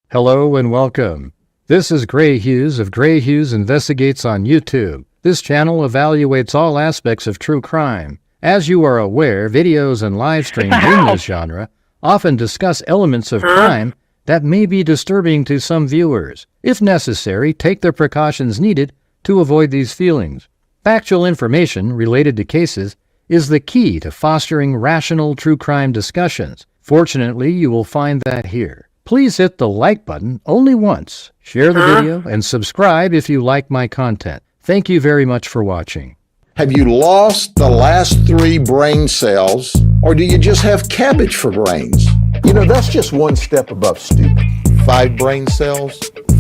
Hello and welcome. This is Grant Hughes of Grant Hughes Investigates on YouTube. This channel evaluates all aspects of true crime. As you are aware, videos and live streams in this genre often discuss elements of crime that may be disturbing to some viewers. If necessary, take the precautions needed to avoid these feelings. Factual information related to cases is the key to fostering rational true crime discussions. Fortunately, you will find that here. Please hit the like button only once, share the video, and subscribe if you like my content. Thank you very much for watching. Have you lost the last 3 brain cells, or do you just have cabbage for brains? You know, that's just one step above stupid. 5 brain cells,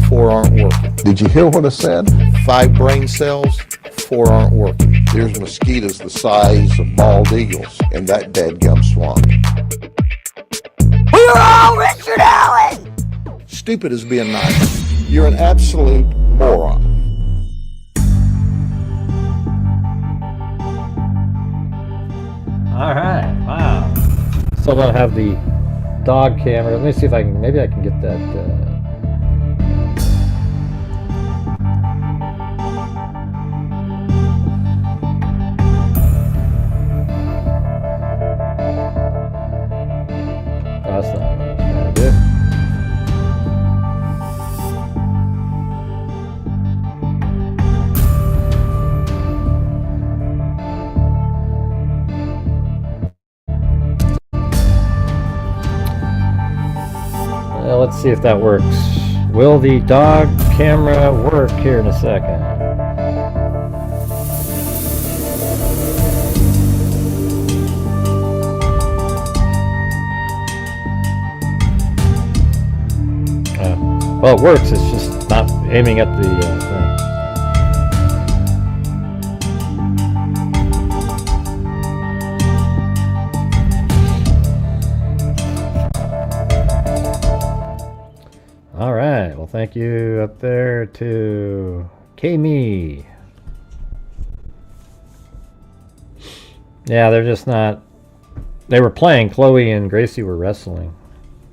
4 aren't working. Did you hear what I said? 5 brain cells, 4 aren't working. There's mosquitoes the size of bald eagles in that dadgum swamp. We're all Richard Allen! Stupid is being nice. You're an absolute moron. All right, wow. Still don't have the dog camera. Let me see if I can, maybe I can get that. That's not what I was trying to do. Well, let's see if that works. Will the dog camera work here in a second? Well, it works, it's just not aiming at the thing. Alright, well thank you up there to K-Me. Yeah, they're just not... They were playing, Chloe and Gracie were wrestling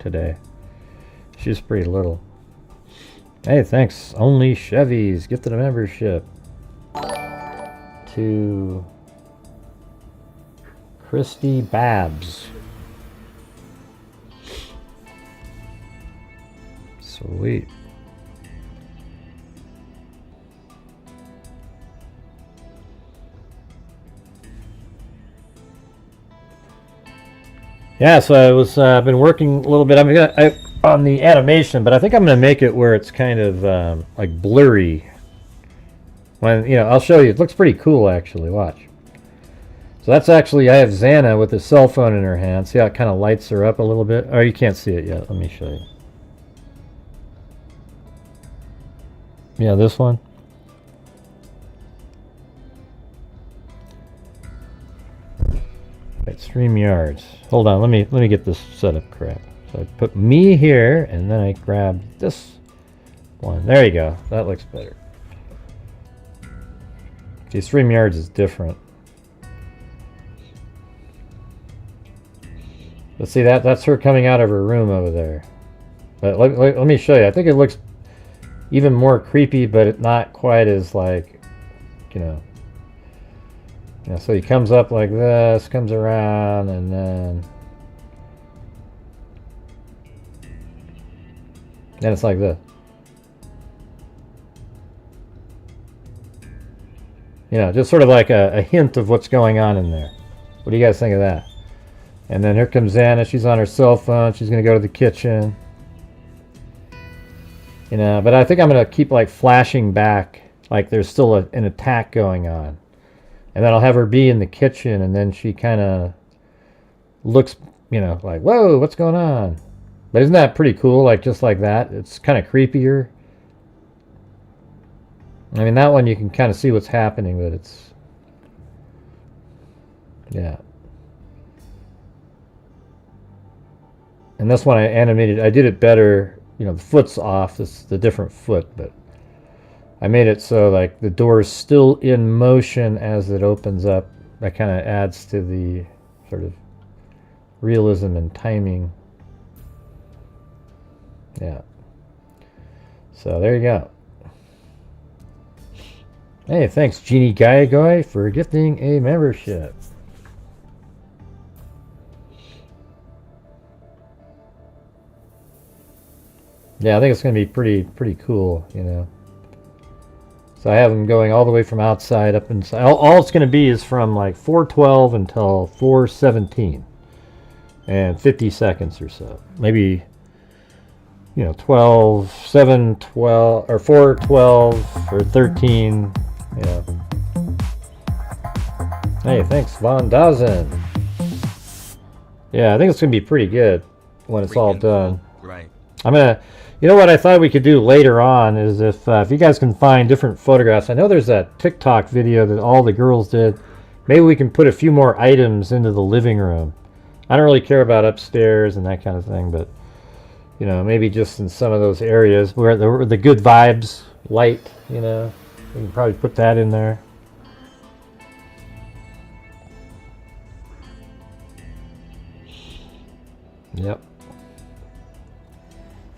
today. She's pretty little. Hey, thanks. Only Chevys gifted a membership to Christy Babs. Sweet. Yeah, so I was been working a little bit. On the animation, but I think I'm going to make it where it's kind of like blurry. When, you know, I'll show you. It looks pretty cool, actually. Watch. So that's actually, I have Xana with a cell phone in her hand. See how it kind of lights her up a little bit? Oh, you can't see it yet. Let me show you. Yeah, this one. Right, StreamYards. Hold on, let me get this set up correct. So I put me here, and then I grab this one. There you go. That looks better. See, StreamYards is different. But see, that's her coming out of her room over there. But let me show you. I think it looks even more creepy, but it's not quite as like, you know. Yeah, so he comes up like this, comes around, and then it's like this. You know, just sort of like a hint of what's going on in there. What do you guys think of that? And then here comes Anna. She's on her cell phone. She's going to go to the kitchen. You know, but I think I'm going to keep like flashing back like there's still an attack going on. And then I'll have her be in the kitchen, and then she kind of looks, you know, like, whoa, what's going on? But isn't that pretty cool? Like, just like that. It's kind of creepier. I mean, that one you can kind of see what's happening, but it's... Yeah. And this one I animated. I did it better. You know, the foot's off. This is the different foot, but I made it so, like, the door is still in motion as it opens up. That kind of adds to the sort of realism and timing. Yeah. So there you go. Hey, thanks Genie Guy for gifting a membership. Yeah, I think it's going to be pretty cool, you know. So I have them going all the way from outside up inside. All it's going to be is from like 4:12 until 4:17 and 50 seconds or so. Maybe, you know, 12, 7, 12, or 4, 12, or 13, yeah. Hey, thanks, Von Dazen. Yeah, I think it's going to be pretty good when it's all done. Right. I'm going to, you know what I thought we could do later on is if you guys can find different photographs. I know there's that TikTok video that all the girls did. Maybe we can put a few more items into the living room. I don't really care about upstairs and that kind of thing, but you know, maybe just in some of those areas where the good vibes light, you know, we can probably put that in there. Yep.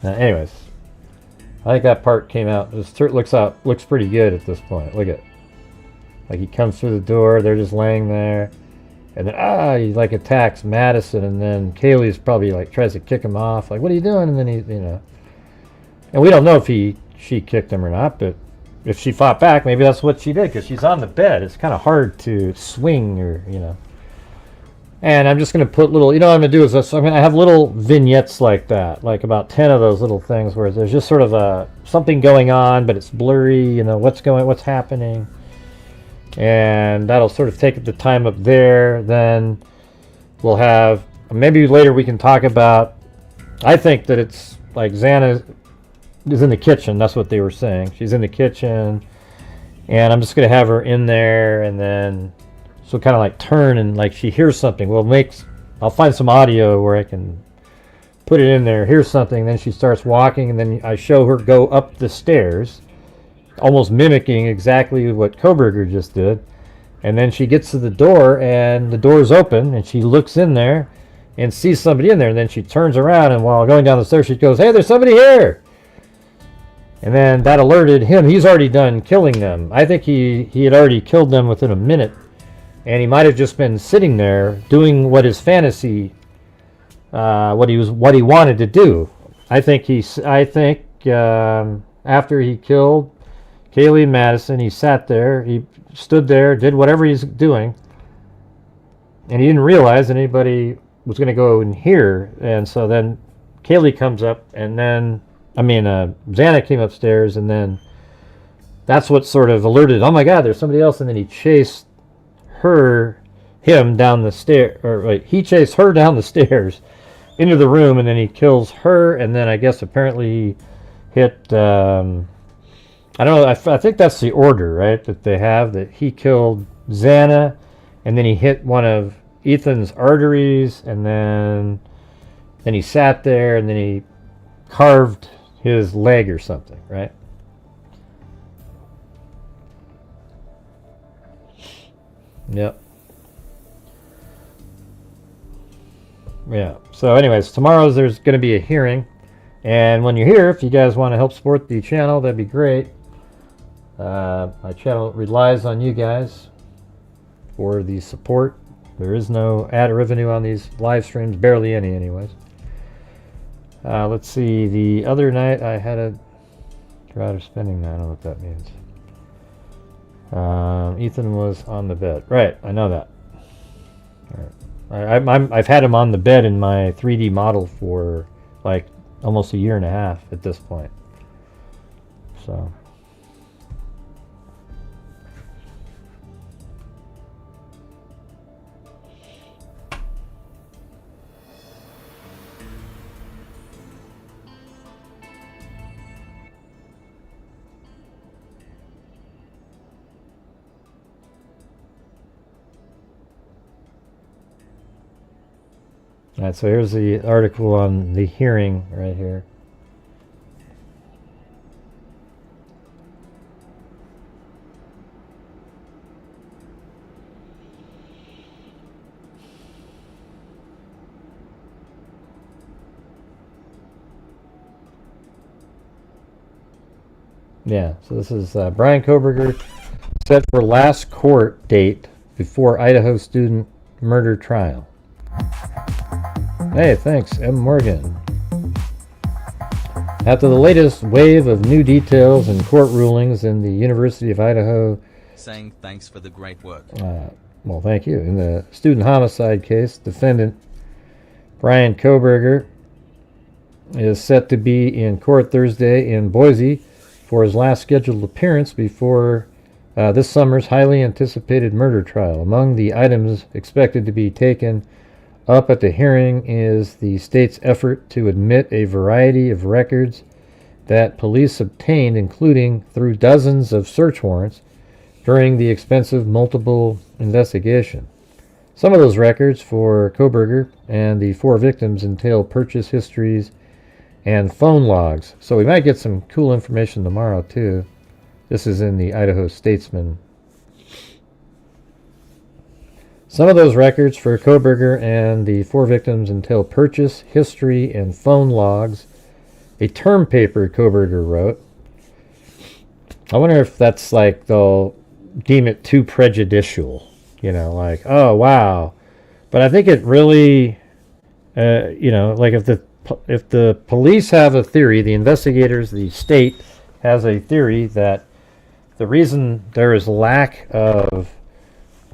Anyways, I think that part came out. This looks pretty good at this point. Look at, like he comes through the door. They're just laying there, and then he like attacks Madison, and then Kaylee's probably like tries to kick him off. Like, what are you doing? And then he, you know, and we don't know if she kicked him or not, but if she fought back, maybe that's what she did because she's on the bed. It's kind of hard to swing or, you know. And I'm just going to put little, you know what I'm going to do is this, I'm going to have little vignettes like that, like about 10 of those little things where there's just sort of something going on, but it's blurry, you know, what's happening. And that'll sort of take the time up there. Then we'll have, maybe later we can talk about, I think that it's like Xana is in the kitchen. That's what they were saying. She's in the kitchen. And I'm just going to have her in there and then so kind of like turn and like she hears something. Well, I'll find some audio where I can put it in there. Here's something. Then she starts walking, and then I show her go up the stairs, almost mimicking exactly what Kohberger just did. And then she gets to the door, and the door is open, and she looks in there and sees somebody in there. And then she turns around, and while going down the stairs, she goes, "Hey, there's somebody here!" And then that alerted him. He's already done killing them. I think he had already killed them within a minute. And he might have just been sitting there doing what his fantasy, what he wanted to do. I think after he killed Kaylee and Madison, he sat there, he stood there, did whatever he's doing, and he didn't realize anybody was going to go in here. And so then Kaylee comes up, and then Xana came upstairs, and then that's what sort of alerted. Oh my God, there's somebody else! And then he chased him down the stair, or wait, he chased her down the stairs into the room, and then he kills her, and then I guess apparently he hit I don't know, I think that's the order, right, that they have, that he killed Xana, and then he hit one of Ethan's arteries, and then he sat there, and then he carved his leg or something, right? Yep. Yeah. So anyways, there's going to be a hearing. And when you're here, if you guys want to help support the channel, that'd be great. My channel relies on you guys for the support. There is no ad revenue on these live streams. Barely any anyways. Let's see. The other night I had a drought spending. I don't know what that means. Ethan was on the bed. Right, I know that. All right. I've had him on the bed in my 3D model for like almost a year and a half at this point. So. All right, so here's the article on the hearing right here. Yeah, so this is Brian Kohberger set for last court date before Idaho student murder trial. Hey, thanks, M. Morgan. After the latest wave of new details and court rulings in the University of Idaho, saying thanks for the great work. Well, thank you. In the student homicide case, defendant Brian Kohberger is set to be in court Thursday in Boise for his last scheduled appearance before this summer's highly anticipated murder trial. Among the items expected to be taken up at the hearing is the state's effort to admit a variety of records that police obtained, including through dozens of search warrants during the expensive multiple investigation. Some of those records for Kohberger and the 4 victims entail purchase histories and phone logs. So we might get some cool information tomorrow too. This is in the Idaho Statesman. Some of those records for Kohberger and the 4 victims entail purchase history and phone logs, a term paper Kohberger wrote. I wonder if that's like they'll deem it too prejudicial, you know, like, oh wow. But I think it really, you know, like if the police have a theory, the investigators, the state has a theory that the reason there is lack of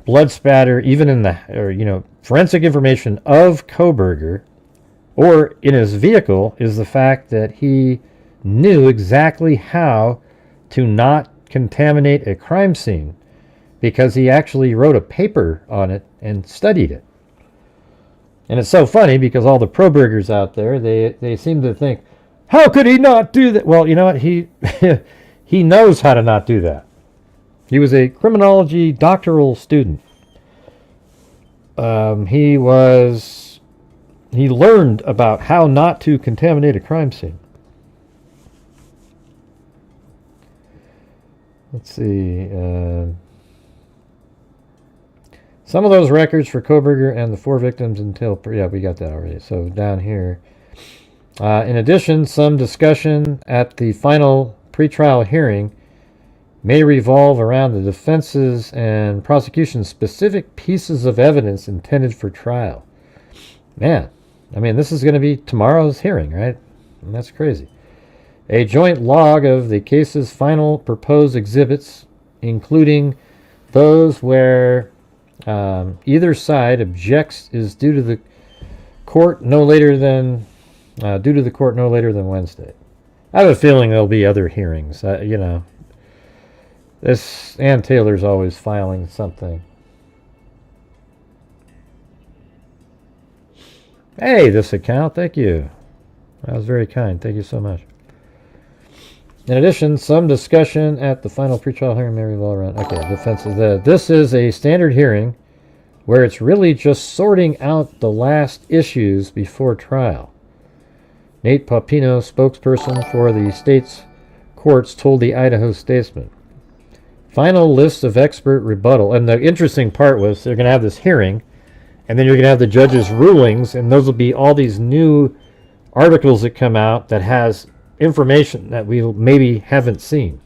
blood spatter, even in the, or you know, forensic information of Kohberger or in his vehicle, is the fact that he knew exactly how to not contaminate a crime scene because he actually wrote a paper on it and studied it. And it's so funny because all the pro-burgers out there, they seem to think, how could he not do that? Well, you know what? He he knows how to not do that. He was a criminology doctoral student. He learned about how not to contaminate a crime scene. Let's see. Some of those records for Kohberger and the 4 victims entail... Yeah, we got that already. So down here. In addition, some discussion at the final pretrial hearing may revolve around the defense's and prosecution's specific pieces of evidence intended for trial. Man, I mean, this is going to be tomorrow's hearing, right? And that's crazy. A joint log of the case's final proposed exhibits, including those where either side objects, is due to the court no later than Wednesday. I have a feeling there'll be other hearings. You know, this Ann Taylor's always filing something. Hey, this account, thank you. That was very kind. Thank you so much. In addition, some discussion at the final pretrial hearing may revolve around... Okay, defense is that this is a standard hearing where it's really just sorting out the last issues before trial. Nate Papino, spokesperson for the state's courts, told the Idaho Statesman. Final list of expert rebuttal. And the interesting part was they're going to have this hearing, and then you're going to have the judge's rulings, and those will be all these new articles that come out that has information that we maybe haven't seen.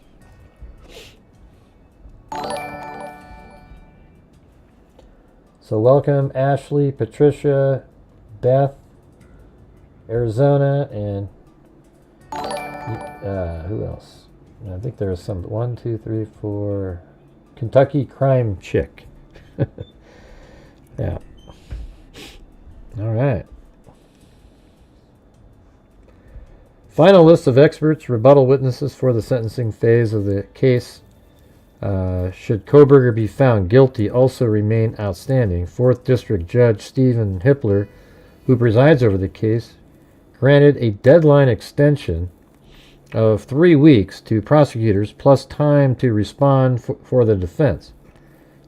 So welcome Ashley, Patricia, Beth, Arizona, and who else? I think there was some 1, 2, 3, 4 Kentucky Crime Chick. Yeah. All right. Final list of experts, rebuttal witnesses for the sentencing phase of the case. Should Kohberger be found guilty, also remain outstanding. 4th District Judge Stephen Hippler, who presides over the case, granted a deadline extension of 3 weeks to prosecutors, plus time to respond for the defense.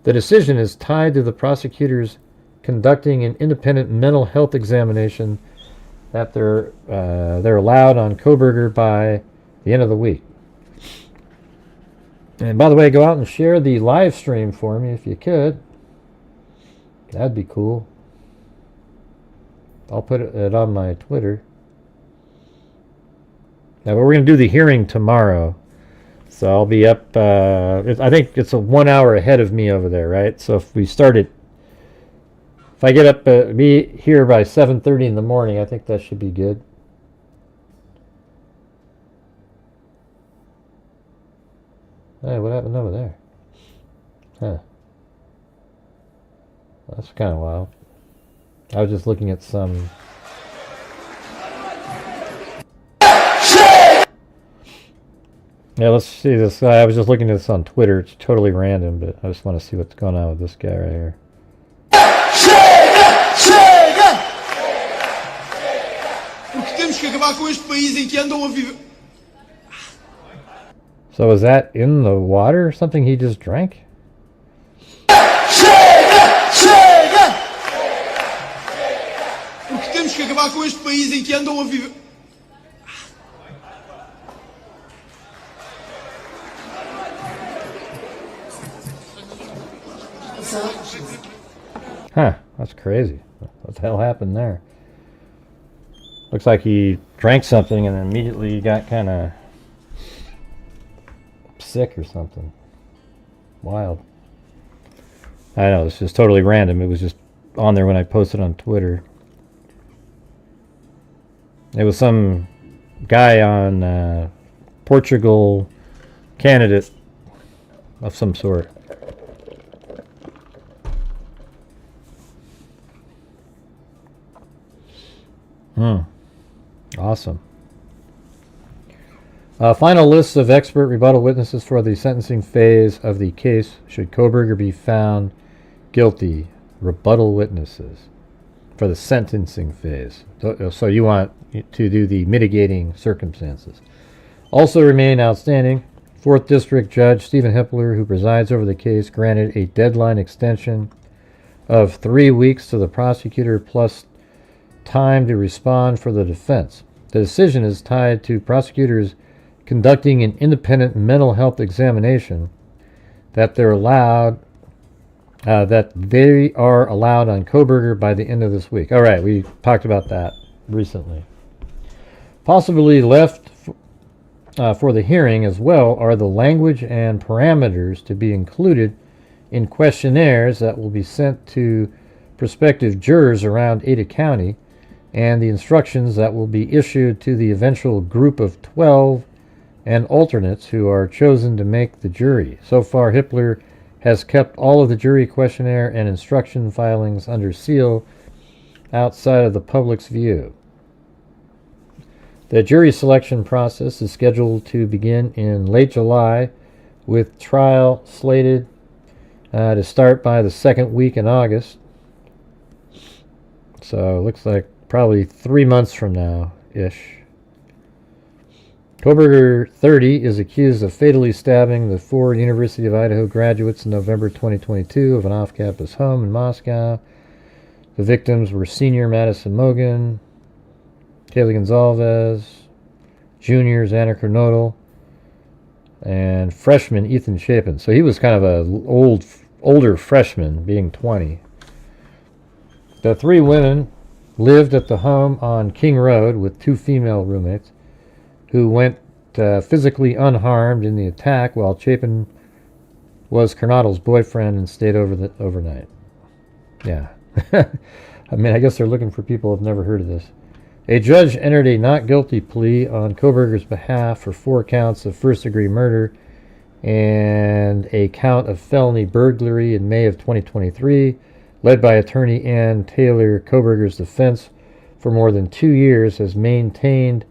The decision is tied to the prosecutors conducting an independent mental health examination that they're allowed on Kohberger by the end of the week. And by the way, go out and share the live stream for me if you could. That'd be cool. I'll put it on my Twitter. Now, we're going to do the hearing tomorrow. So I'll be up, I think it's a 1 hour ahead of me over there, right? So if we start at, if I get up, be here by 7:30 in the morning, I think that should be good. Hey, what happened over there? Huh. That's kind of wild. I was just looking at some... Yeah, let's see this guy. I was just looking at this on Twitter. It's totally random, but I just want to see what's going on with this guy right here. So is that in the water or something he just drank? Huh, that's crazy. What the hell happened there? Looks like he drank something and then immediately got kind of sick or something. Wild. I know, it's just totally random. It was just on there when I posted on Twitter. It was some guy on Portugal candidate of some sort. Awesome. Final lists of expert rebuttal witnesses for the sentencing phase of the case should Kohberger be found guilty. Rebuttal witnesses for the sentencing phase. So you want to do the mitigating circumstances. Also remain outstanding. 4th District Judge Stephen Hippler, who presides over the case, granted a deadline extension of 3 weeks to the prosecutor plus time to respond for the defense. The decision is tied to prosecutors conducting an independent mental health examination that they are allowed on Kohberger by the end of this week. All right, we talked about that recently. Possibly left for the hearing as well are the language and parameters to be included in questionnaires that will be sent to prospective jurors around Ada County, and the instructions that will be issued to the eventual group of 12 and alternates who are chosen to make the jury. So far, Hippler has kept all of the jury questionnaire and instruction filings under seal outside of the public's view. The jury selection process is scheduled to begin in late July, with trial slated to start by the second week in August. So it looks like probably 3 months from now-ish. Kohberger, 30, is accused of fatally stabbing the 4 University of Idaho graduates in November 2022 of an off-campus home in Moscow. The victims were senior Madison Mogan, Kaylee Gonzalez, junior Xander Kernodle, and freshman Ethan Chapin. So he was kind of an older freshman, being 20. The 3 women lived at the home on King Road with 2 female roommates who went physically unharmed in the attack, while Chapin was Kernodle's boyfriend and stayed overnight. Yeah. I mean, I guess they're looking for people who've never heard of this. A judge entered a not guilty plea on Kohberger's behalf for 4 counts of first-degree murder and a count of felony burglary in May of 2023, led by attorney Ann Taylor. Kohberger's defense for more than 2 years has maintained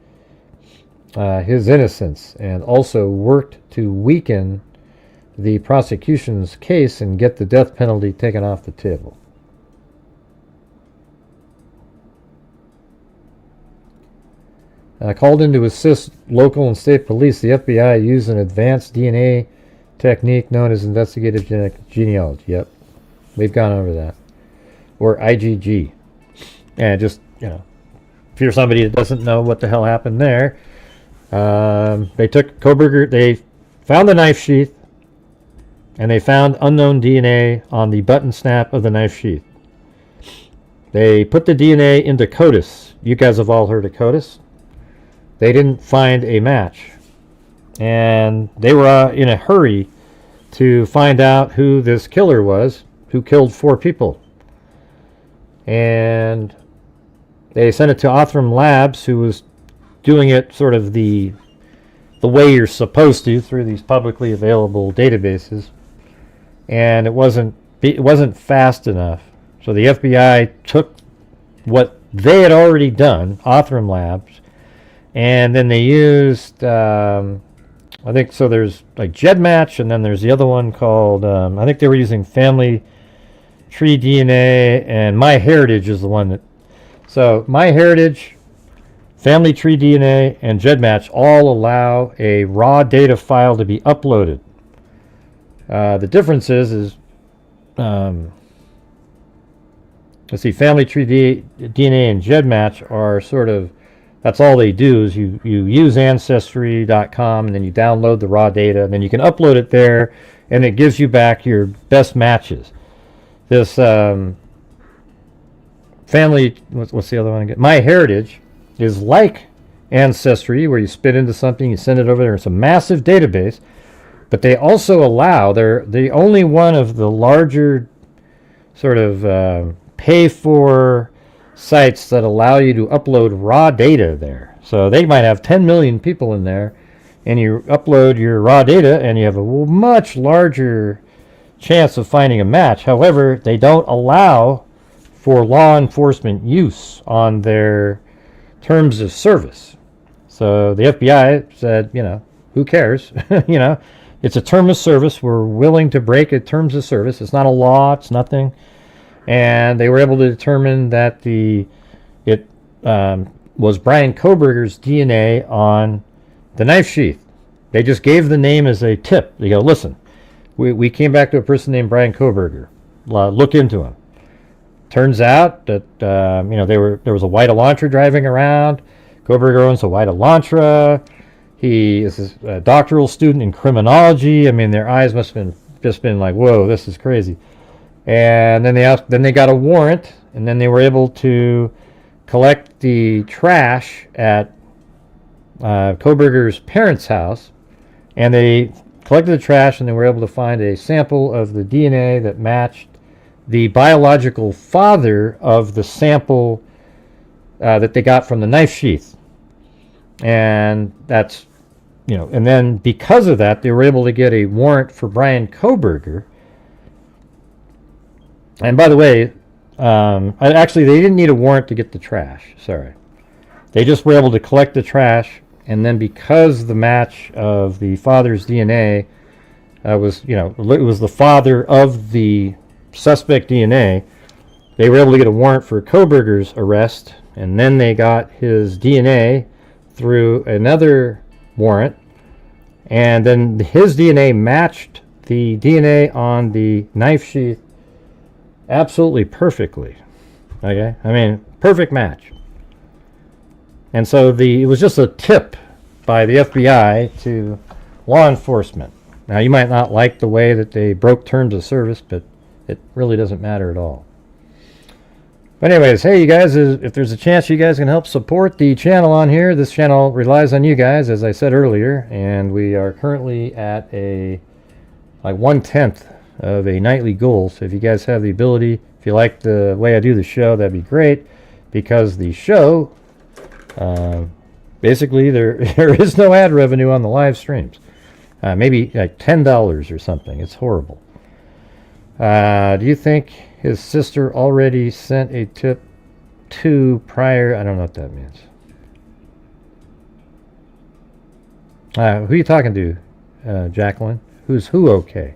his innocence and also worked to weaken the prosecution's case and get the death penalty taken off the table. Called in to assist local and state police, the FBI used an advanced DNA technique known as investigative genealogy. Yep, we've gone over that. Or IgG. And just, if you're somebody that doesn't know what the hell happened there, they took Kohberger, they found the knife sheath, and they found unknown DNA on the button snap of the knife sheath. They put the DNA into CODIS. You guys have all heard of CODIS. They didn't find a match. and they were in a hurry to find out who this killer was, who killed 4 people. And they sent it to Othram Labs, who was doing it sort of the way you're supposed to through these publicly available databases, and it wasn't fast enough. So the FBI took what they had already done, Othram Labs, and then they used I think so. There's like GEDmatch, and then there's the other one called I think they were using Family Tree DNA, and MyHeritage is the one that. So MyHeritage, Family Tree DNA, and GEDmatch all allow a raw data file to be uploaded. The difference is let's see, Family Tree DNA and GEDmatch are sort of, that's all they do is you use Ancestry.com, and then you download the raw data, and then you can upload it there, and it gives you back your best matches. This Family, what's the other one again? MyHeritage is like Ancestry, where you spit into something, you send it over there. It's a massive database, but they also allow, they're the only one of the larger sort of pay for sites that allow you to upload raw data there. So they might have 10 million people in there, and you upload your raw data, and you have a much larger chance of finding a match. However, they don't allow for law enforcement use on their terms of service. So the FBI said, who cares? It's a term of service. We're willing to break a terms of service. It's not a law. It's nothing. And they were able to determine that it was Brian Kohberger's DNA on the knife sheath. They just gave the name as a tip. They go, listen, we came back to a person named Brian Kohberger. Look into him. Turns out that there was a white Elantra driving around. Kohberger owns a white Elantra. He is a doctoral student in criminology. I mean, their eyes must have just been like, whoa, this is crazy. And then they got a warrant, and then they were able to collect the trash at Kohberger's parents' house, and they collected the trash, and they were able to find a sample of the DNA that matched the biological father of the sample that they got from the knife sheath. And that's, and then because of that, they were able to get a warrant for Brian Kohberger. And by the way, actually, they didn't need a warrant to get the trash. Sorry. They just were able to collect the trash, and then because the match of the father's DNA was, it was the father of the suspect DNA, they were able to get a warrant for Kohberger's arrest, and then they got his DNA through another warrant, and then his DNA matched the DNA on the knife sheath absolutely perfectly. Okay, I mean, perfect match. And so it was just a tip by the FBI to law enforcement. Now, you might not like the way that they broke terms of service, but it really doesn't matter at all. But anyways, hey, you guys, if there's a chance you guys can help support the channel on here, this channel relies on you guys, as I said earlier, and we are currently at like 1/10 of a nightly goal. So if you guys have the ability, if you like the way I do the show, that'd be great, because the show, basically there is no ad revenue on the live streams. Maybe like $10 or something. It's horrible. Do you think his sister already sent a tip to prior? I don't know what that means. Who are you talking to, Jacqueline? Who's who? Okay.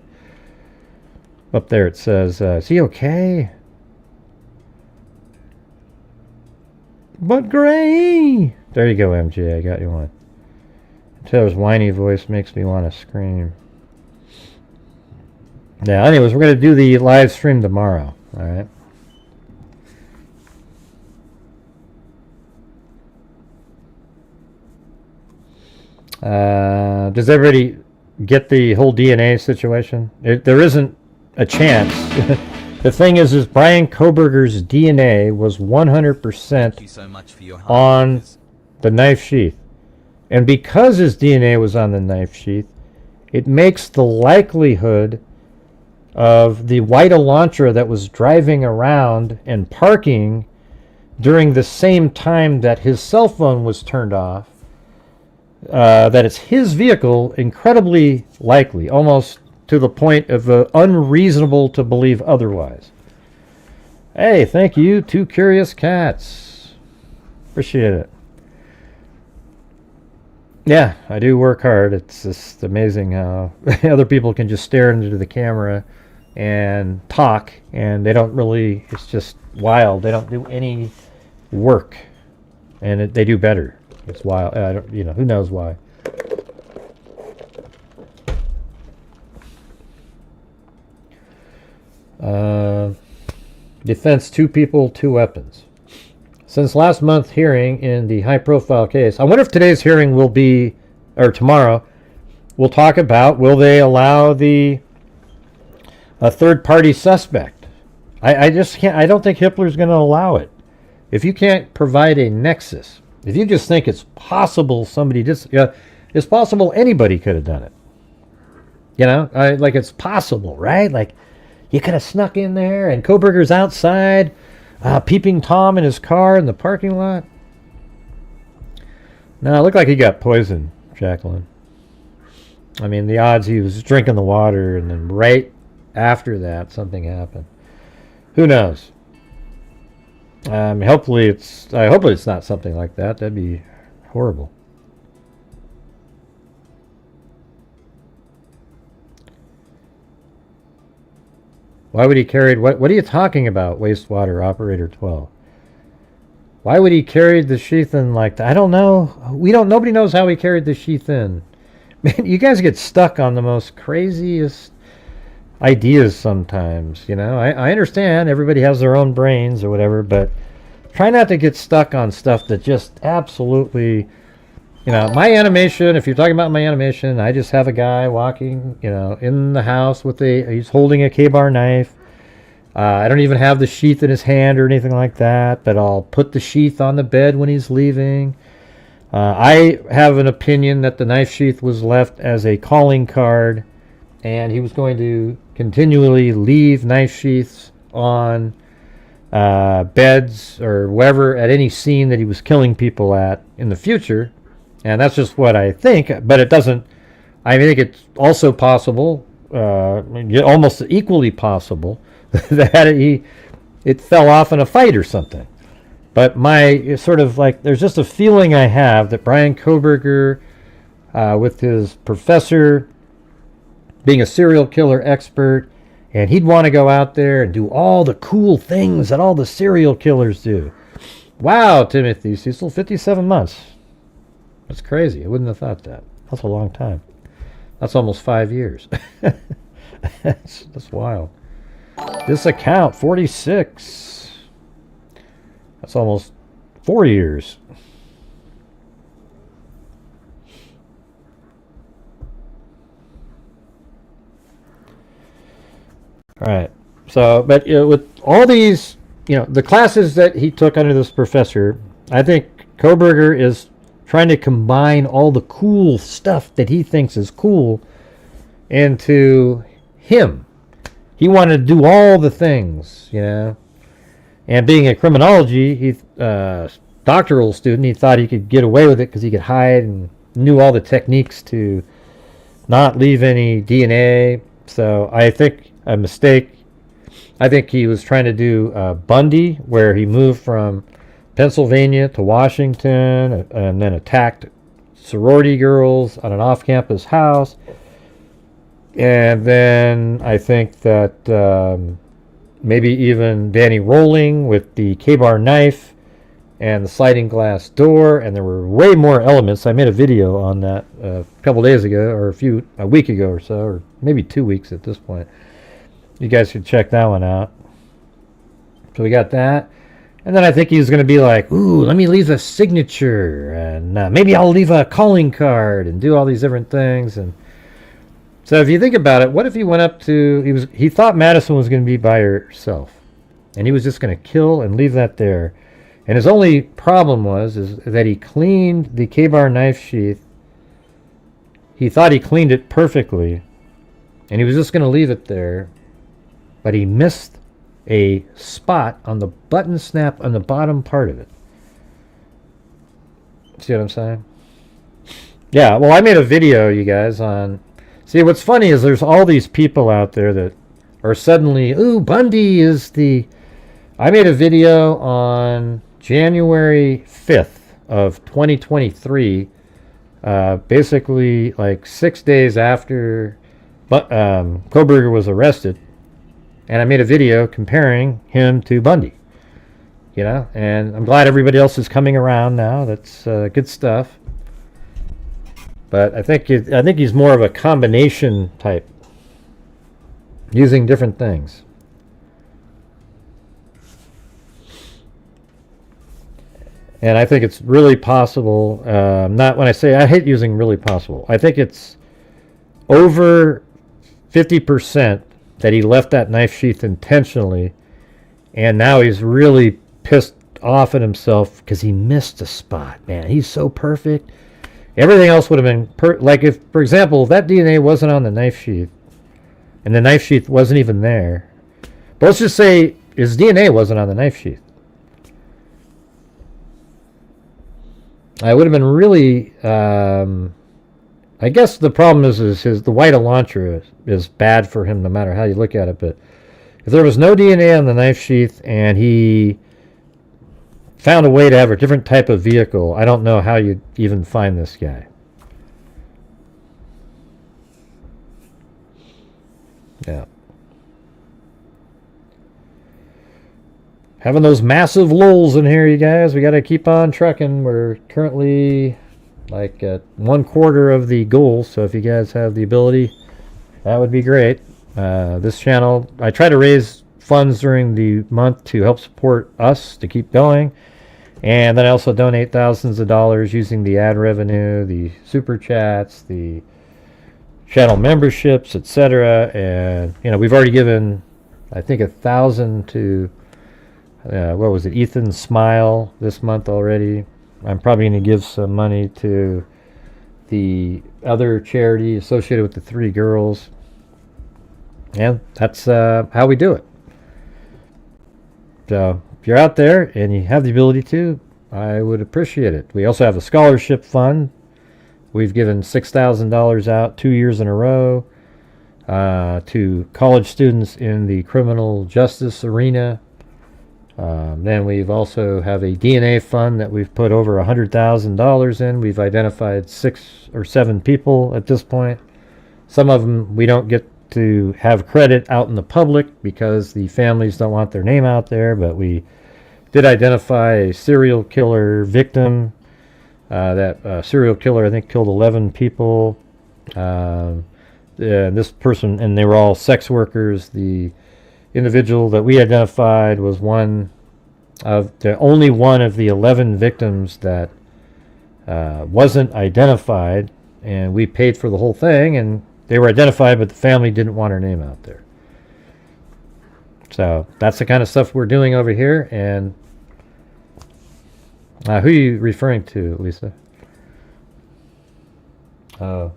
Up there it says, is he okay? But Gray! There you go, MJ. I got you one. Taylor's whiny voice makes me want to scream. Yeah, anyways, we're going to do the live stream tomorrow. Alright. Does everybody get the whole DNA situation? There isn't a chance. The thing is Brian Kohberger's DNA was 100% Thank you so much for your help. on the knife sheath. And because his DNA was on the knife sheath, it makes the likelihood of the white Elantra that was driving around and parking during the same time that his cell phone was turned off, that it's his vehicle, incredibly likely, almost to the point of unreasonable to believe otherwise. Hey, thank you, Two Curious Cats. Appreciate it. Yeah, I do work hard. It's just amazing how other people can just stare into the camera and talk, and they don't really, it's just wild. They don't do any work, and they do better. It's wild. I don't, who knows why. Defense, 2 people, 2 weapons. Since last month's hearing in the high-profile case, I wonder if today's hearing will be, or tomorrow, we'll talk about, will they allow a third-party suspect? I just can't, I don't think Hitler's going to allow it. If you can't provide a nexus, if you just think it's possible somebody did, it's possible anybody could have done it. Like it's possible, right? Like you could have snuck in there and Kohberger's outside, peeping Tom in his car in the parking lot. No, it looked like he got poisoned, Jacqueline. I mean, the odds he was drinking the water and then right after that something happened. Who knows? Hopefully it's not something like that. That'd be horrible. Why would he carry what are you talking about, wastewater operator 12? Why would he carry the sheath in like that? I don't know. Nobody knows how he carried the sheath in. Man, you guys get stuck on the most craziest ideas sometimes, I understand everybody has their own brains or whatever, but try not to get stuck on stuff that just absolutely, my animation, if you're talking about my animation, I just have a guy walking, in the house with he's holding a K-bar knife. I don't even have the sheath in his hand or anything like that, but I'll put the sheath on the bed when he's leaving. I have an opinion that the knife sheath was left as a calling card, and he was going to continually leave knife sheaths on beds or wherever at any scene that he was killing people at in the future. And that's just what I think, but it doesn't, I think it's also possible, almost equally possible, that it fell off in a fight or something. But my sort of like, there's just a feeling I have that Brian Kohberger, with his professor, being a serial killer expert, and he'd want to go out there and do all the cool things that all the serial killers do. Wow, Timothy Cecil, 57 months. That's crazy. I wouldn't have thought that. That's a long time. That's almost 5 years. That's wild. This account, 46. That's almost 4 years. All right. So, but with all these, the classes that he took under this professor, I think Kohberger is trying to combine all the cool stuff that he thinks is cool into him. He wanted to do all the things, And being a criminology, doctoral student, he thought he could get away with it because he could hide and knew all the techniques to not leave any DNA. So I think a mistake. I think he was trying to do Bundy, where he moved from Pennsylvania to Washington and then attacked sorority girls on an off-campus house. And then I think that maybe even Danny Rolling with the K-bar knife and the sliding glass door, and there were way more elements. I made a video on that a couple days ago, or a week ago or so, or maybe 2 weeks at this point. You guys should check that one out. So we got that. And then I think he's going to be like, ooh, let me leave a signature, and maybe I'll leave a calling card and do all these different things. And so if you think about it, what if he went up to, he thought Madison was going to be by herself, and he was just going to kill and leave that there. And his only problem is that he cleaned the K-bar knife sheath. He thought he cleaned it perfectly, and he was just going to leave it there, but he missed a spot on the button snap on the bottom part of it. See what I'm saying? Yeah, well, I made a video, you guys, on... See, what's funny is there's all these people out there that are suddenly, ooh, Bundy is the... I made a video on January 5th of 2023, basically like 6 days after Kohberger was arrested, and I made a video comparing him to Bundy. You know, and I'm glad everybody else is coming around now. That's good stuff. But I think he's more of a combination type, using different things. And I think it's really possible. Not when I say I hate using really possible. I think it's over 50% that he left that knife sheath intentionally, and now he's really pissed off at himself because he missed a spot. Man, he's so perfect. Everything else would have been like if, for example, if that DNA wasn't on the knife sheath, and the knife sheath wasn't even there. But let's just say his DNA wasn't on the knife sheath. I would have been really. I guess the problem is the white Elantra is bad for him no matter how you look at it. But if there was no DNA on the knife sheath and he found a way to have a different type of vehicle, I don't know how you'd even find this guy. Yeah. Having those massive lulls in here, you guys. We got to keep on trucking. We're currently like at 1/4 of the goal, so if you guys have the ability, that would be great. This channel, I try to raise funds during the month to help support us to keep going, and then I also donate thousands of dollars using the ad revenue, the super chats, the channel memberships, etc. And you know, we've already given, I think, 1,000 to what was it, Ethan Smile this month already. I'm probably going to give some money to the other charity associated with the 3 girls. And that's how we do it. So if you're out there and you have the ability to, I would appreciate it. We also have a scholarship fund. We've given $6,000 out 2 years in a row to college students in the criminal justice arena. Then we've also have a DNA fund that we've put over $100,000 in. We've identified 6 or 7 people at this point. Some of them we don't get to have credit out in the public because the families don't want their name out there, but we did identify a serial killer victim. That serial killer, I think, killed 11 people. This person, and they were all sex workers. The individual that we identified was only one of the 11 victims that wasn't identified, and we paid for the whole thing, and they were identified, but the family didn't want her name out there. So that's the kind of stuff we're doing over here. And who are you referring to, Lisa? Oh,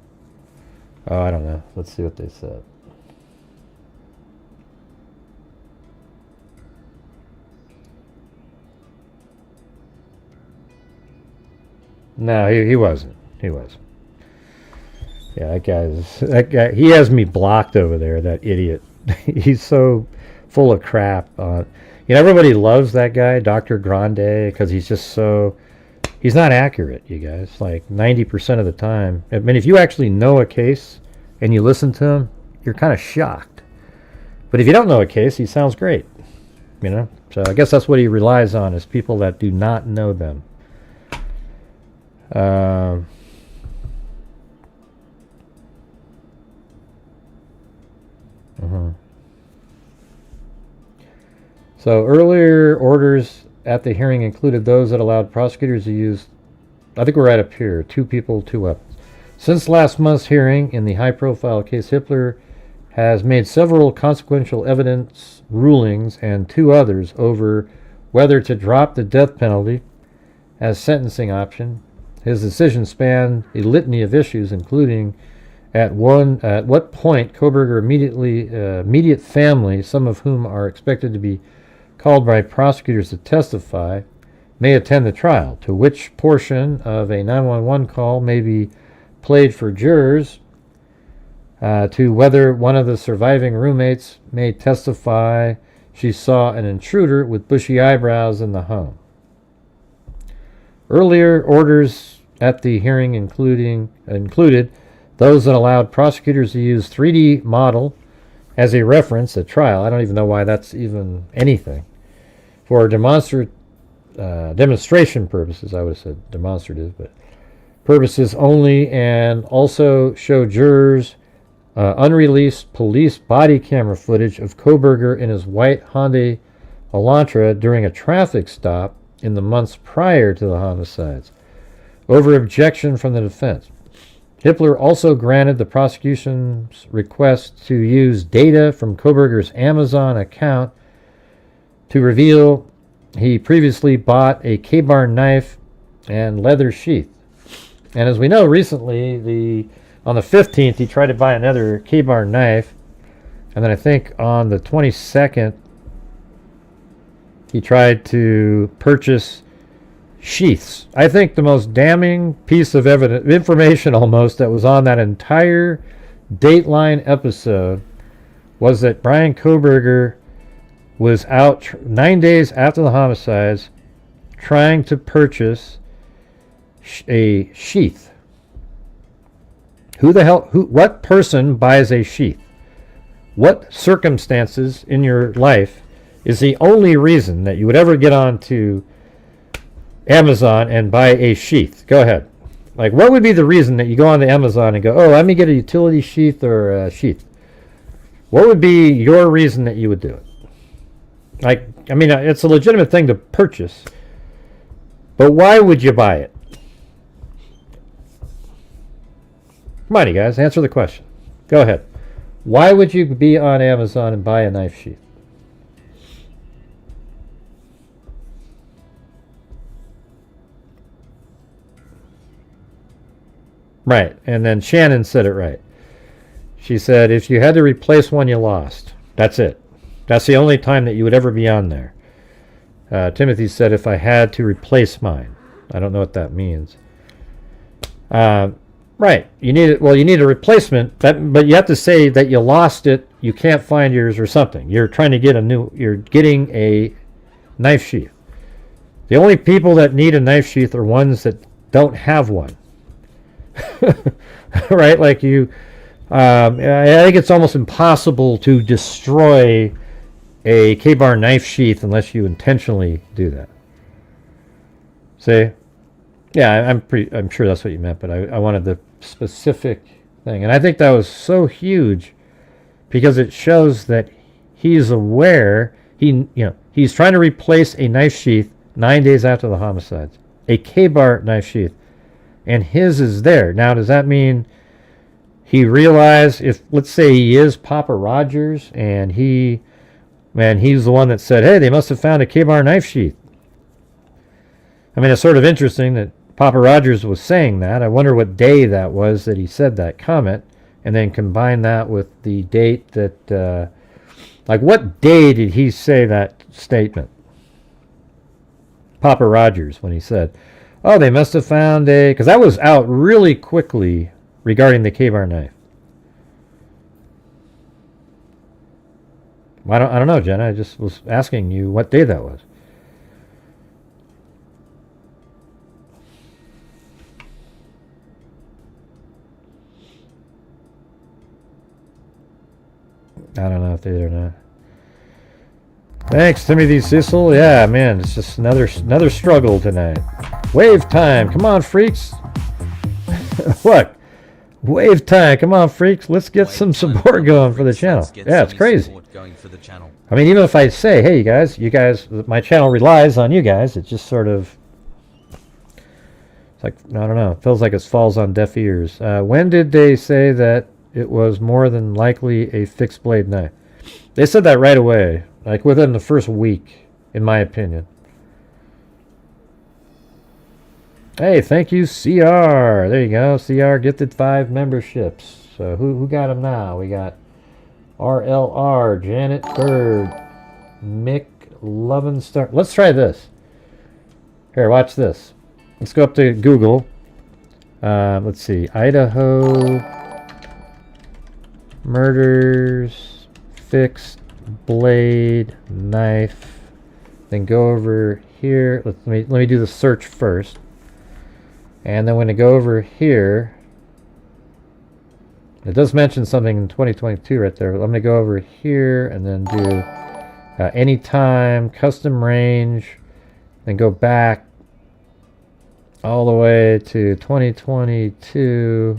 I don't know. Let's see what they said. No, he wasn't. He was. Yeah, that guy. He has me blocked over there. That idiot. He's so full of crap. Everybody loves that guy, Dr. Grande, because he's just so. He's not accurate, you guys. Like 90% of the time. I mean, if you actually know a case and you listen to him, you're kind of shocked. But if you don't know a case, he sounds great. You know. So I guess that's what he relies on, is people that do not know them. So earlier orders at the hearing included those that allowed prosecutors to use, I think we're right up here, 2 people, 2 weapons. Since last month's hearing in the high-profile case, Hitler has made several consequential evidence rulings and 2 others over whether to drop the death penalty as sentencing option. His decision spanned a litany of issues, including at what point Kohberger immediate family, some of whom are expected to be called by prosecutors to testify, may attend the trial, to which portion of a 911 call may be played for jurors, to whether one of the surviving roommates may testify she saw an intruder with bushy eyebrows in the home. Earlier orders at the hearing included those that allowed prosecutors to use 3D model as a reference at trial. I don't even know why that's even anything. For demonstration purposes, I would have said demonstrative, but purposes only, and also show jurors unreleased police body camera footage of Kohberger in his white Hyundai Elantra during a traffic stop in the months prior to the homicides, over objection from the defense. Hippler also granted the prosecution's request to use data from Kohberger's Amazon account to reveal he previously bought a K-bar knife and leather sheath. And as we know, recently, on the 15th, he tried to buy another K-bar knife, and then I think on the 22nd, he tried to purchase sheaths. I think the most damning piece of information almost that was on that entire Dateline episode was that Brian Kohberger was out 9 days after the homicides trying to purchase a sheath. What person buys a sheath? What circumstances in your life is the only reason that you would ever get onto Amazon and buy a sheath? Go ahead. Like, what would be the reason that you go on to Amazon and go, oh, let me get a utility sheath or a sheath? What would be your reason that you would do it? Like, I mean, it's a legitimate thing to purchase, but why would you buy it? Come on, you guys, answer the question. Go ahead. Why would you be on Amazon and buy a knife sheath? Right, and then Shannon said it right. She said, if you had to replace one, you lost. That's it. That's the only time that you would ever be on there. Timothy said, if I had to replace mine. I don't know what that means. Right, you need it. Well, you need a replacement, but you have to say that you lost it, you can't find yours or something. You're trying to get you're getting a knife sheath. The only people that need a knife sheath are ones that don't have one. Right, like you, I think it's almost impossible to destroy a K-bar knife sheath unless you intentionally do that. See? Yeah, I'm sure that's what you meant, but I wanted the specific thing. And I think that was so huge because it shows that he's aware, he's trying to replace a knife sheath 9 days after the homicides. A K-bar knife sheath. And his is there. Now, does that mean he realized, if, let's say he is Papa Rogers, and he's the one that said, hey, they must have found a K-bar knife sheath. I mean, it's sort of interesting that Papa Rogers was saying that. I wonder what day that was that he said that comment, and then combine that with the date that, like, what day did he say that statement? Papa Rogers, when he said, oh, they must have found because that was out really quickly regarding the K-bar knife. I don't know, Jenna. I just was asking you what day that was. I don't know if they did or not. Thanks, Timothy Cecil. Yeah, man, it's just another struggle tonight. Wave time. Come on, freaks. What? Wave time. Come on, freaks. Let's get some support going for the channel. Yeah, it's crazy. I mean, even if I say, hey, you guys, my channel relies on you guys, it just sort of, it's like, I don't know, it feels like it falls on deaf ears. When did they say that it was more than likely a fixed blade knife? They said that right away, like within the first week, in my opinion. Hey, thank you, CR. There you go. CR gifted 5 memberships. So who got them now? We got RLR, Janet Bird, Mick Lovenstar. Let's try this. Here, watch this. Let's go up to Google. Let's see. Idaho murders, fixed blade, knife. Then go over here. Let me do the search first. And then when I go over here, it does mention something in 2022 right there. I'm going to go over here and then do anytime, custom range, then go back all the way to 2022.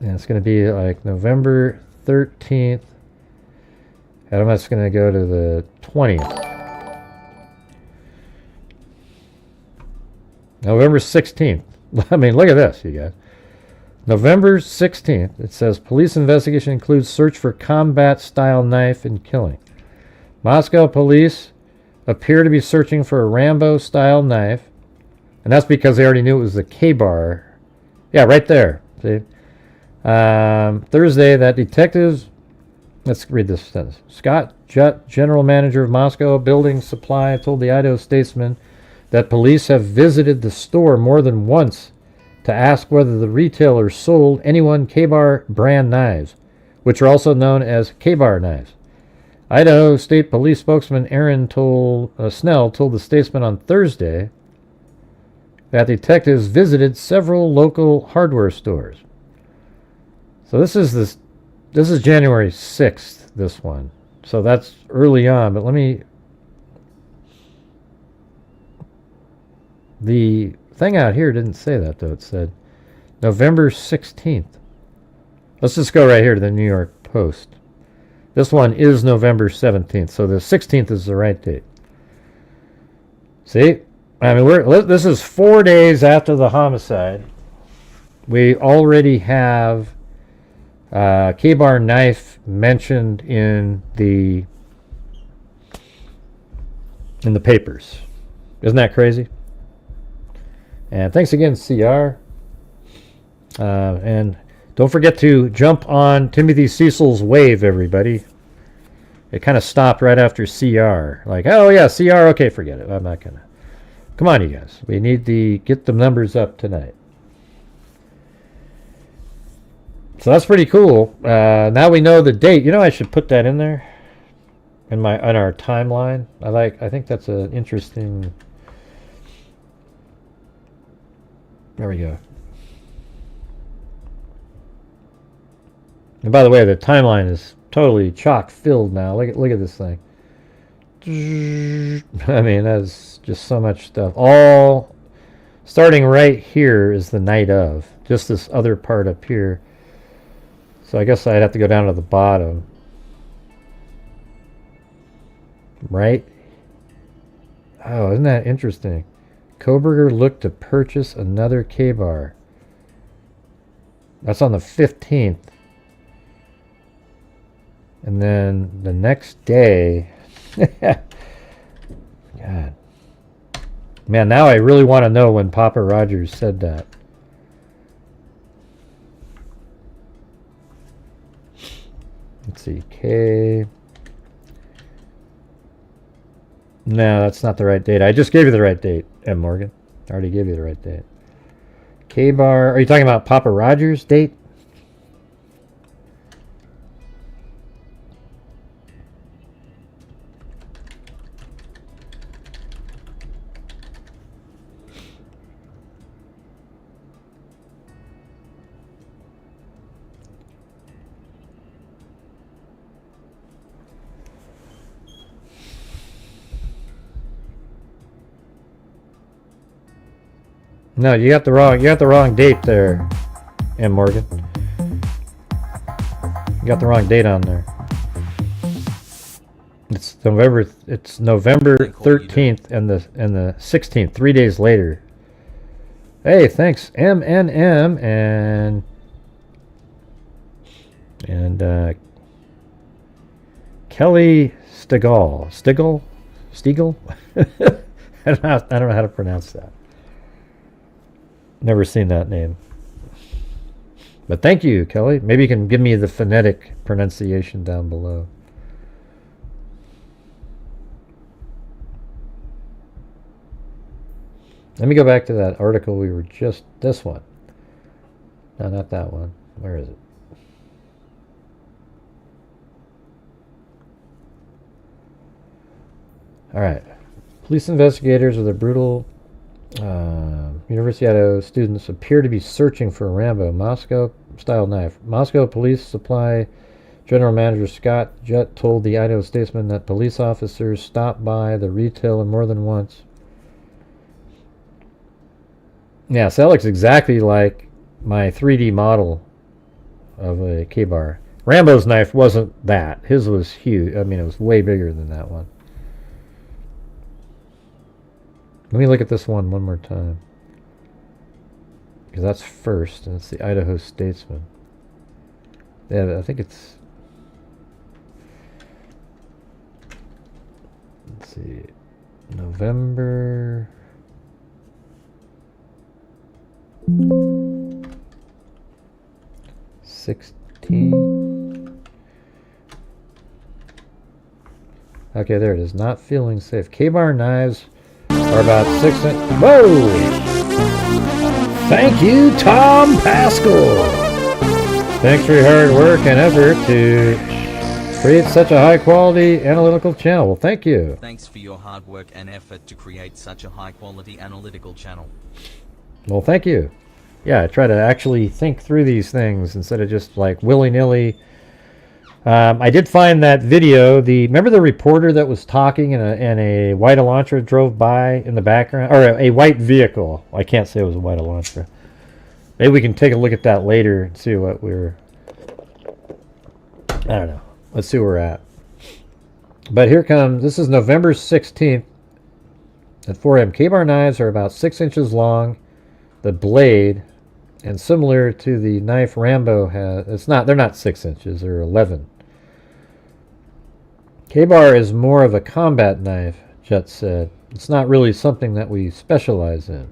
And it's going to be like November 13th. And I'm just going to go to the 20th. November 16th. I mean, look at this, you guys. November 16th. It says police investigation includes search for combat-style knife and killing. Moscow police appear to be searching for a Rambo-style knife. And that's because they already knew it was the K-bar. Yeah, right there. See? Thursday, that detectives... Let's read this sentence. Scott Jutt, general manager of Moscow Building Supply, told the Idaho Statesman that police have visited the store more than once to ask whether the retailer sold anyone K-bar brand knives, which are also known as K-bar knives. Idaho State Police spokesman Aaron Snell told the Statesman on Thursday that detectives visited several local hardware stores. So this is January 6th, this one. So that's early on, but let me... The thing out here didn't say that, though. It said November 16th. Let's just go right here to the New York Post. This one is November 17th, so the 16th is the right date. See? I mean, this is 4 days after the homicide. We already have K-bar knife mentioned in the papers. Isn't that crazy? And thanks again, CR. And don't forget to jump on Timothy Cecil's wave, everybody. It kind of stopped right after CR. Like, oh yeah, CR, okay, forget it. I'm not going to. Come on, you guys. We need to get the numbers up tonight. So that's pretty cool. Now we know the date. You know, I should put that in there on our timeline. I think that's an interesting... There we go. And by the way, the timeline is totally chock filled now. Look at this thing. I mean, that's just so much stuff. All starting right here is the night of. Just this other part up here. So I guess I'd have to go down to the bottom. Right? Oh, isn't that interesting? Kohberger looked to purchase another K-bar. That's on the 15th. And then the next day... God. Man, now I really want to know when Papa Rogers said that. Let's see. K... No, that's not the right date. I just gave you the right date, M. Morgan. I already gave you the right date. K-bar. Are you talking about Papa Rogers' date? No, you got the wrong date there, M. Morgan. You got the wrong date on there. It's November 13th and the 16th, 3 days later. Hey, thanks MNM and Kelly Stigall Stiegel? I don't know how to pronounce that. Never seen that name. But thank you, Kelly. Maybe you can give me the phonetic pronunciation down below. Let me go back to that article we were just... This one. No, not that one. Where is it? All right. Police investigators of the brutal University of Idaho students appear to be searching for a Rambo Moscow-style knife. Moscow Police Supply General Manager Scott Jett told the Idaho Statesman that police officers stopped by the retailer more than once. Yeah, so that looks exactly like my 3D model of a K-bar. Rambo's knife wasn't that. His was huge. I mean, it was way bigger than that one. Let me look at this one more time. Because that's first, and it's the Idaho Statesman. Yeah, I think it's... Let's see. November... 16. Okay, there it is. Not feeling safe. K-bar knives are about 6 inches. Whoa! Thank you, Tom Pascal. Thanks for your hard work and effort to create such a high-quality analytical channel. Well, thank you. Thanks for your hard work and effort to create such a high-quality analytical channel. Well, thank you. Yeah, I try to actually think through these things instead of just like willy-nilly. I did find that video. Remember the reporter that was talking and a white Elantra drove by in the background? Or a white vehicle. I can't say it was a white Elantra. Maybe we can take a look at that later and see what we're... I don't know. Let's see where we're at. But here comes... This is November 16th at 4 a.m. K-bar knives are about 6 inches long. The blade, and similar to the knife Rambo has, they're not 6 inches, they're 11. K-bar is more of a combat knife, Jet said. It's not really something that we specialize in.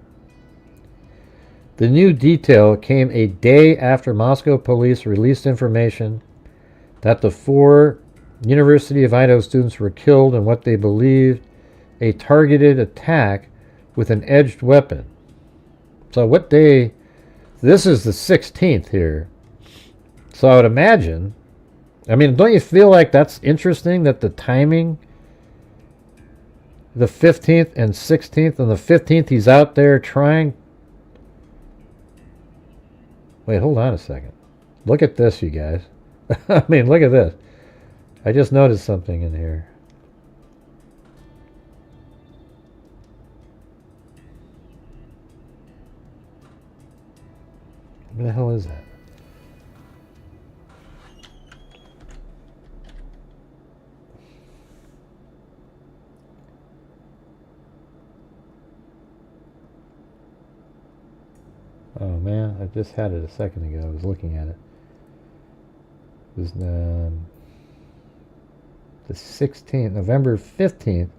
The new detail came a day after Moscow police released information that the 4 University of Idaho students were killed in what they believed a targeted attack with an edged weapon. So what day? This is the 16th here. So I would imagine, I mean, don't you feel like that's interesting that the timing, the 15th and 16th, and the 15th he's out there trying. Wait, hold on a second. Look at this, you guys. I mean, look at this. I just noticed something in here. Where the hell is that? Oh man, I just had it a second ago. I was looking at it. It was the 16th, November 15th.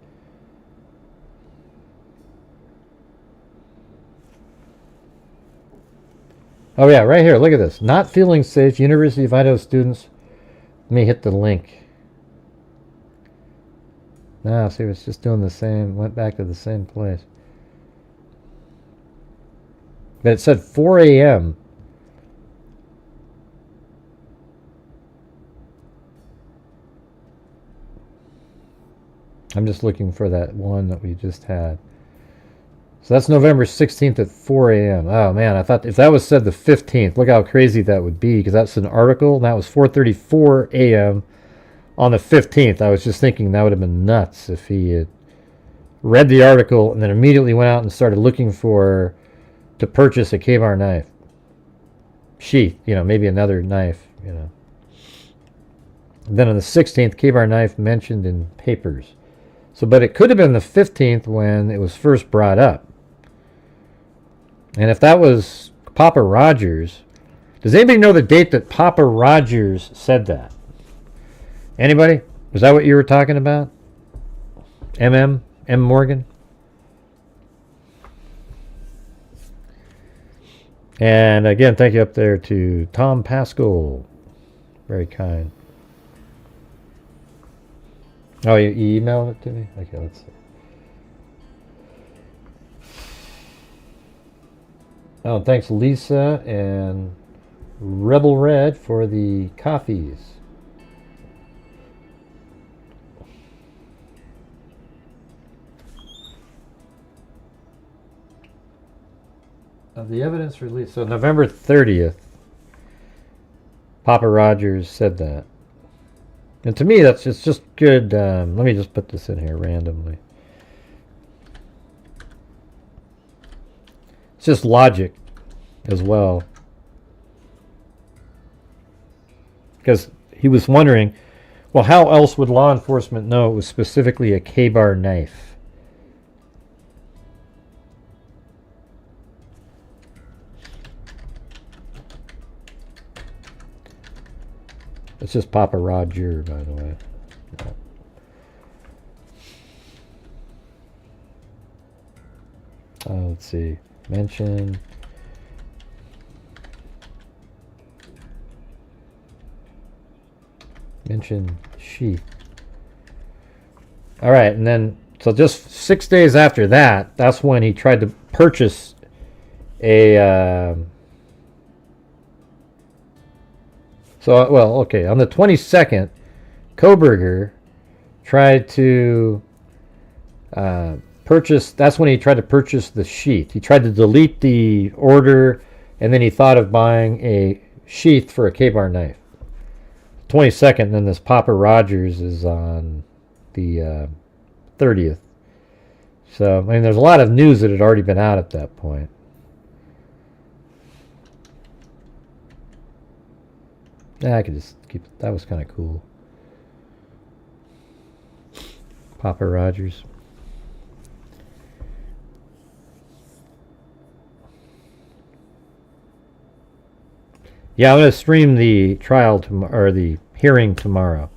Oh yeah, right here. Look at this. Not feeling safe. University of Idaho students. Let me hit the link. Now, see, it's just doing the same. Went back to the same place. But it said 4 a.m. I'm just looking for that one that we just had. So that's November 16th at 4 a.m. Oh man, I thought if that was said the 15th, look how crazy that would be, because that's an article, and that was 4:34 a.m. on the 15th. I was just thinking that would have been nuts if he had read the article and then immediately went out and started looking to purchase a K-bar knife. Sheath, maybe another knife, And then on the 16th, K-bar knife mentioned in papers. So, but it could have been the 15th when it was first brought up. And if that was Papa Rogers, does anybody know the date that Papa Rogers said that? Anybody? Was that what you were talking about? M Morgan. And again, thank you up there to Tom Pascal. Very kind. Oh, you emailed it to me? Okay, let's see. Oh, thanks Lisa and Rebel Red for the coffees. Of the evidence released. So November 30th, Papa Rogers said that. And to me, it's just good. Let me just put this in here randomly. It's just logic as well. Because he was wondering, well, how else would law enforcement know it was specifically a K-bar knife? It's just Papa Roger, by the way. Yeah. Let's see. Mention sheath. All right, and then so just 6 days after that, that's when he tried to purchase a. On the 22nd, Kohberger tried to purchase. That's when he tried to purchase the sheath. He tried to delete the order, and then he thought of buying a sheath for a K-bar knife. 22nd, then this Papa Rogers is on the 30th. So, I mean, there's a lot of news that had already been out at that point. Yeah, I could just keep it. That was kind of cool. Papa Rogers. Yeah, I'm going to stream the trial tomorrow, or the hearing tomorrow.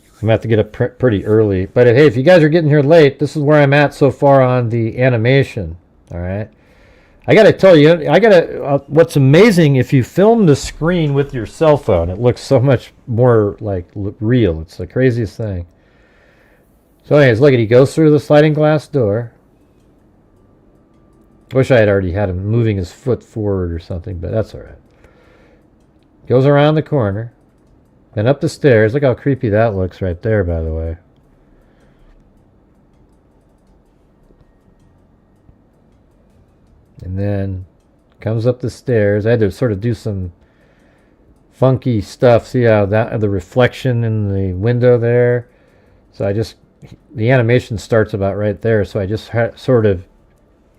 I'm going to have to get up pretty early. But hey, if you guys are getting here late, this is where I'm at so far on the animation. All right. I got to tell you, what's amazing, if you film the screen with your cell phone, it looks so much more like real. It's the craziest thing. So anyways, look at, he goes through the sliding glass door. Wish I had already had him moving his foot forward or something, but that's all right. Goes around the corner, then up the stairs. Look how creepy that looks right there, by the way. And then comes up the stairs. I had to sort of do some funky stuff. See how the reflection in the window there? So the animation starts about right there. So I just sort of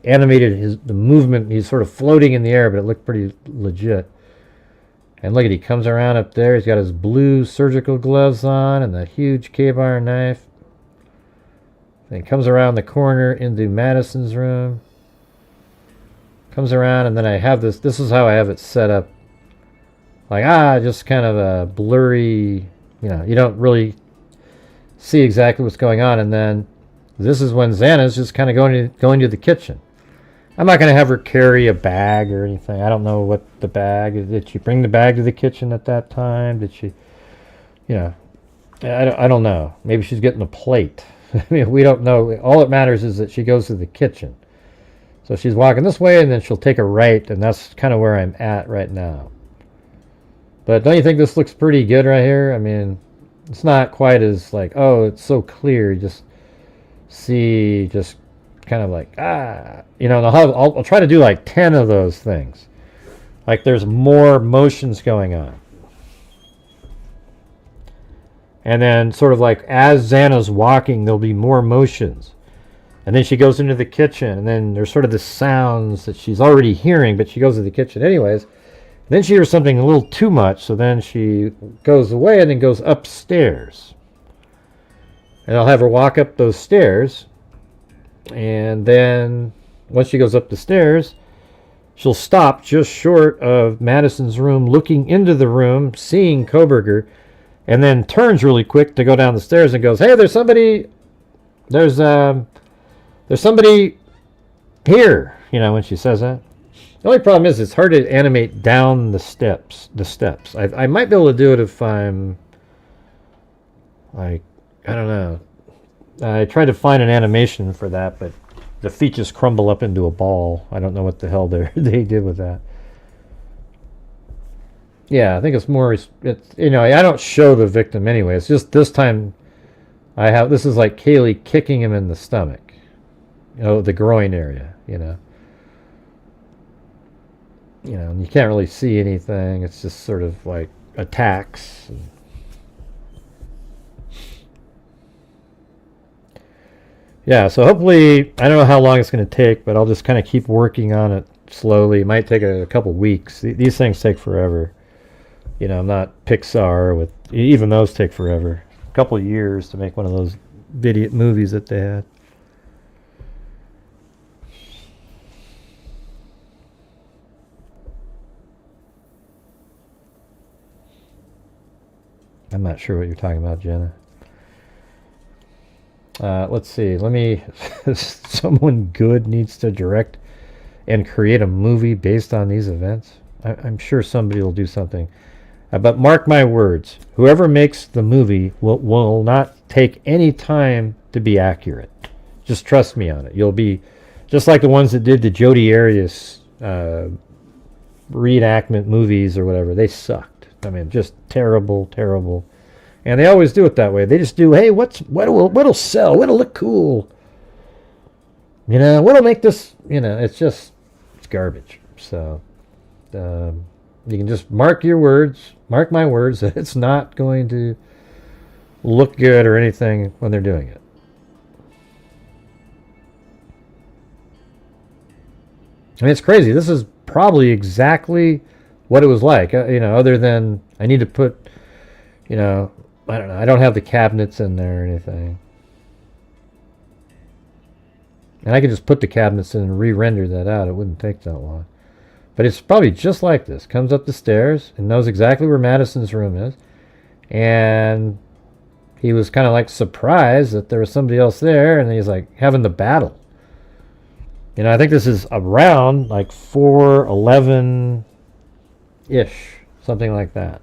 animated the movement. He's sort of floating in the air, but it looked pretty legit. And look at, he comes around up there. He's got his blue surgical gloves on and the huge K-bar knife. Then he comes around the corner into Madison's room. Comes around, and then I have this is how I have it set up, like just kind of a blurry, you don't really see exactly what's going on. And then this is when Xana's just kind of going to the kitchen. I'm not going to have her carry a bag or anything. I don't know what the bag is. Did she bring the bag to the kitchen at that time? Did she, I don't know. Maybe she's getting a plate. I mean, we don't know. All that matters is that she goes to the kitchen. So she's walking this way, and then she'll take a right, and that's kind of where I'm at right now. But don't you think this looks pretty good right here? I mean, it's not quite as like, oh, it's so clear. You just see, just kind of like, and I'll try to do like 10 of those things. Like there's more motions going on. And then sort of like as Xana's walking, there'll be more motions. And then she goes into the kitchen, and then there's sort of the sounds that she's already hearing, but she goes to the kitchen anyways. Then she hears something a little too much, so then she goes away and then goes upstairs. And I'll have her walk up those stairs, and then once she goes up the stairs, she'll stop just short of Madison's room, looking into the room, seeing Kohberger, and then turns really quick to go down the stairs and goes, hey, there's somebody There's somebody here, you know, when she says that. The only problem is it's hard to animate down the steps. I might be able to do it if I'm like, I don't know. I tried to find an animation for that, but the feet just crumble up into a ball. I don't know what the hell they did with that. Yeah, I think it's more, it's, you know, I don't show the victim anyway. It's just this time this is like Kaylee kicking him in the stomach. You know, the groin area, you know. You know, and you can't really see anything. It's just sort of like attacks. Yeah, so hopefully, I don't know how long it's going to take, but I'll just kind of keep working on it slowly. It might take a couple weeks. These things take forever. You know, I'm not Pixar with, even those take forever. A couple of years to make one of those video movies that they had. I'm not sure what you're talking about, Jenna. Let's see. Let me... Someone good needs to direct and create a movie based on these events. I'm sure somebody will do something. But mark my words. Whoever makes the movie will not take any time to be accurate. Just trust me on it. You'll be... Just like the ones that did the Jodi Arias reenactment movies or whatever. They sucked. I mean, just terrible, terrible. And they always do it that way. They just do, hey, what'll sell? What'll look cool? You know, what'll make this, you know, it's garbage. So, you can just mark my words, that it's not going to look good or anything when they're doing it. I mean, it's crazy. This is probably exactly what it was like, you know, other than I need to put, you know, I don't know, I don't have the cabinets in there or anything. And I could just put the cabinets in and re-render that out. It wouldn't take that long. But it's probably just like this. Comes up the stairs and knows exactly where Madison's room is. And he was kind of like surprised that there was somebody else there, and he's like having the battle. You know, I think this is around like 4:11 ish, something like that.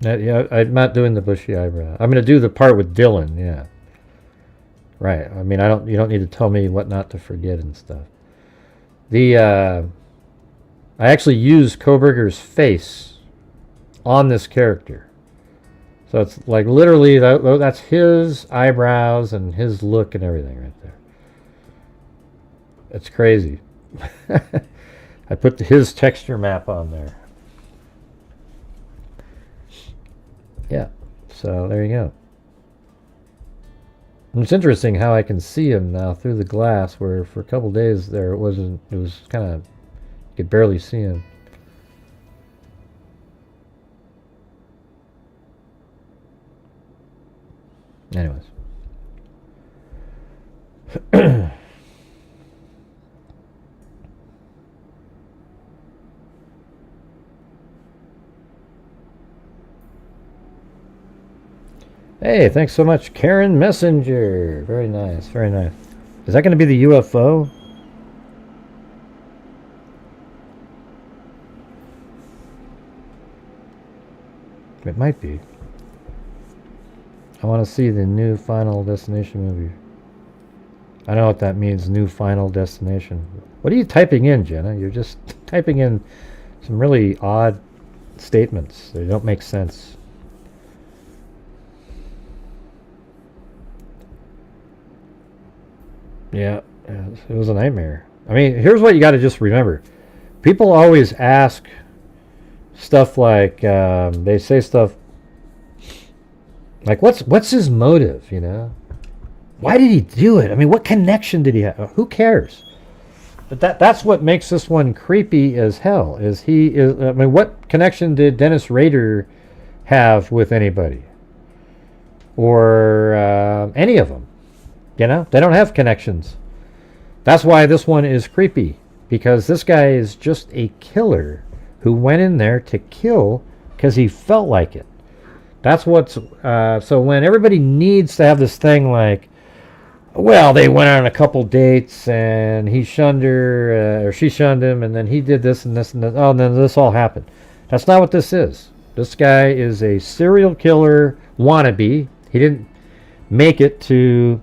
Yeah, I'm not doing the bushy eyebrow. I'm going to do the part with Dylan. Yeah, right. I mean, you don't need to tell me what not to forget and stuff. I actually used Kohberger's face on this character. So it's like literally, that's his eyebrows and his look and everything right there. It's crazy. I put his texture map on there. Yeah, so there you go. And it's interesting how I can see him now through the glass, where for a couple days there it was kind of, you could barely see him. Anyways. Hey, thanks so much, Karen Messenger. Very nice, very nice. Is that going to be the UFO? It might be. I want to see the new Final Destination movie. I know what that means, new Final Destination. What are you typing in, Jenna? You're just typing in some really odd statements. They don't make sense. Yeah, it was a nightmare. I mean, here's what you got to just remember. People always ask stuff like, they say stuff like, what's his motive, you know? Why did he do it? I mean, what connection did he have? Who cares? But that's what makes this one creepy as hell. I mean, what connection did Dennis Rader have with anybody? Or any of them? You know, they don't have connections. That's why this one is creepy, because this guy is just a killer who went in there to kill because he felt like it. That's what's so when everybody needs to have this thing like, well, they went on a couple dates and he shunned her or she shunned him, and then he did this and this and this. Oh, and then this all happened. That's not what this is. This guy is a serial killer wannabe. He didn't make it to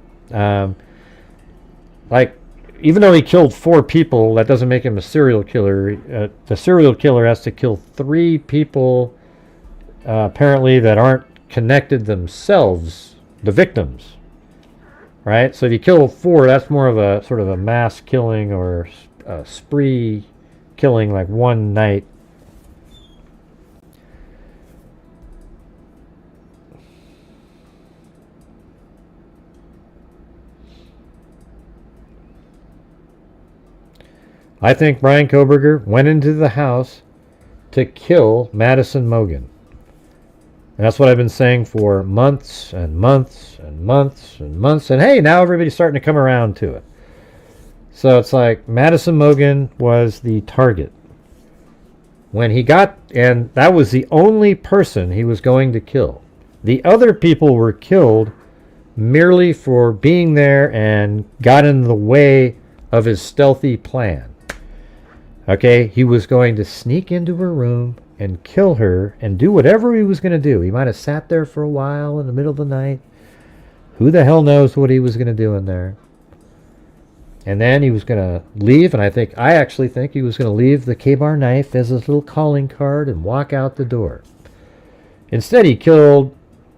like, even though he killed 4 people, that doesn't make him a serial killer. The serial killer has to kill 3 people apparently that aren't connected themselves, the victims, right? So if you kill 4, that's more of a sort of a mass killing or a spree killing, like one night. I think Brian Kohberger went into the house to kill Madison Mogen. And that's what I've been saying for months and months and months and months. And hey, now everybody's starting to come around to it. So it's like Madison Mogen was the target. When he got, and that was the only person he was going to kill. The other people were killed merely for being there and got in the way of his stealthy plan. Okay, he was going to sneak into her room and kill her and do whatever he was going to do. He might have sat there for a while in the middle of the night. Who the hell knows what he was going to do in there? And then he was going to leave, and I actually think he was going to leave the K-bar knife as his little calling card and walk out the door. Instead, he killed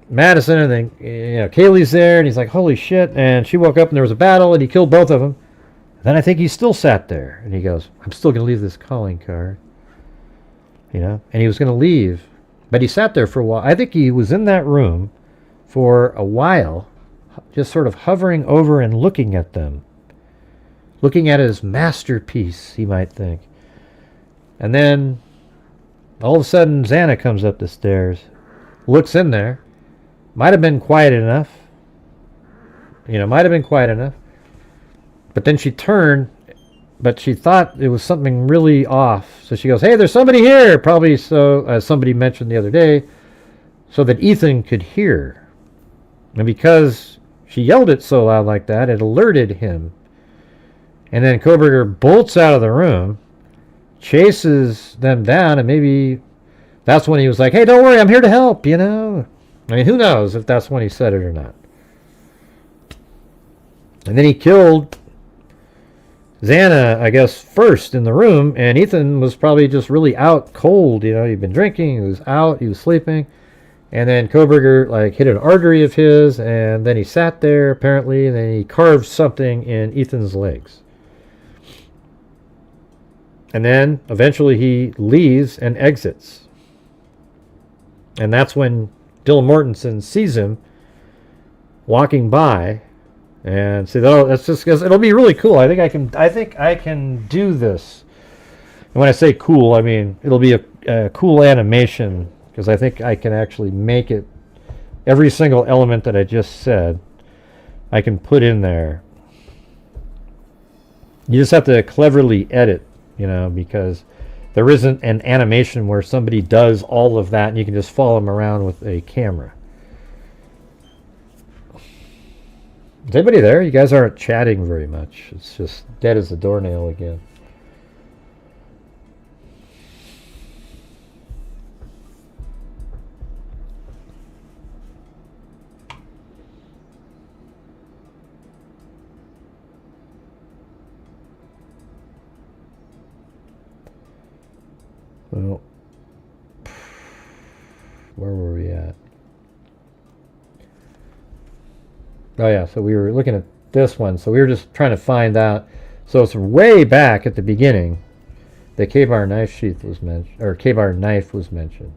Madison, and then Kaylee's there, and he's like, holy shit, and she woke up and there was a battle, and he killed both of them. Then I think he still sat there, and he goes, I'm still going to leave this calling card. And he was going to leave, but he sat there for a while. I think he was in that room for a while, just sort of hovering over and looking at them. Looking at his masterpiece, he might think. And then, all of a sudden, Xana comes up the stairs, looks in there, might have been quiet enough, but then she turned, but she thought it was something really off. So she goes, hey, there's somebody here. Probably so, as somebody mentioned the other day, so that Ethan could hear. And because she yelled it so loud like that, it alerted him. And then Kohberger bolts out of the room, chases them down, and maybe that's when he was like, hey, don't worry, I'm here to help, I mean, who knows if that's when he said it or not. And then he killed Xana, I guess, first in the room, and Ethan was probably just really out cold. He'd been drinking, he was out, he was sleeping, and then Kohberger hit an artery of his, and then he sat there apparently, and then he carved something in Ethan's legs. And then eventually he leaves and exits. And that's when Dylan Mortensen sees him walking by. And see, that's just because it'll be really cool. I think I can do this. And when I say cool, I mean it'll be a cool animation, because I think I can actually make it. Every single element that I just said, I can put in there. You just have to cleverly edit, because there isn't an animation where somebody does all of that and you can just follow them around with a camera. Is anybody there? You guys aren't chatting very much. It's just dead as a doornail again. Well, where were we at? Oh yeah, so we were looking at this one. So we were just trying to find out. So it's way back at the beginning. The K-bar knife sheath was mentioned, or K-bar knife was mentioned.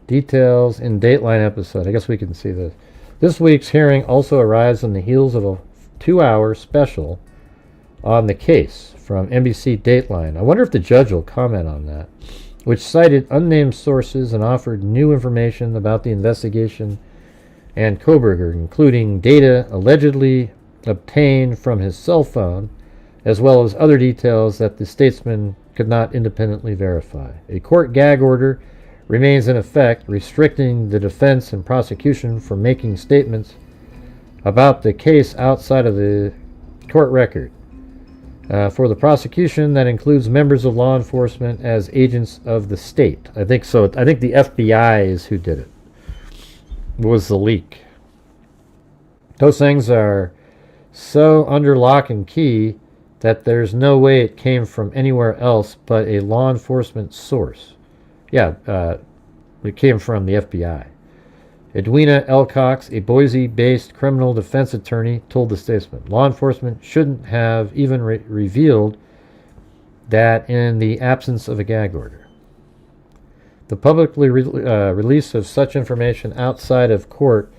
Details in Dateline episode. I guess we can see this. This week's hearing also arrives on the heels of a 2-hour special on the case from NBC Dateline. I wonder if the judge will comment on that. which cited unnamed sources and offered new information about the investigation and Kohberger, including data allegedly obtained from his cell phone, as well as other details that the statesman could not independently verify. A court gag order remains in effect, restricting the defense and prosecution from making statements about the case outside of the court record. For the prosecution, that includes members of law enforcement as agents of the state. I think so. I think the FBI is who did it. Was the leak. Those things are so under lock and key that there's no way it came from anywhere else but a law enforcement source. Yeah, it came from the FBI. Edwina Elcox, a Boise-based criminal defense attorney, told the statesman, law enforcement shouldn't have even revealed that in the absence of a gag order. The publicly release of such information outside of court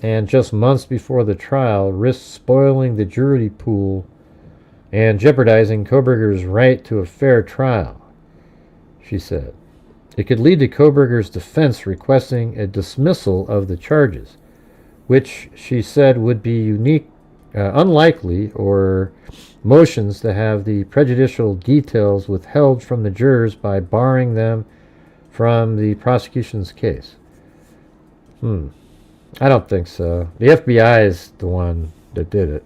and just months before the trial risks spoiling the jury pool and jeopardizing Kohberger's right to a fair trial, she said. It could lead to Kohberger's defense requesting a dismissal of the charges, which she said would be unlikely, or motions to have the prejudicial details withheld from the jurors by barring them from the prosecution's case. I don't think so. The FBI is the one that did it.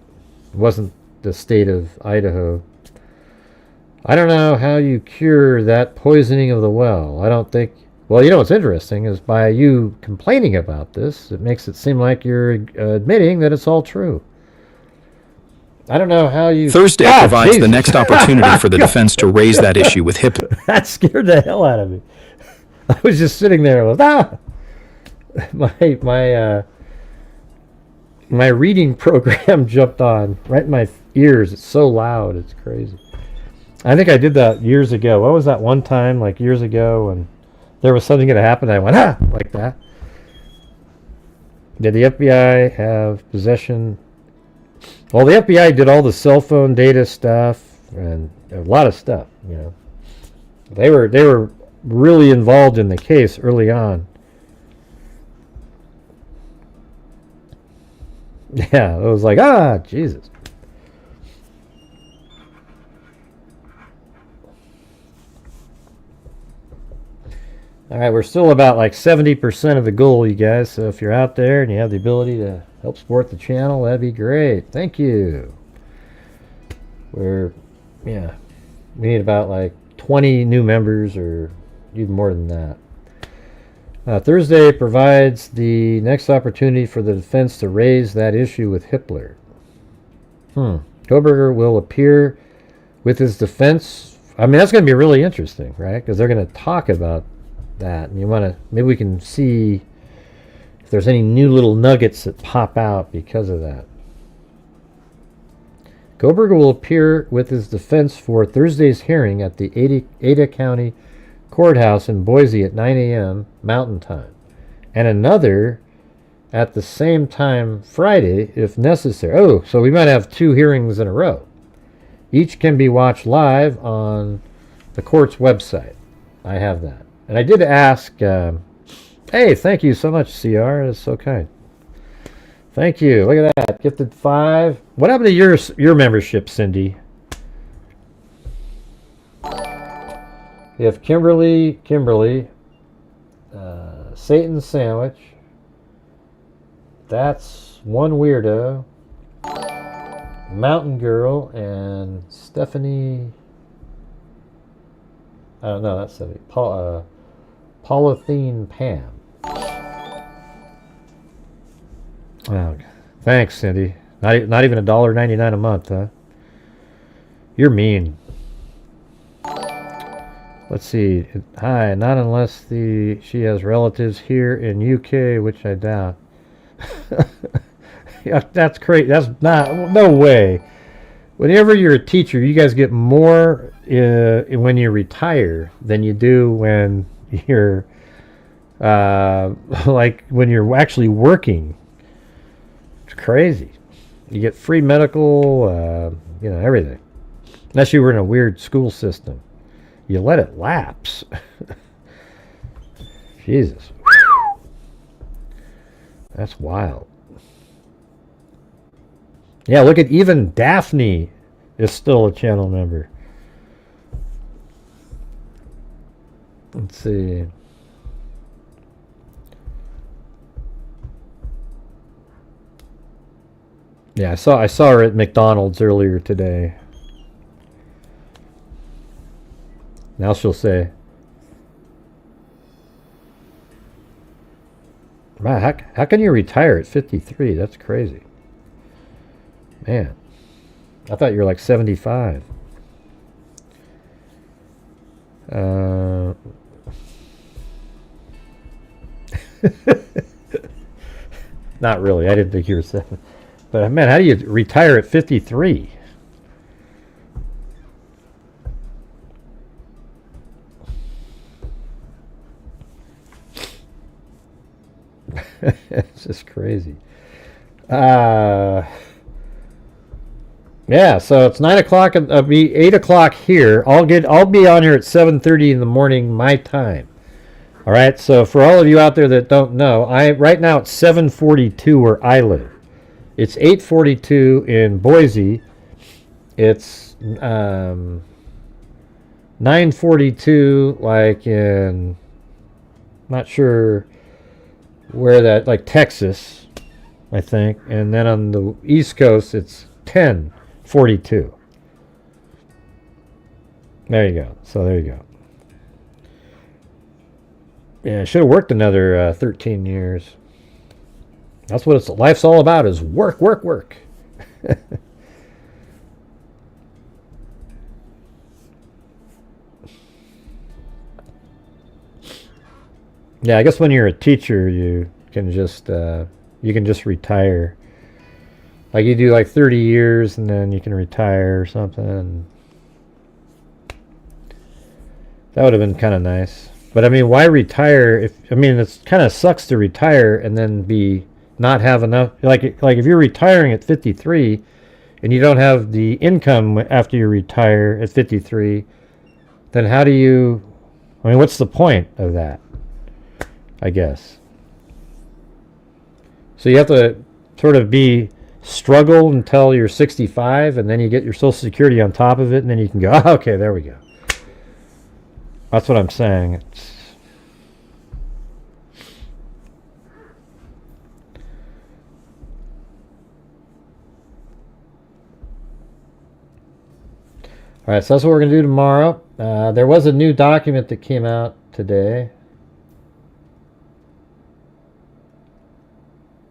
It wasn't the state of Idaho. I don't know how you cure that poisoning of the well. I don't think... Well, you know what's interesting is by you complaining about this, it makes it seem like you're admitting that it's all true. I don't know how you... Thursday provides the next opportunity for the defense to raise that issue with hip. That scared the hell out of me. I was just sitting there with, my reading program jumped on right in my ears. It's so loud. It's crazy. I think I did that years ago. What was that one time, like years ago, when there was something that happened? I went, like that. Did the FBI have possession? Well, the FBI did all the cell phone data stuff and a lot of stuff, you know. They were really involved in the case early on. Yeah, it was like, Jesus. All right, we're still about like 70% of the goal, you guys. So if you're out there and you have the ability to help support the channel, that'd be great. Thank you. We need about like 20 new members or even more than that. Thursday provides the next opportunity for the defense to raise that issue with Hitler. Kohberger will appear with his defense. I mean, that's going to be really interesting, right? Because they're going to talk about that, and you want to, maybe we can see if there's any new little nuggets that pop out because of that. Kohberger will appear with his defense for Thursday's hearing at the Ada County Courthouse in Boise at 9 a.m. Mountain Time, and another at the same time Friday if necessary. Oh, so we might have 2 hearings in a row. Each can be watched live on the court's website. I have that. And I did ask, hey, thank you so much, CR. That's so kind. Thank you. Look at that. Gifted 5. What happened to your membership, Cindy? We have Kimberly, Satan Sandwich. That's one weirdo. Mountain Girl and Stephanie. I don't know. That's a Polythene Pam. Oh, thanks, Cindy. Not even $1.99 a month, huh? You're mean. Let's see. Hi, not unless she has relatives here in UK, which I doubt. Yeah, that's great. That's no way. Whenever you're a teacher, you guys get more when you retire than you do when you're like when you're actually working. It's crazy. You get free medical, everything. Unless you were in a weird school system. You let it lapse. Jesus. That's wild. Yeah, look at even Daphne is still a channel member. Let's see. Yeah, I saw her at McDonald's earlier today. Now she'll say, wow, how can you retire at 53? That's crazy. Man, I thought you were like 75. Not really. I didn't think you were 7. But man, how do you retire at 53? It's just crazy. Yeah, so it's 9 o'clock. It'll be 8 o'clock here. I'll be on here at 7:30 in the morning my time. All right. So for all of you out there that don't know, right now it's 7:42 where I live. It's 8:42 in Boise. It's 9:42 like in, not sure where that, like Texas, I think. And then on the East Coast it's 10:42. There you go. So there you go. Yeah, I should have worked another 13 years. That's what life's all about, is work, work, work. Yeah, I guess when you're a teacher, you can just retire. Like you do like 30 years and then you can retire or something. That would have been kind of nice. But I mean, why retire it kind of sucks to retire and then not have enough, like if you're retiring at 53 and you don't have the income after you retire at 53, then what's the point of that? I guess. So you have to sort of struggle until you're 65 and then you get your Social Security on top of it and then you can go, oh, okay, there we go. That's what I'm saying. All right, so that's what we're going to do tomorrow. There was a new document that came out today.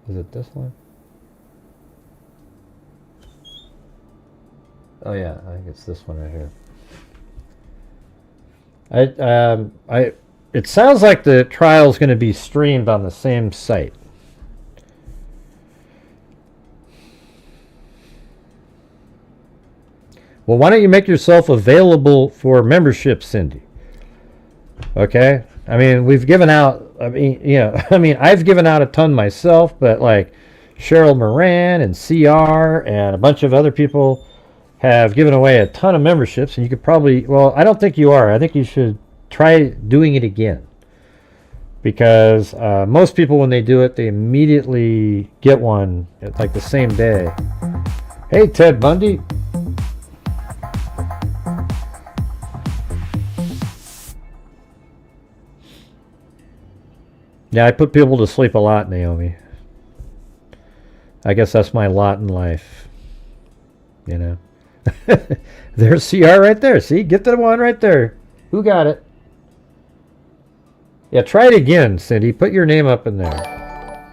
Is it this one? Oh yeah, I think it's this one right here. It sounds like the trial is going to be streamed on the same site. Well, why don't you make yourself available for membership, Cindy? Okay? I mean, we've given out, I've given out a ton myself, but like Cheryl Moran and CR and a bunch of other people have given away a ton of memberships, and you could probably, well, I don't think you are. I think you should try doing it again. Because most people, when they do it, they immediately get one at like the same day. Hey, Ted Bundy. Yeah, I put people to sleep a lot, Naomi. I guess that's my lot in life. You know. There's CR right there. See? Get the one right there. Who got it? Yeah, try it again, Cindy. Put your name up in there.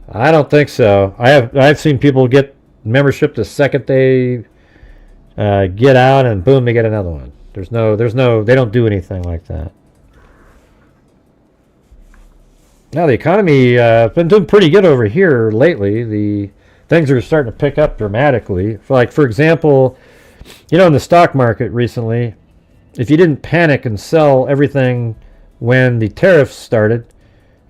I don't think so. I've seen people get membership the second they get out, and boom, they get another one. There's no, they don't do anything like that. Now the economy has been doing pretty good over here lately. The things are starting to pick up dramatically. For example, in the stock market recently, if you didn't panic and sell everything when the tariffs started,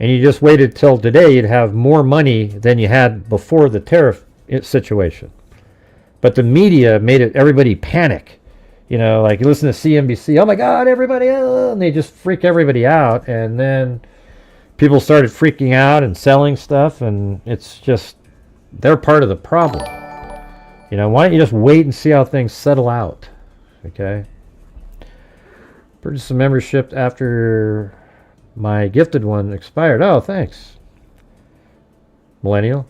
and you just waited till today, you'd have more money than you had before the tariff situation. But the media made everybody panic. You know, like you listen to CNBC, oh my God, everybody, and they just freak everybody out. And then people started freaking out and selling stuff, and it's just, they're part of the problem. You know, why don't you just wait and see how things settle out? Okay. Purchased a membership after my gifted one expired. Oh, thanks. Millennial.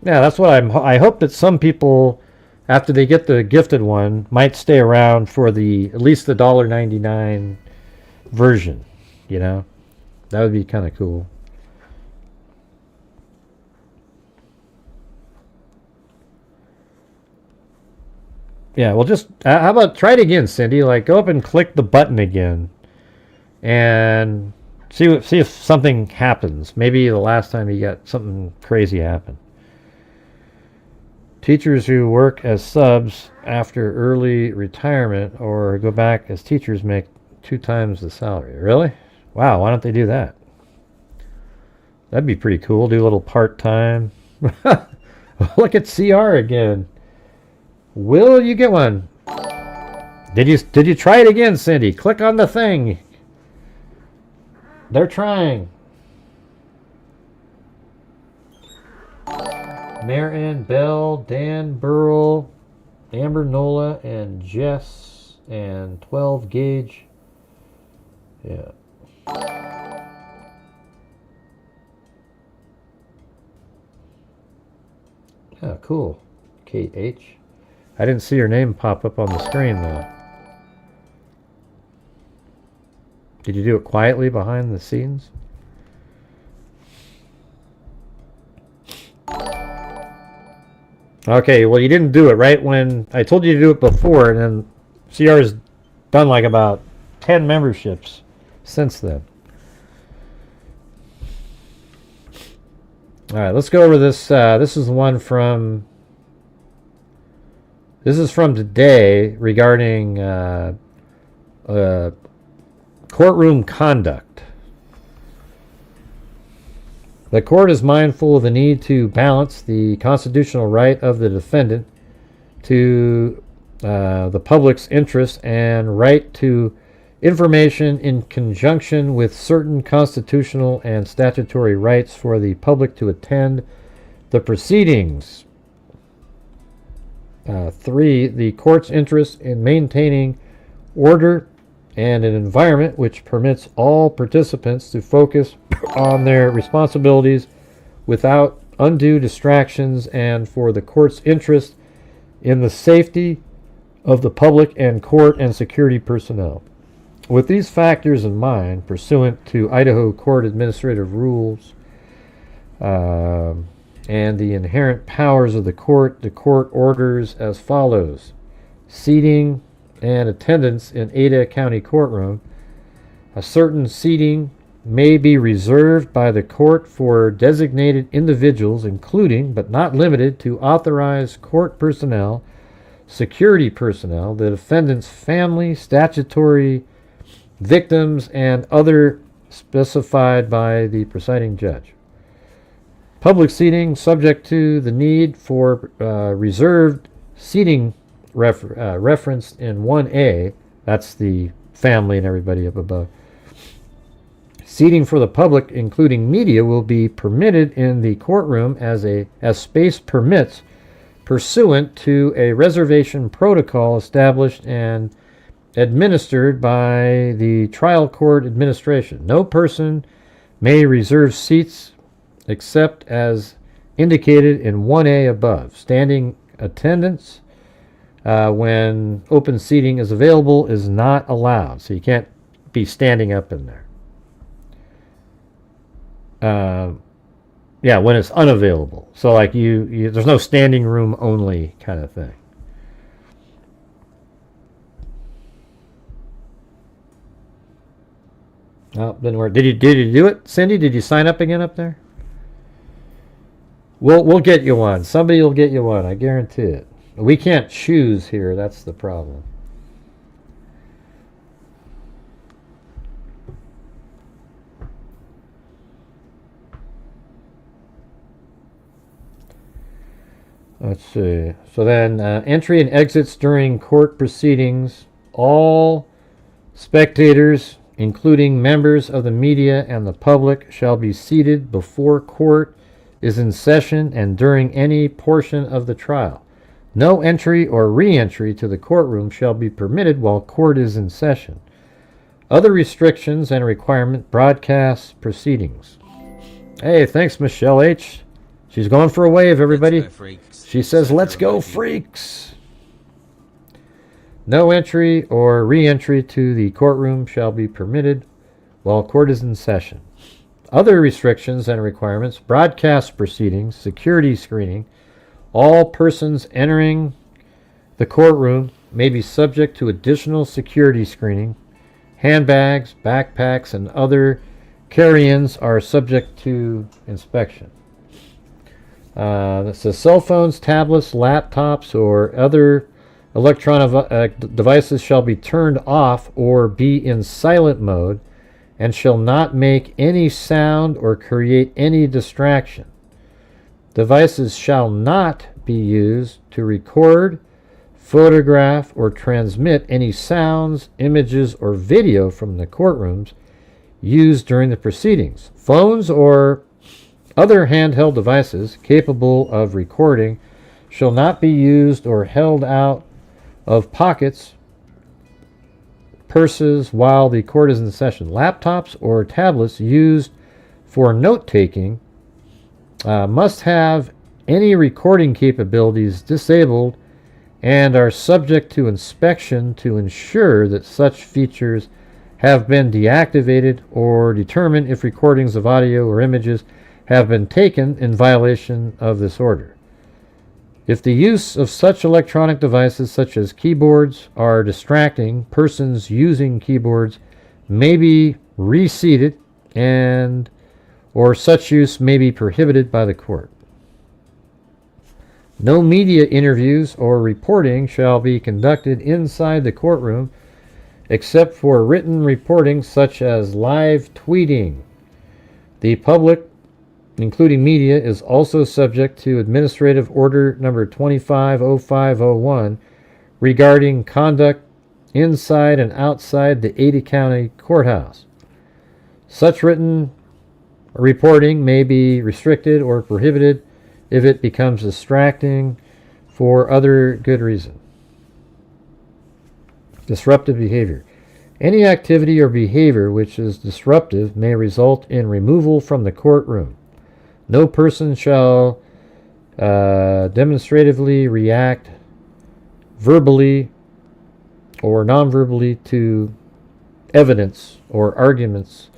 Yeah, that's what I hope that some people, after they get the gifted one, might stay around for at least the $1.99 version. You know, that would be kind of cool. Yeah, well, just how about try it again, Cindy? Like, go up and click the button again, and see if something happens. Maybe the last time you got something crazy happen. Teachers who work as subs after early retirement or go back as teachers make 2 times the salary. Really? Wow, why don't they do that? That'd be pretty cool. Do a little part-time. Look at CR again. Will you get one? Did you try it again, Cindy? Click on the thing. They're trying. Marianne, Bell, Dan, Burl, Amber, Nola, and Jess, and 12 Gauge. Yeah. Yeah, cool. Kate H. I didn't see her name pop up on the screen, though. Did you do it quietly behind the scenes? Okay, well, you didn't do it right when I told you to do it before, and then CR has done like about 10 memberships since then. All right, let's go over this. This is the one from... This is from today regarding courtroom conduct. The court is mindful of the need to balance the constitutional right of the defendant to the public's interest and right to information in conjunction with certain constitutional and statutory rights for the public to attend the proceedings. 3. The court's interest in maintaining order and an environment which permits all participants to focus on their responsibilities without undue distractions, and for the court's interest in the safety of the public and court and security personnel. With these factors in mind, pursuant to Idaho Court Administrative Rules and the inherent powers of the court orders as follows. Seating and attendance in Ada County Courtroom. A certain seating may be reserved by the court for designated individuals, including, but not limited to, authorized court personnel, security personnel, the defendant's family, statutory victims, and other specified by the presiding judge. Public seating subject to the need for reserved seating referenced in 1A, that's the family and everybody up above. Seating for the public, including media, will be permitted in the courtroom as space permits, pursuant to a reservation protocol established and administered by the trial court administration. No person may reserve seats except as indicated in 1A above. Standing attendance when open seating is available is not allowed, so you can't be standing up in there. Yeah, when it's unavailable. So like you there's no standing room only kind of thing. Oh, didn't work. Did you do it, Cindy? Did you sign up again up there? We'll get you one. Somebody will get you one. I guarantee it. We can't choose here. That's the problem. Let's see. So then entry and exits during court proceedings. All spectators, including members of the media and the public, shall be seated before court is in session and during any portion of the trial. No entry or re-entry to the courtroom shall be permitted while court is in session. Other restrictions and requirement broadcast proceedings. Hey, thanks, Michelle H. She's going for a wave, everybody. Let's go, freaks. She says, let's go, freaks. No entry or re-entry to the courtroom shall be permitted while court is in session. Other restrictions and requirements, broadcast proceedings, security screening. All persons entering the courtroom may be subject to additional security screening. Handbags, backpacks, and other carry-ins are subject to inspection. That says cell phones, tablets, laptops, or other electronic devices shall be turned off or be in silent mode and shall not make any sound or create any distraction. Devices shall not be used to record, photograph, or transmit any sounds, images, or video from the courtrooms used during the proceedings. Phones or other handheld devices capable of recording shall not be used or held out of pockets, purses while the court is in session. Laptops or tablets used for note-taking must have any recording capabilities disabled and are subject to inspection to ensure that such features have been deactivated or determine if recordings of audio or images have been taken in violation of this order. If the use of such electronic devices such as keyboards are distracting, persons using keyboards may be reseated and or such use may be prohibited by the court. No media interviews or reporting shall be conducted inside the courtroom except for written reporting such as live tweeting. The public, including media, is also subject to Administrative Order Number 250501 regarding conduct inside and outside the Ada County Courthouse. Such written reporting may be restricted or prohibited if it becomes distracting for other good reason. Disruptive behavior. Any activity or behavior which is disruptive may result in removal from the courtroom. No person shall demonstratively react verbally or non-verbally to evidence or arguments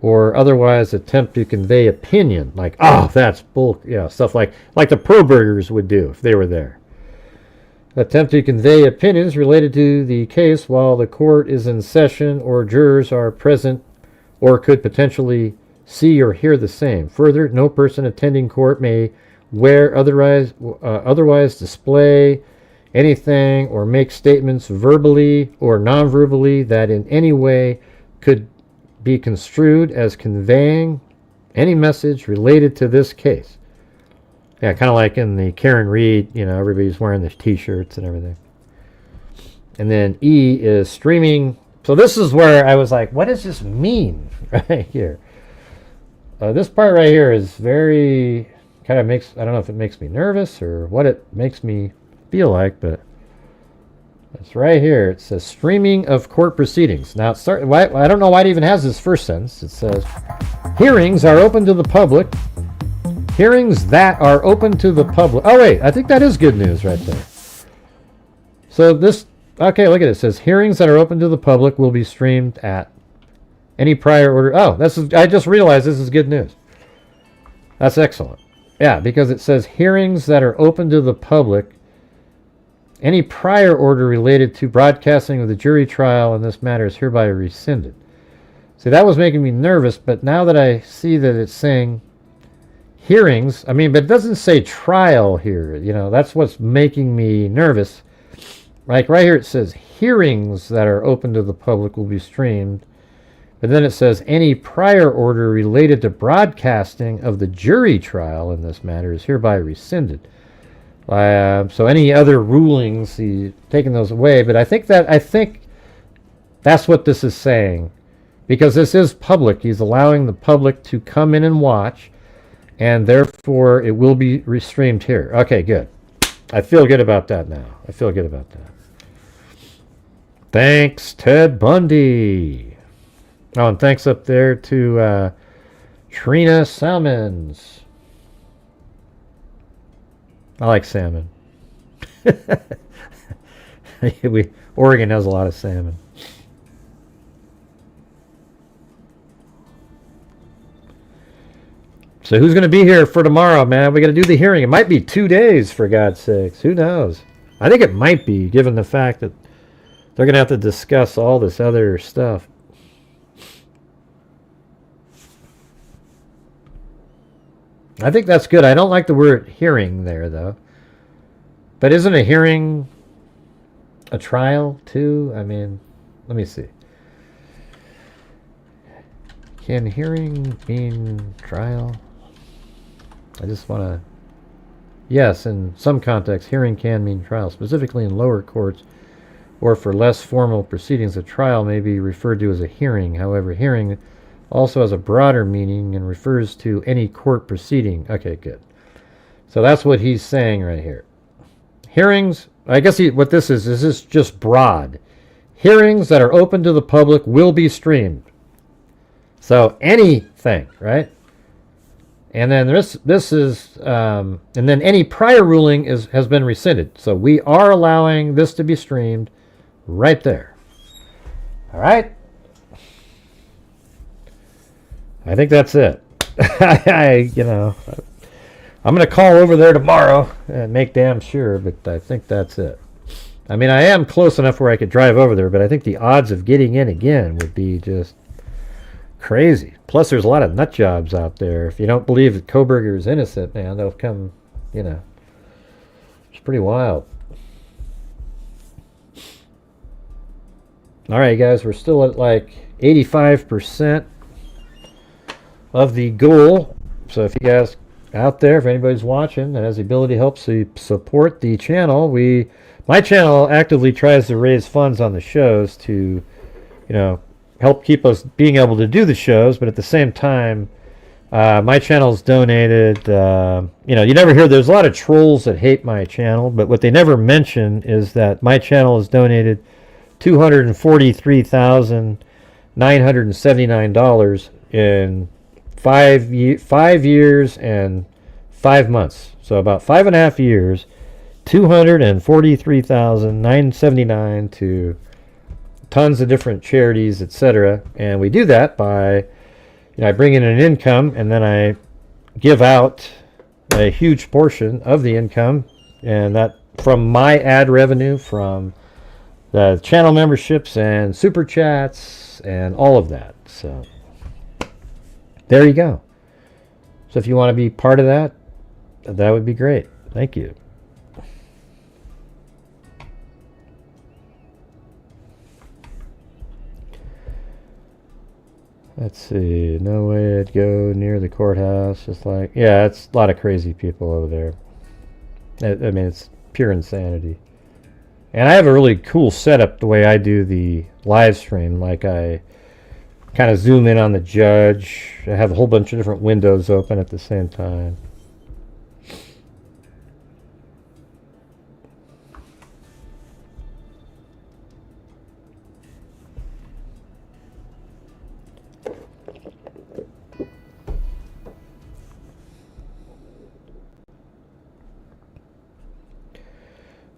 or otherwise attempt to convey opinion, like, oh, that's bull, stuff like the Kohbergers would do if they were there. Attempt to convey opinions related to the case while the court is in session or jurors are present or could potentially see or hear the same. Further, no person attending court may wear otherwise display anything or make statements verbally or non-verbally that in any way could be construed as conveying any message related to this case. Yeah, kind of like in the Karen Reed, everybody's wearing the t-shirts and everything. And then E is streaming. So this is where I was like, what does this mean right here? This part right here is very, kind of makes, I don't know if it makes me nervous or what it makes me feel like, but it's right here. It says streaming of court proceedings. Now, I don't know why it even has this first sentence. It says, hearings are open to the public. Hearings that are open to the public. Oh, wait, I think that is good news right there. So this, okay, look at it. It says, hearings that are open to the public will be streamed at any prior order. Oh, I just realized this is good news. That's excellent. Yeah, because it says hearings that are open to the public. Any prior order related to broadcasting of the jury trial in this matter is hereby rescinded. See, that was making me nervous, but now that I see that it's saying hearings, but it doesn't say trial here. That's what's making me nervous. Like right here it says hearings that are open to the public will be streamed. But then it says any prior order related to broadcasting of the jury trial in this matter is hereby rescinded. So any other rulings, he's taking those away. But I think That's what this is saying. Because this is public. He's allowing the public to come in and watch. And therefore, it will be restreamed here. Okay, good. I feel good about that now. I feel good about that. Thanks, Ted Bundy. Oh, and thanks up there to Trina Salmons. I like salmon. Oregon has a lot of salmon. So who's going to be here for tomorrow, man? We got to do the hearing. It might be 2 days, for God's sakes. Who knows? I think it might be, given the fact that they're going to have to discuss all this other stuff. I think that's good. I don't like the word hearing there, though. But isn't a hearing a trial, too? I mean, let me see. Can hearing mean trial? I just want to... Yes, in some contexts, hearing can mean trial, specifically in lower courts, or for less formal proceedings. A trial may be referred to as a hearing. However, hearing also has a broader meaning and refers to any court proceeding. Okay, good. So that's what he's saying right here. Hearings, I guess what this is just broad. Hearings that are open to the public will be streamed. So anything, right? And then this is, and then any prior ruling has been rescinded. So we are allowing this to be streamed right there. All right. I think that's it. I'm going to call over there tomorrow and make damn sure, but I think that's it. I mean, I am close enough where I could drive over there, but I think the odds of getting in again would be just crazy. Plus, there's a lot of nut jobs out there. If you don't believe that Kohberger is innocent, man, they'll come, it's pretty wild. All right, guys, we're still at like 85% of the goal. So if you guys out there, if anybody's watching and has the ability to help support the channel, my channel actively tries to raise funds on the shows to, help keep us being able to do the shows. But at the same time, my channel's donated. You never hear. There's a lot of trolls that hate my channel, but what they never mention is that my channel has donated $243,979 in 5 years and 5 months. So about 5.5 years, $243,979 to tons of different charities, etc. And we do that by, I bring in an income and then I give out a huge portion of the income, and that from my ad revenue, from the channel memberships and super chats and all of that. So there you go. So if you want to be part of that, that would be great. Thank you. Let's see. No way I'd go near the courthouse. Just like, yeah, it's a lot of crazy people over there. I mean, it's pure insanity. And I have a really cool setup the way I do the live stream. Like, I kind of zoom in on the judge. I have a whole bunch of different windows open at the same time.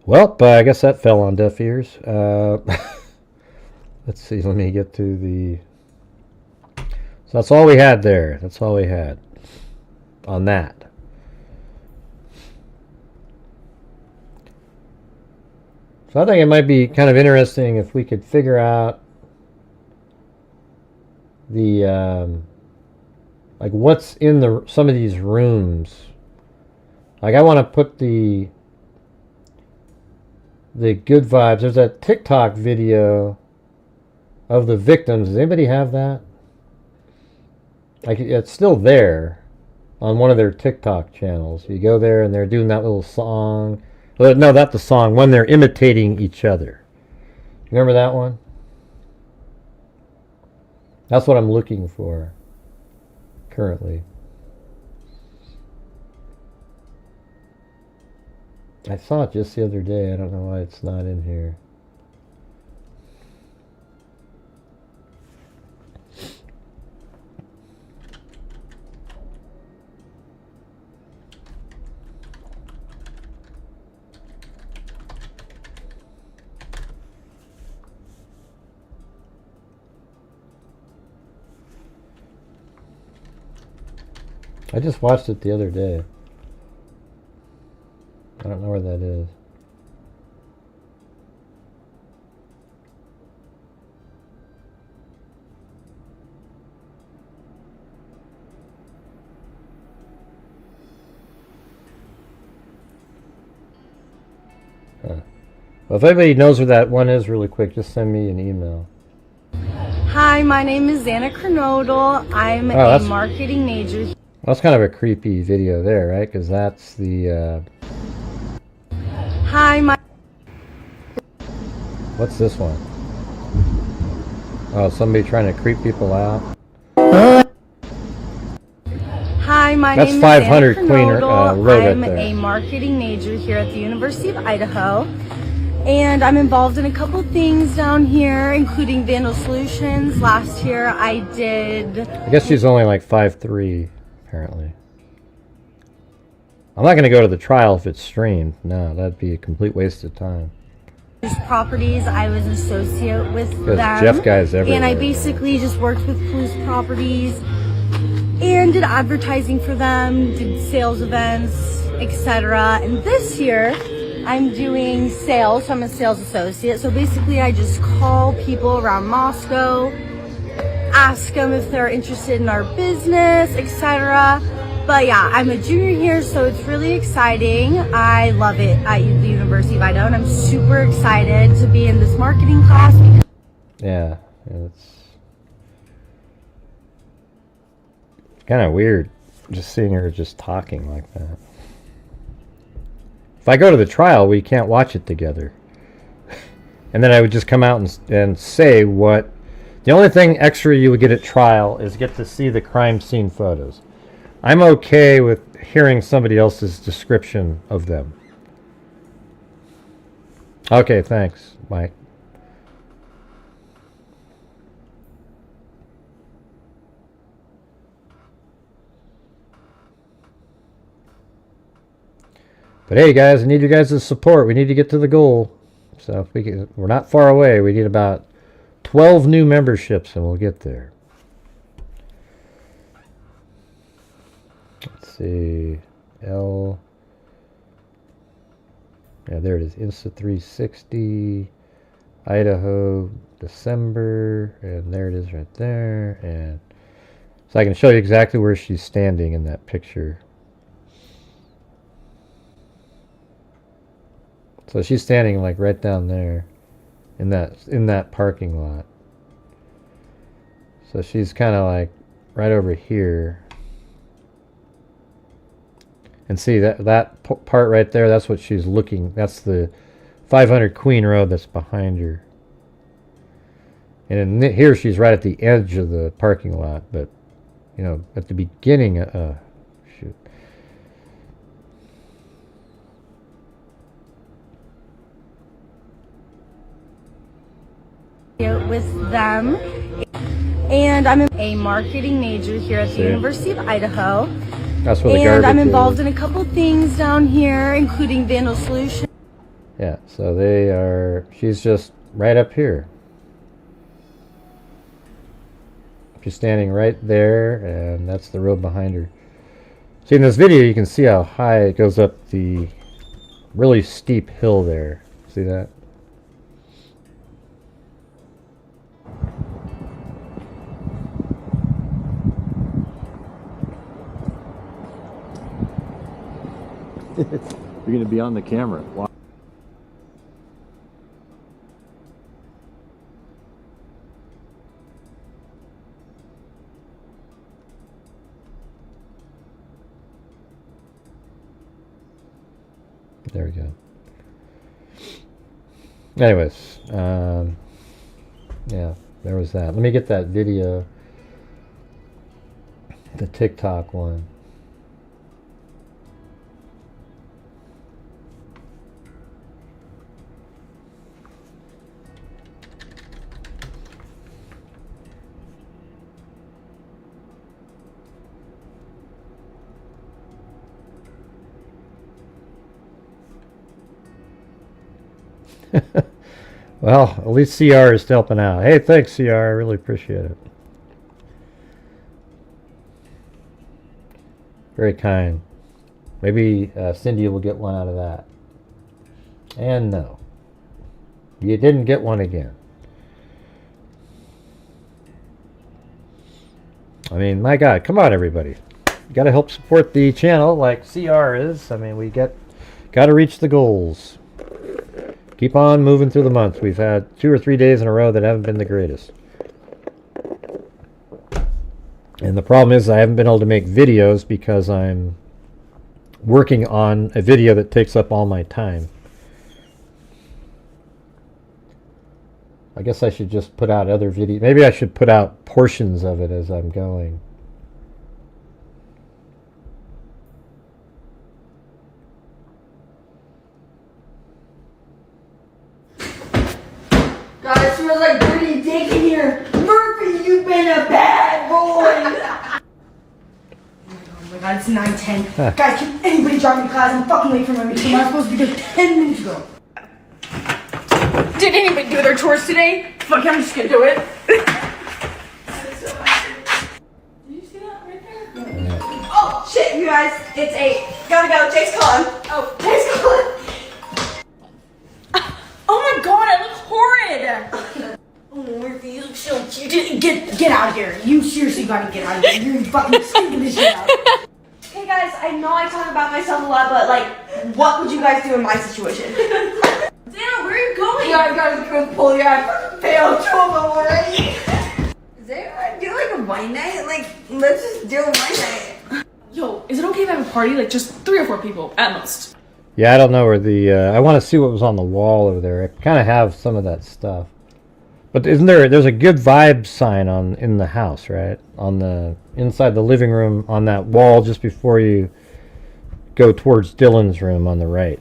Well, I guess that fell on deaf ears. Let's see, let me get to the... So that's all we had there. That's all we had on that. So I think it might be kind of interesting if we could figure out the... like what's in some of these rooms. Like I want to put the good vibes. There's a TikTok video of the victims. Does anybody have that? Like, it's still there on one of their TikTok channels. You go there and they're doing that little song. No, not the song. When they're imitating each other. Remember that one? That's what I'm looking for currently. I saw it just the other day. I don't know why it's not in here. I just watched it the other day. I don't know where that is. Well, if anybody knows where that one is really quick, just send me an email. Hi, my name is Xana Kernodle. I'm a marketing major. That's kind of a creepy video there, right? Because that's the... Hi, my... What's this one? Oh, somebody trying to creep people out? Hi, my That's name 500 is Xana Queen Kernodle. Road right I'm there. a marketing major here at the University of Idaho. And I'm involved in a couple things down here, including Vandal Solutions. Last year I did... I guess she's only like 5'3", apparently. I'm not going to go to the trial if it's streamed. No, that'd be a complete waste of time. Properties. I was an associate with them. Jeff guys everywhere. And I basically just worked with Police Properties and did advertising for them, did sales events, etc. And this year I'm doing sales, so I'm a sales associate. So basically I just call people around Moscow, ask them if they're interested in our business, etc. But yeah, I'm a junior here, so it's really exciting. I love it at the University of Idaho, and I'm super excited to be in this marketing class. Yeah, it's kind of weird just seeing her just talking like that. If I go to the trial, we can't watch it together. And then I would just come out and say what... The only thing extra you would get at trial is get to see the crime scene photos. I'm okay with hearing somebody else's description of them. Okay, thanks, Mike. But hey, guys, I need you guys' support. We need to get to the goal. So if we're not far away. We need about 12 new memberships, and we'll get there. Let's see, L. Yeah, there it is. Insta360, Idaho, December, and there it is right there. And so I can show you exactly where she's standing in that picture. So she's standing like right down there in that parking lot. So she's kind of like right over here. And see that part right there, that's what she's looking. That's the 500 Queen Road that's behind her. And here she's right at the edge of the parking lot, but you know, at the beginning, shoot. With them, and I'm a marketing major here at the University of Idaho. That's where the garbage I'm involved is. in a couple things down here, including Vandal Solutions. Yeah, so they are. She's just right up here. She's standing right there, and that's the road behind her. See, in this video, you can see how high it goes up the really steep hill there. See that? You're going to be on the camera. Wow. There we go. Anyways, yeah, there was that. Let me get that video. The TikTok one. Well, at least CR is helping out. Hey, thanks, CR. I really appreciate it. Very kind. Maybe Cindy will get one out of that. And no. You didn't get one again. I mean, my God, come on, everybody. You got to help support the channel like CR is. I mean, we got to reach the goals. Keep on moving through the month. We've had 2 or 3 days in a row that haven't been the greatest. And the problem is I haven't been able to make videos because I'm working on a video that takes up all my time. I guess I should just put out other videos. Maybe I should put out portions of it as I'm going. Guys, smells like dirty dick in here. Murphy, you've been a bad boy. Oh my god, it's 9:10. Guys, can anybody drop me class? I'm fucking late for my meeting. I'm supposed to be there 10 minutes ago. Did anybody do their chores today? Fuck, I'm just gonna do it. Did you see that right there? Oh, shit, you guys. It's 8. Gotta go. Jake's calling. Oh, Jake's calling. Oh my god, I look horrid! Oh, Murphy, you look so cute. Get out of here. You seriously gotta get out of here. You're fucking stinking this shit out. Hey guys, I know I talk about myself a lot, but like, what would you guys do in my situation? Damn, where are you going? Yeah, I gotta go pull your I fucking failed 2 of them already. Is there do like a wine night? Like, let's just do a wine night. Yo, is it okay if I have a party? Like, just 3 or 4 people, at most. Yeah, I don't know where the... I want to see what was on the wall over there. I kind of have some of that stuff. But isn't there... There's a good vibe sign in the house, right? On the... Inside the living room, on that wall just before you go towards Dylan's room on the right.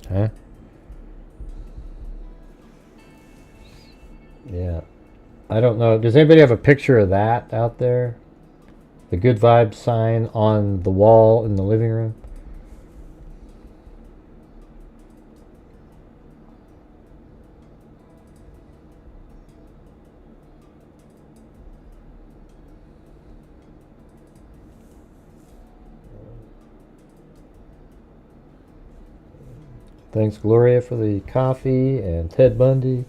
Huh? Yeah. I don't know. Does anybody have a picture of that out there? The good vibes sign on the wall in the living room? Thanks, Gloria, for the coffee, and Ted Bundy,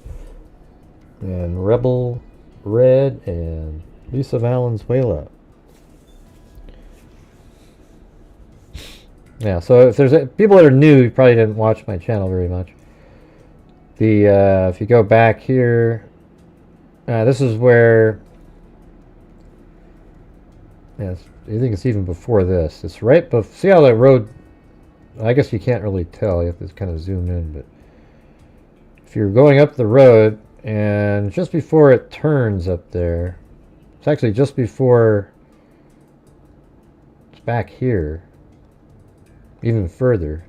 and Rebel Red, and Lisa Valenzuela. Yeah, so if there's people that are new, you probably didn't watch my channel very much. If you go back here, this is where. Yes, I think it's even before this. It's right before. See how that road. I guess you can't really tell. You have to kind of zoom in, but if you're going up the road and just before it turns up there, it's actually just before. It's back here. Even further.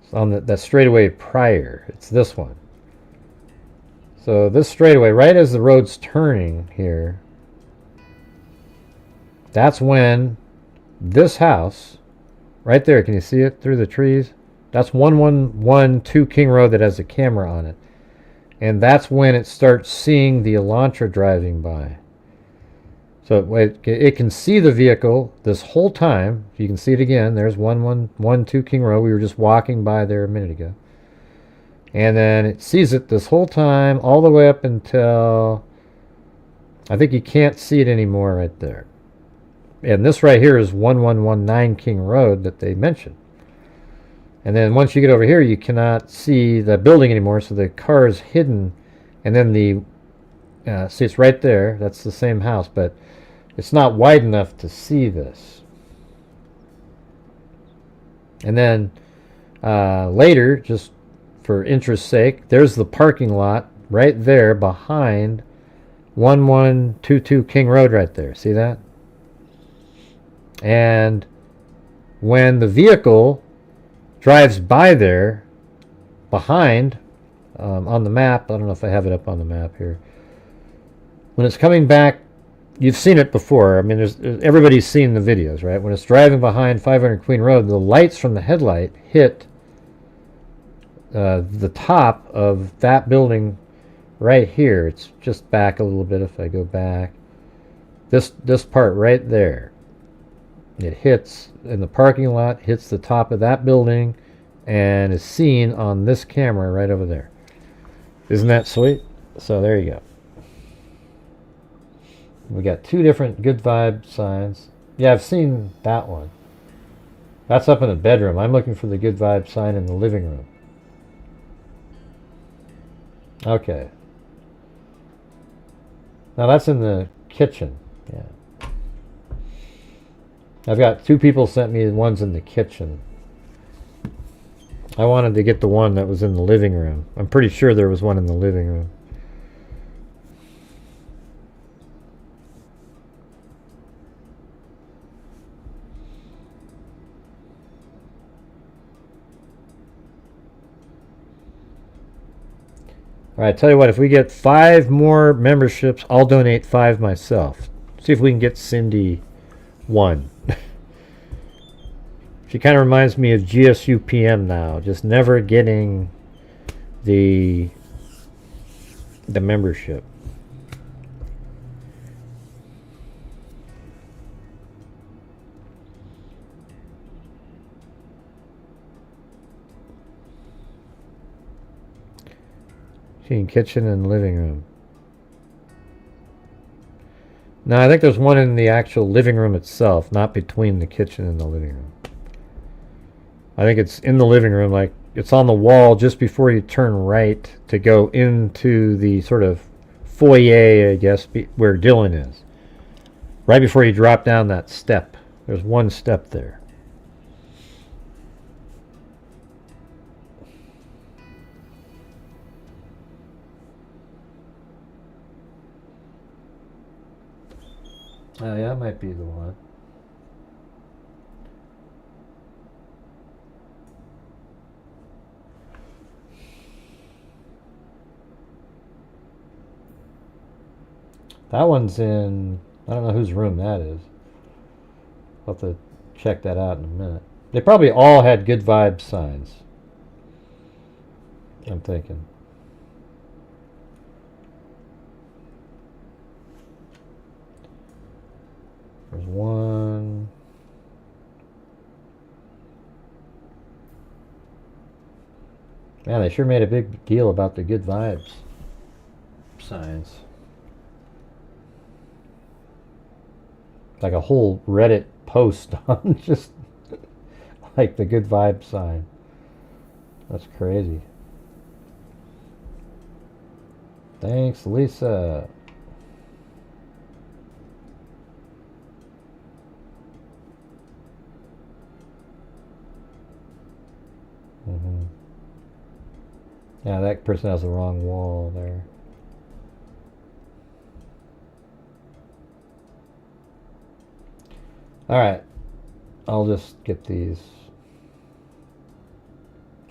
It's on that straightaway prior. It's this one. So this straightaway, right as the road's turning here, that's when this house, right there, can you see it through the trees? That's 1112 King Road that has a camera on it. And that's when it starts seeing the Elantra driving by. So it can see the vehicle this whole time. You can see it again. There's 1112 King Road. We were just walking by there a minute ago. And then it sees it this whole time, all the way up until... I think you can't see it anymore right there. And this right here is 1119 King Road that they mentioned. And then once you get over here, you cannot see the building anymore, so the car is hidden. And then the... see, it's right there. That's the same house, but it's not wide enough to see this. And then later, just for interest's sake, there's the parking lot right there behind 1122 King Road right there. See that? And when the vehicle drives by there, behind, on the map, I don't know if I have it up on the map here, when it's coming back, you've seen it before. I mean, everybody's seen the videos, right? When it's driving behind 500 Queen Road, the lights from the headlight hit the top of that building right here. It's just back a little bit if I go back. This part right there. It hits in the parking lot, hits the top of that building, and is seen on this camera right over there. Isn't that sweet? So there you go. We got two different good vibe signs. Yeah, I've seen that one. That's up in the bedroom. I'm looking for the good vibe sign in the living room. Okay. Now that's in the kitchen. Yeah. I've got two people sent me ones in the kitchen. I wanted to get the one that was in the living room. I'm pretty sure there was one in the living room. All right, tell you what, if we get 5 more memberships, I'll donate 5 myself. See if we can get Cindy 1. She kind of reminds me of GSU PM now, just never getting the membership. Kitchen and living room. No, I think there's one in the actual living room itself, not between the kitchen and the living room. I think it's in the living room, like it's on the wall just before you turn right to go into the sort of foyer, I guess, where Dylan is. Right before you drop down that step. There's one step there. Oh, yeah, that might be the one. That one's in, I don't know whose room that is. I'll have to check that out in a minute. They probably all had good vibe signs, I'm thinking. There's one. Man, they sure made a big deal about the good vibes signs. Like a whole Reddit post on just like the good vibe sign. That's crazy. Thanks, Lisa. Yeah, that person has the wrong wall there. Alright, I'll just get these.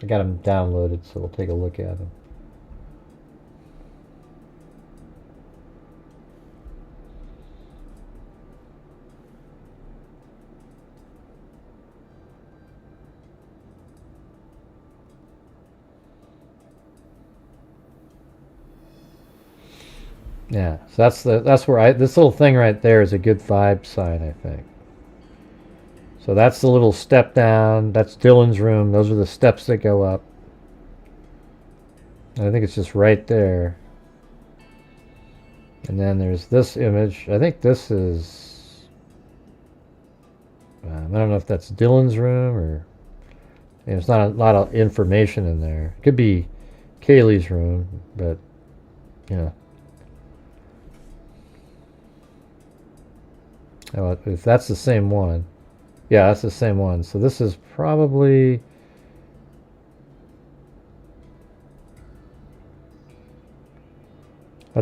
I got them downloaded, so we'll take a look at them. Yeah, so that's where this little thing right there is a good vibe sign, I think. So that's the little step down. That's Dylan's room. Those are the steps that go up. And I think it's just right there. And then there's this image. I think this is, I don't know if that's Dylan's room or, there's not a lot of information in there. It could be Kaylee's room, but yeah. If that's the same one. Yeah, that's the same one. So this is probably...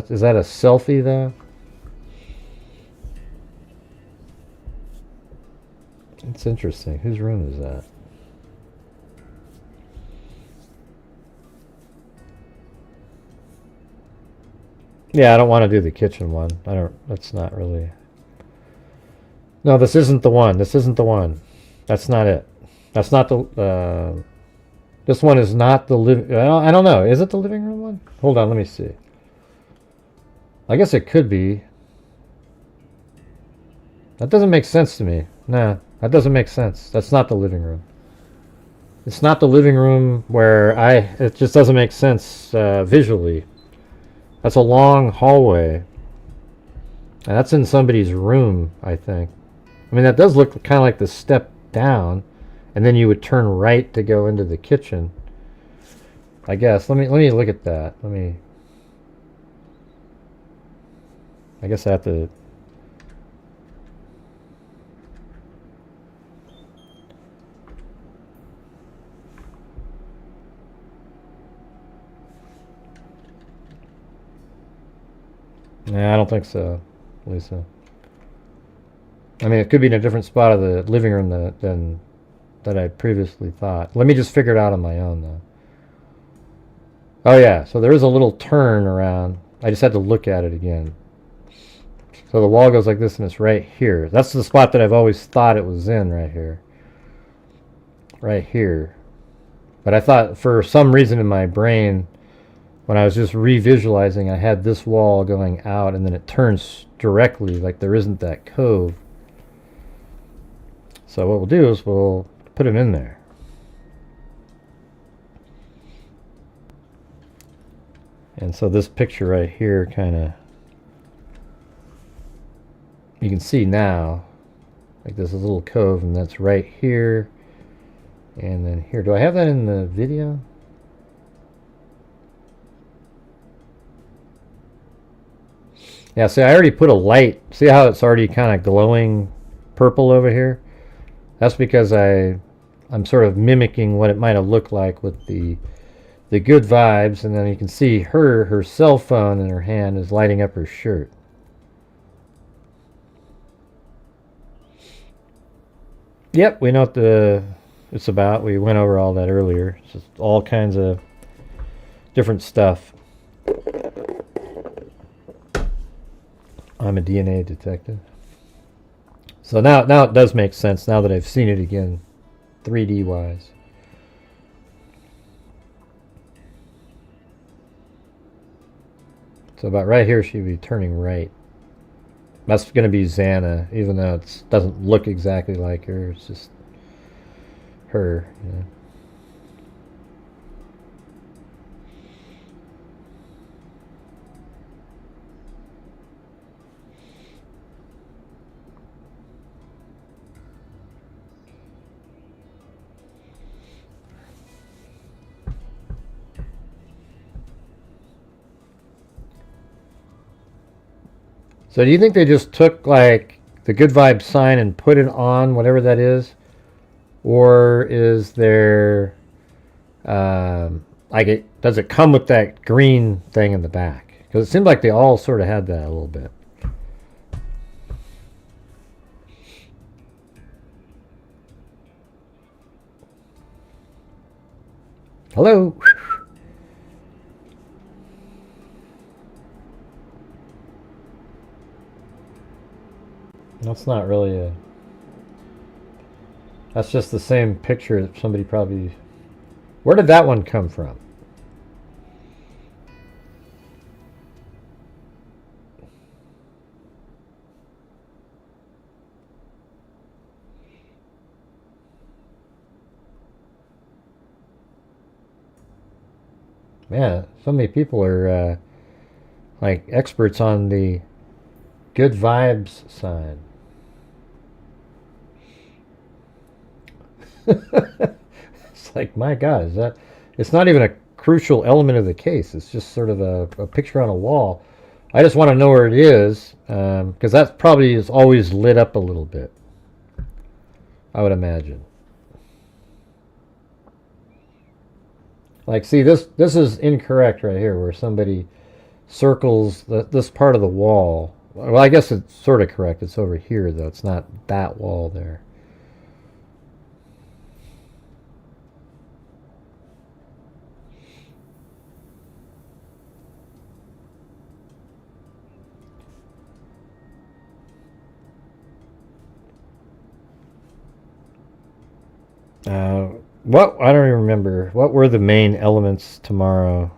Is that a selfie, though? It's interesting. Whose room is that? Yeah, I don't want to do the kitchen one. I don't... That's not really... No, this isn't the one. This isn't the one. That's not it. That's not the... this one is not the living... I don't know. Is it the living room one? Hold on, let me see. I guess it could be. That doesn't make sense to me. Nah, that doesn't make sense. That's not the living room. It's not the living room where it just doesn't make sense visually. That's a long hallway. And that's in somebody's room, I think. I mean, that does look kind of like the step down, and then you would turn right to go into the kitchen. I guess. Let me look at that. I guess I have to... Nah, I don't think so, Lisa. I mean, it could be in a different spot of the living room than I previously thought. Let me just figure it out on my own, though. Oh, yeah, so there is a little turn around. I just had to look at it again. So the wall goes like this, and it's right here. That's the spot that I've always thought it was in, right here. Right here. But I thought, for some reason in my brain, when I was just revisualizing, I had this wall going out, and then it turns directly, like there isn't that cove. So what we'll do is we'll put him in there. And so this picture right here kind of, you can see now, like this is a little cove, and that's right here. And then here, do I have that in the video? Yeah, see, I already put a light. See how it's already kind of glowing purple over here? That's because I'm sort of mimicking what it might have looked like with the good vibes, and then you can see her cell phone in her hand is lighting up her shirt. Yep, we know what it's about. We went over all that earlier. It's just all kinds of different stuff. I'm a DNA detective. So now it does make sense now that I've seen it again, 3D wise. So about right here she'd be turning right. That's going to be Xana, even though it doesn't look exactly like her. It's just her, you know. So do you think they just took like the good vibe sign and put it on whatever that is? Or is there does it come with that green thing in the back? Because it seemed like they all sort of had that a little bit. Hello. That's not really a... That's just the same picture that somebody probably... Where did that one come from? Man, so many people are like experts on the good vibes sign. It's like, my God, is that... It's not even a crucial element of the case. It's just sort of a picture on a wall. I just want to know where it is, because that probably is always lit up a little bit. I would imagine. Like, see, this is incorrect right here, where somebody circles this part of the wall. Well, I guess it's sort of correct. It's over here, though. It's not that wall there. What? I don't even remember. What were the main elements tomorrow?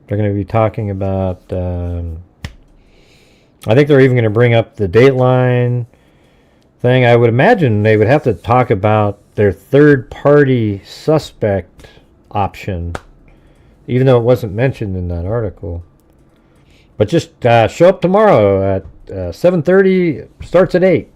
They're going to be talking about... I think they're even going to bring up the dateline thing. I would imagine they would have to talk about their third-party suspect option, even though it wasn't mentioned in that article. But just show up tomorrow at 7:30. Starts at 8.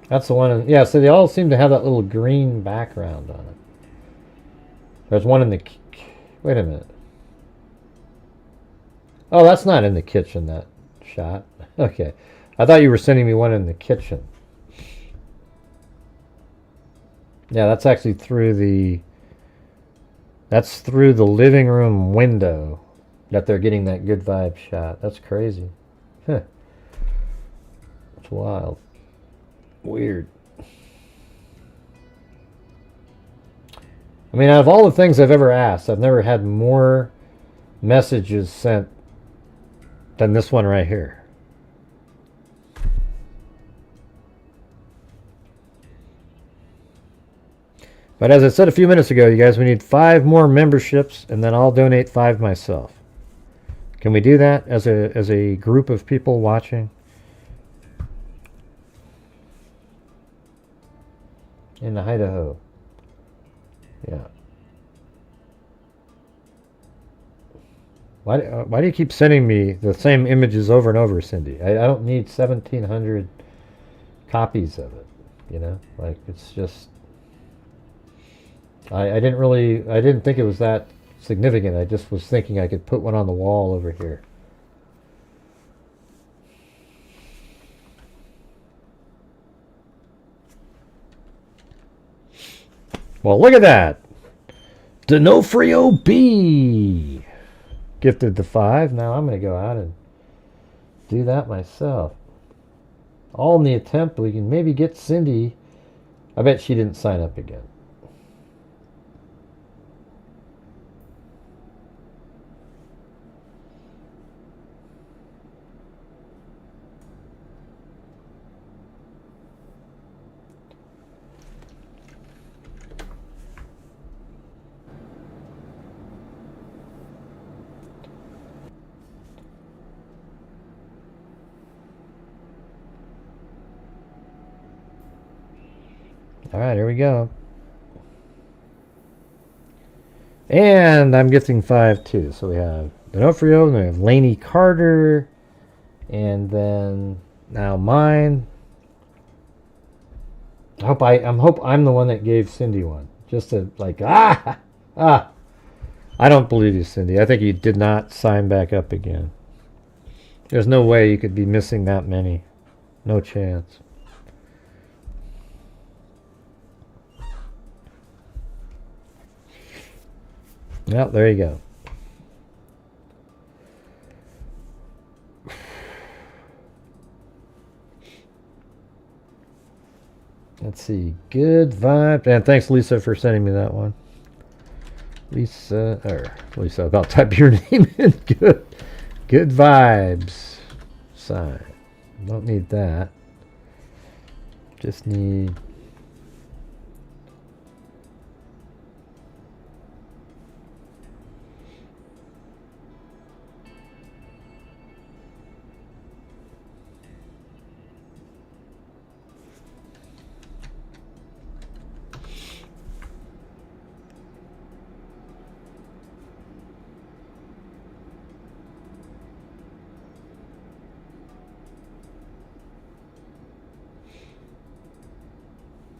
That's the one. Yeah, so they all seem to have that little green background on it. There's one in the... Wait a minute. Oh, that's not in the kitchen, that shot. Okay. I thought you were sending me one in the kitchen. Yeah, that's actually through the... That's through the living room window that they're getting that good vibe shot. That's crazy. Huh. It's wild. Weird. I mean, out of all the things I've ever asked, I've never had more messages sent than this one right here. But as I said a few minutes ago, you guys, we need 5 more memberships, and then I'll donate 5 myself. Can we do that as a group of people watching? In Idaho. Yeah. Why do you keep sending me the same images over and over, Cindy? I don't need 1,700 copies of it. You know? Like, it's just... I didn't think it was that significant. I just was thinking I could put one on the wall over here. Well, look at that. D'Onofrio B gifted the 5. Now I'm going to go out and do that myself. All in the attempt we can maybe get Cindy. I bet she didn't sign up again. All right, here we go. And I'm gifting 5 too. So we have D'Onofrio, and we have Laney Carter, and then now mine. I hope I'm the one that gave Cindy one. Just to like I don't believe you, Cindy. I think you did not sign back up again. There's no way you could be missing that many. No chance. Well, there you go. Let's see. Good vibe. And thanks, Lisa, for sending me that one. Lisa, I'll type your name in. Good vibes. Sign. Don't need that. Just need...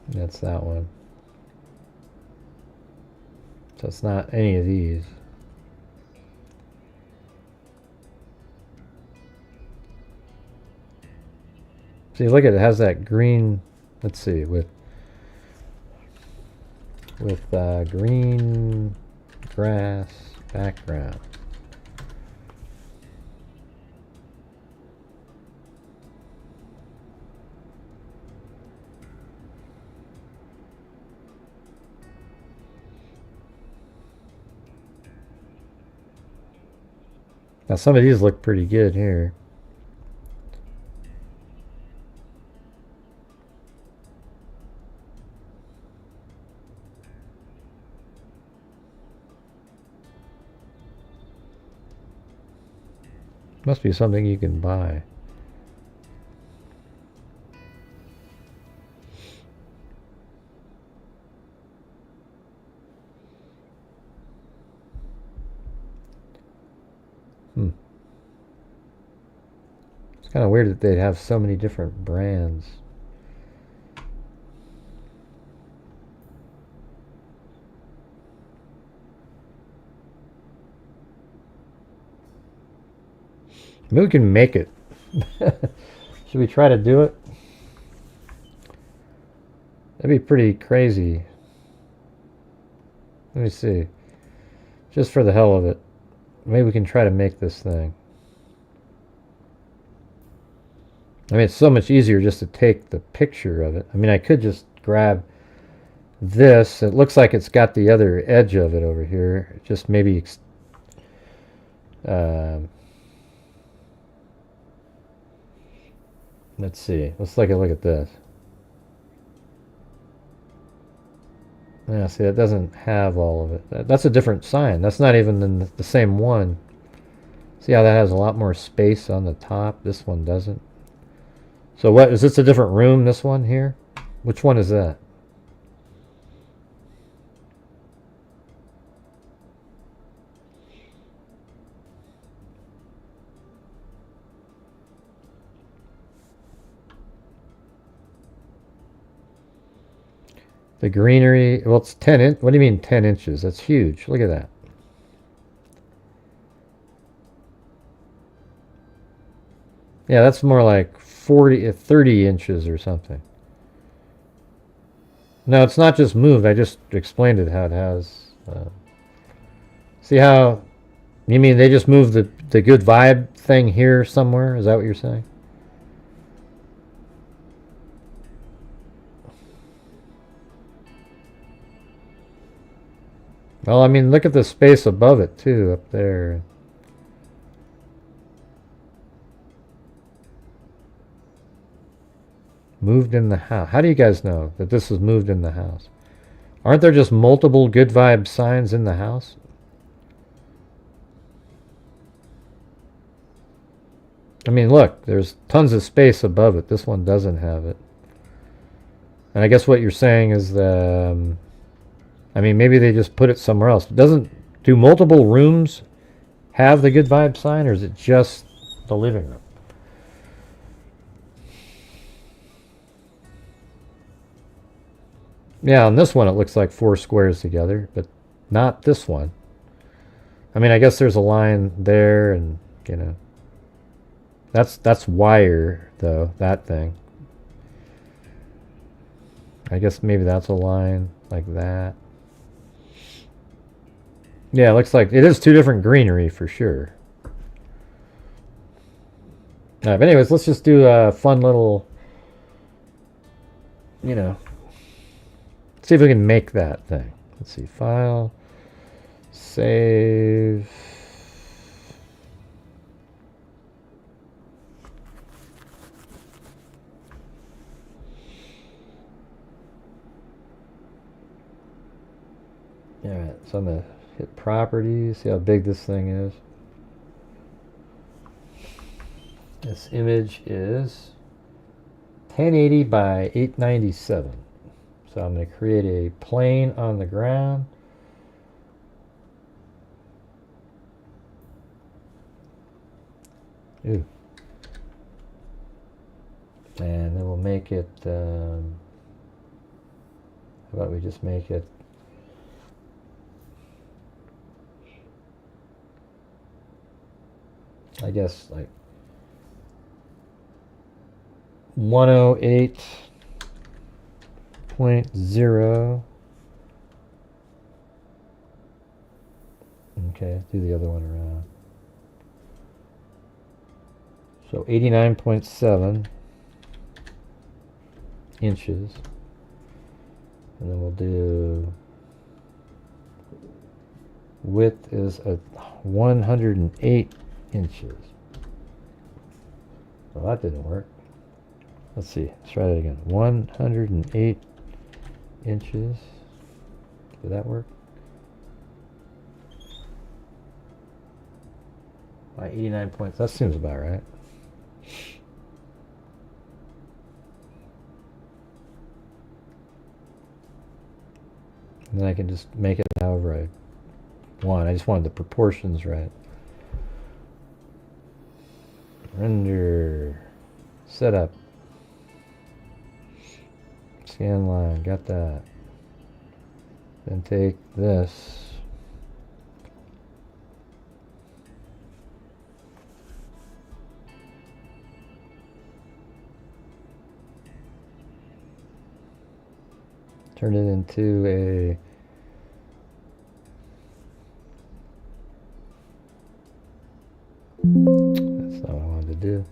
That's that one. So it's not any of these. See, look at it, it has that green, let's see, with green grass background. Now some of these look pretty good here. Must be something you can buy. It's kind of weird that they'd have so many different brands. Maybe we can make it. Should we try to do it? That'd be pretty crazy. Let me see. Just for the hell of it. Maybe we can try to make this thing. I mean, it's so much easier just to take the picture of it. I mean, I could just grab this. It looks like it's got the other edge of it over here. Just maybe... let's see. Let's take a look at this. Yeah, see, that doesn't have all of it. That's a different sign. That's not even in the same one. See how that has a lot more space on the top? This one doesn't. So what, is this a different room, this one here? Which one is that? The greenery, well, it's 10 inch. What do you mean 10 inches? That's huge. Look at that. Yeah, that's more like 30 inches or something. No, it's not just moved. I just explained it how it has. See how, you mean they just moved the good vibe thing here somewhere? Is that what you're saying? Well, I mean, look at the space above it, too, up there. Moved in the house. How do you guys know that this is moved in the house? Aren't there just multiple good vibe signs in the house? I mean, look, there's tons of space above it. This one doesn't have it. And I guess what you're saying is that... I mean, maybe they just put it somewhere else. Do multiple rooms have the good vibe sign, or is it just the living room? Yeah, on this one it looks like 4 squares together, but not this one. I mean, I guess there's a line there, and, you know. That's wire, though, that thing. I guess maybe that's a line like that. Yeah, it looks like it is 2 different greenery for sure. But anyways, let's just do a fun little, you know, see if we can make that thing. Let's see, file, save. All right, so I'm gonna hit properties, see how big this thing is. This image is 1080 by 897. So I'm going to create a plane on the ground. Ooh. And then we'll make it How about we just make it I guess like 108.0. Okay, do the other one around. So 89.7 inches. And then we'll do width is at 108 inches. Well, that didn't work. Let's see. Let's try that again. 108 inches. Did that work? By 89 points. That seems about right. And then I can just make it however I want. I just wanted the proportions right. Render. Setup. Scan line. Got that. Then take this. Turn it into a that's not what I wanted to do.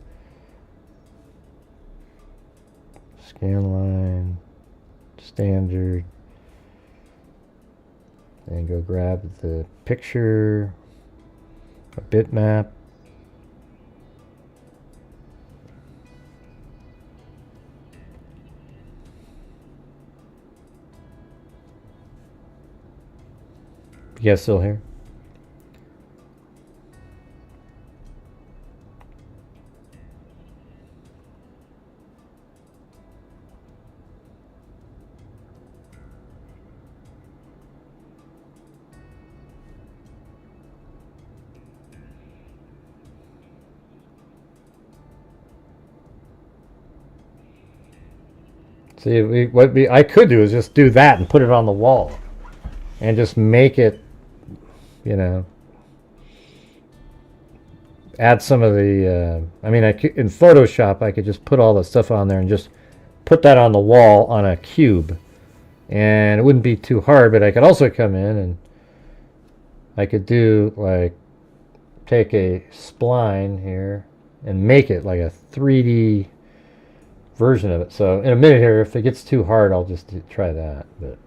Scan line, standard, and go grab the picture, a bitmap. You guys still here? See, I could do is just do that and put it on the wall and just make it, you know, add some of the, I mean, in Photoshop, I could just put all the stuff on there and just put that on the wall on a cube. And it wouldn't be too hard, but I could also come in and I could do, like, take a spline here and make it like a 3D version of it. So in a minute here, if it gets too hard, I'll just try that. But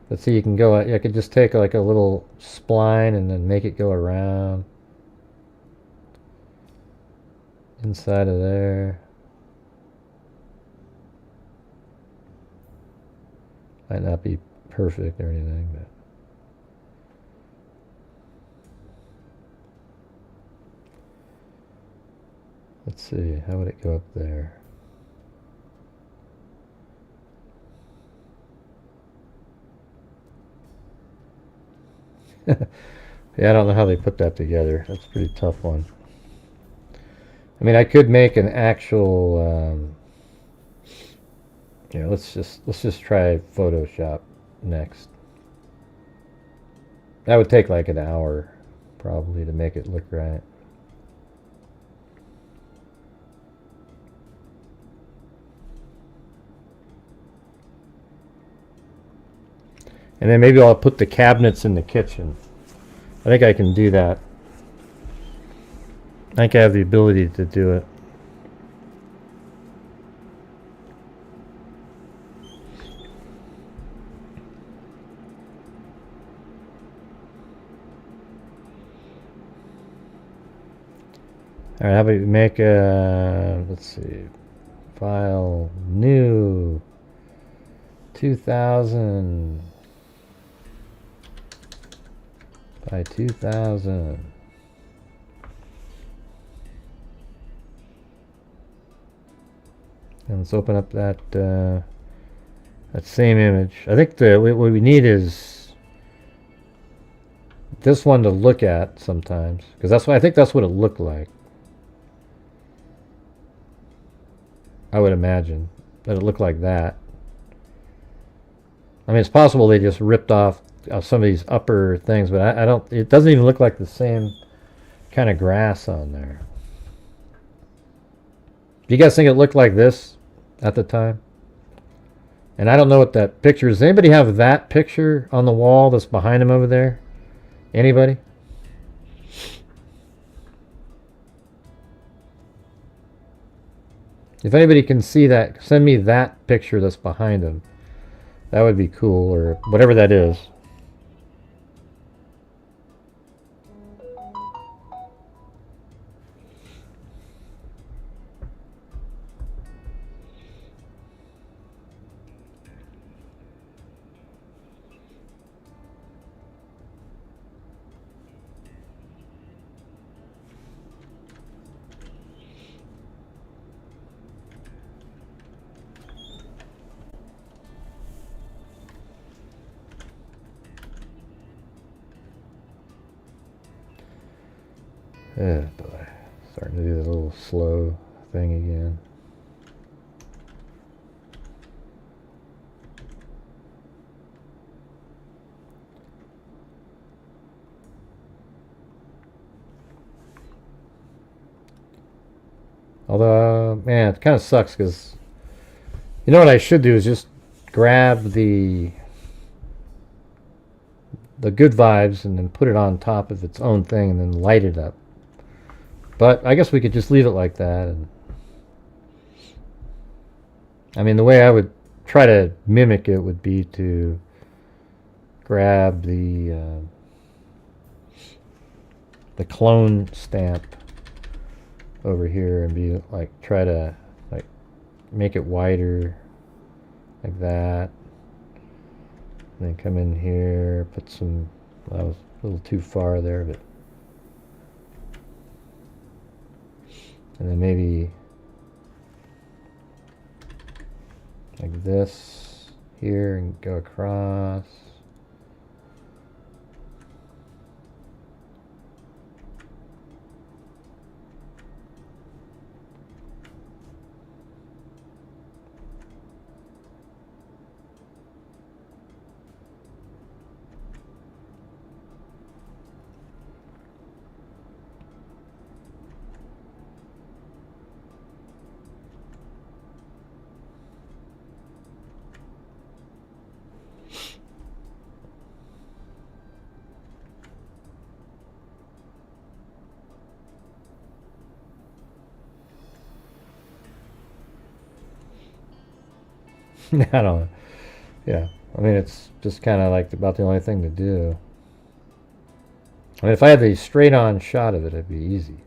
let's see, you can go, I could just take like a little spline and then make it go around inside of there. Might not be perfect or anything, but let's see, how would it go up there? Yeah, I don't know how they put that together. That's a pretty tough one. I mean, I could make an actual, you know, let's just try Photoshop next. That would take like an hour probably to make it look right. And then maybe I'll put the cabinets in the kitchen. I think I can do that. I think I have the ability to do it. All right, how about we make a, let's see, file, new, 2000. By 2000. And let's open up that that same image. I think what we need is this one to look at sometimes, because that's what I think that's what it looked like. I would imagine that it looked like that. I mean, it's possible they just ripped off some of these upper things, but I don't. It doesn't even look like the same kind of grass on there. Do you guys think it looked like this at the time? And I don't know what that picture is. Does anybody have that picture on the wall that's behind him over there? Anybody? If anybody can see that, send me that picture that's behind him. That would be cool, or whatever that is. Oh boy, starting to do the little slow thing again. Although, man, it kind of sucks because you know what I should do is just grab the good vibes and then put it on top of its own thing and then light it up. But I guess we could just leave it like that. And I mean, the way I would try to mimic it would be to grab the clone stamp over here and be like, try to like make it wider like that. And then come in here, put some, well, I was a little too far there, but and then maybe like this here and go across. I don't know. Yeah, I mean, it's just kind of like about the only thing to do. I mean, if I had the straight on shot of it, it'd be easy.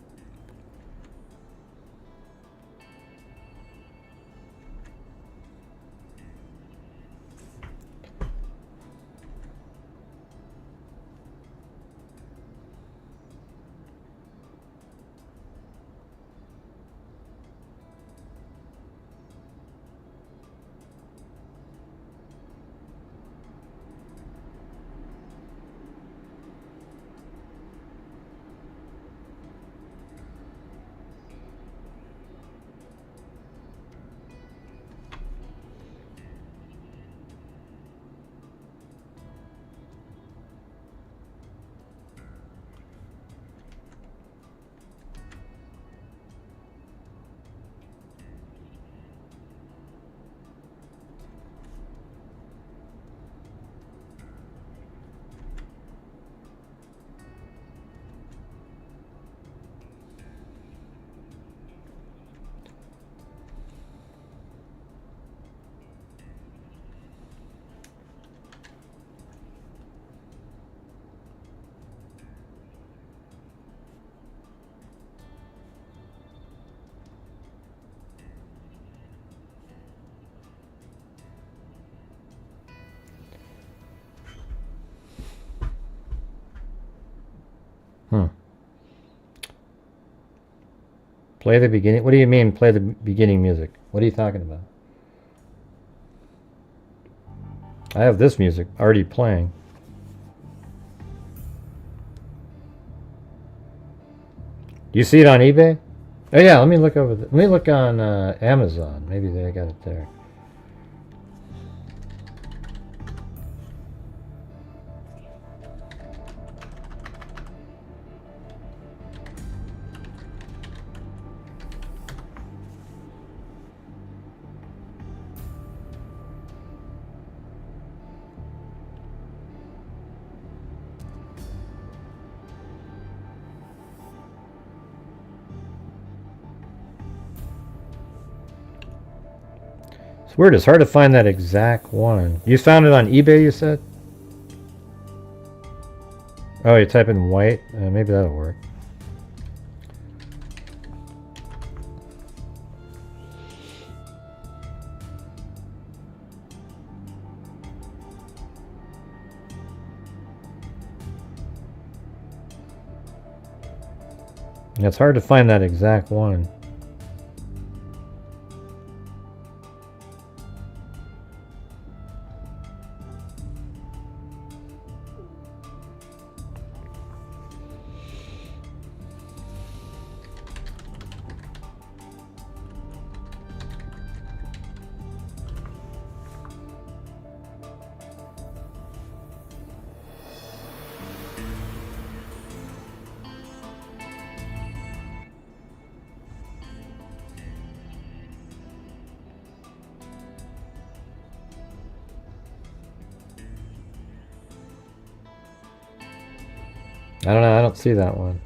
Play the beginning. What do you mean, play the beginning music? What are you talking about? I have this music already playing. Do you see it on eBay? Oh yeah, let me look over. Let me look on Amazon. Maybe they got it there. It's weird. It's hard to find that exact one. You found it on eBay, you said? Oh, you type in white? Maybe that'll work. Yeah, it's hard to find that exact one. I don't know, I don't see that one.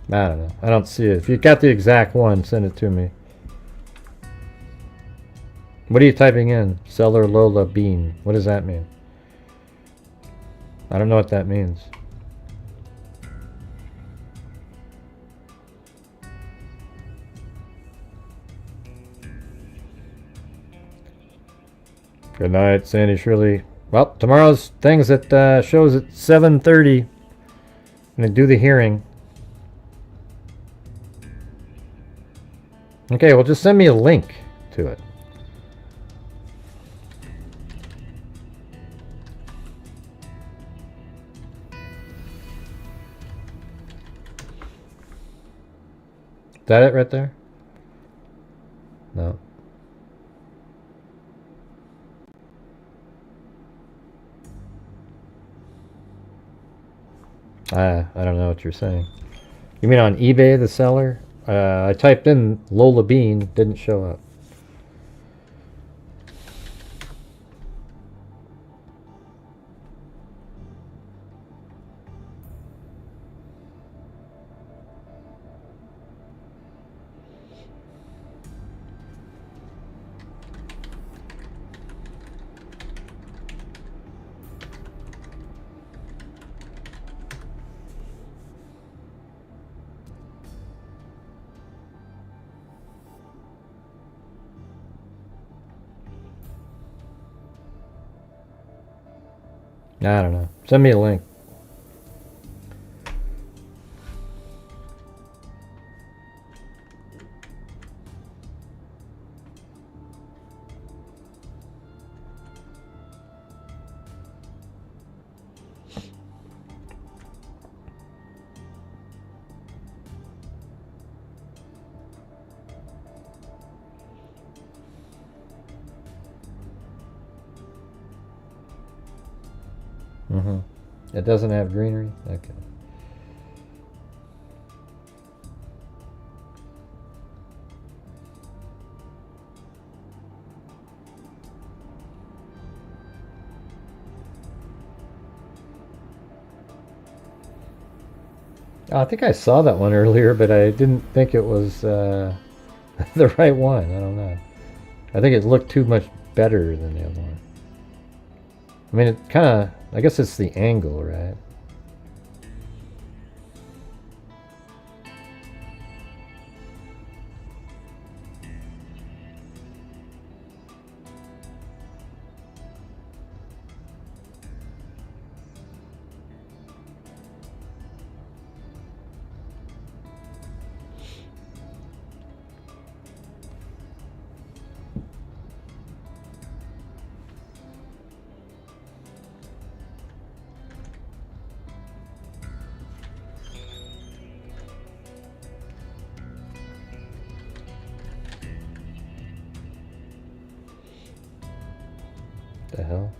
I don't know. I don't see it. If you got the exact one, send it to me. What are you typing in? Seller Lola Bean. What does that mean? I don't know what that means. Good night, Sandy Shirley. Well, tomorrow's things at shows at 7:30. I'm gonna do the hearing. Okay, well, just send me a link to it. Is that it right there? No. I don't know what you're saying. You mean on eBay, the seller? I typed in Lola Bean, didn't show up. I don't know. Send me a link. It doesn't have greenery? Okay. I think I saw that one earlier, but I didn't think it was the right one. I don't know. I think it looked too much better than the other one. I mean, it kind of, I guess it's the angle, right? The hell?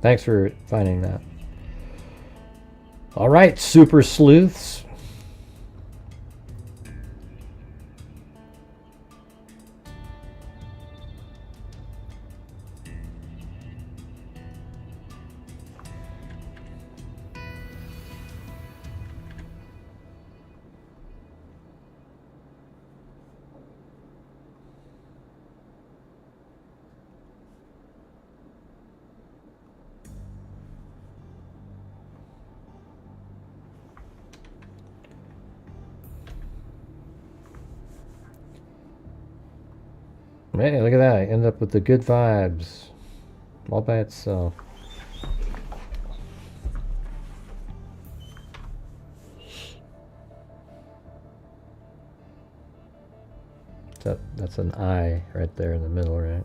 Thanks for finding that. All right, super sleuths. Hey, look at that. I end up with the good vibes all by itself. That's an eye right there in the middle, right?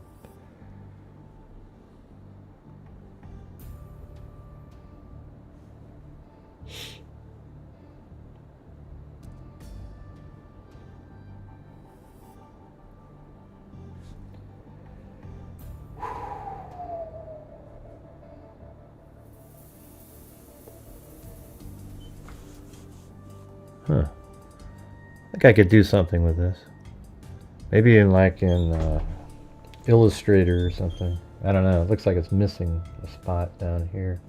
Huh. I think I could do something with this. Maybe in Illustrator or something. I don't know. It looks like it's missing a spot down here.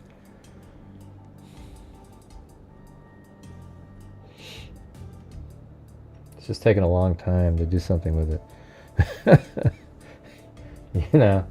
It's just taking a long time to do something with it. You know.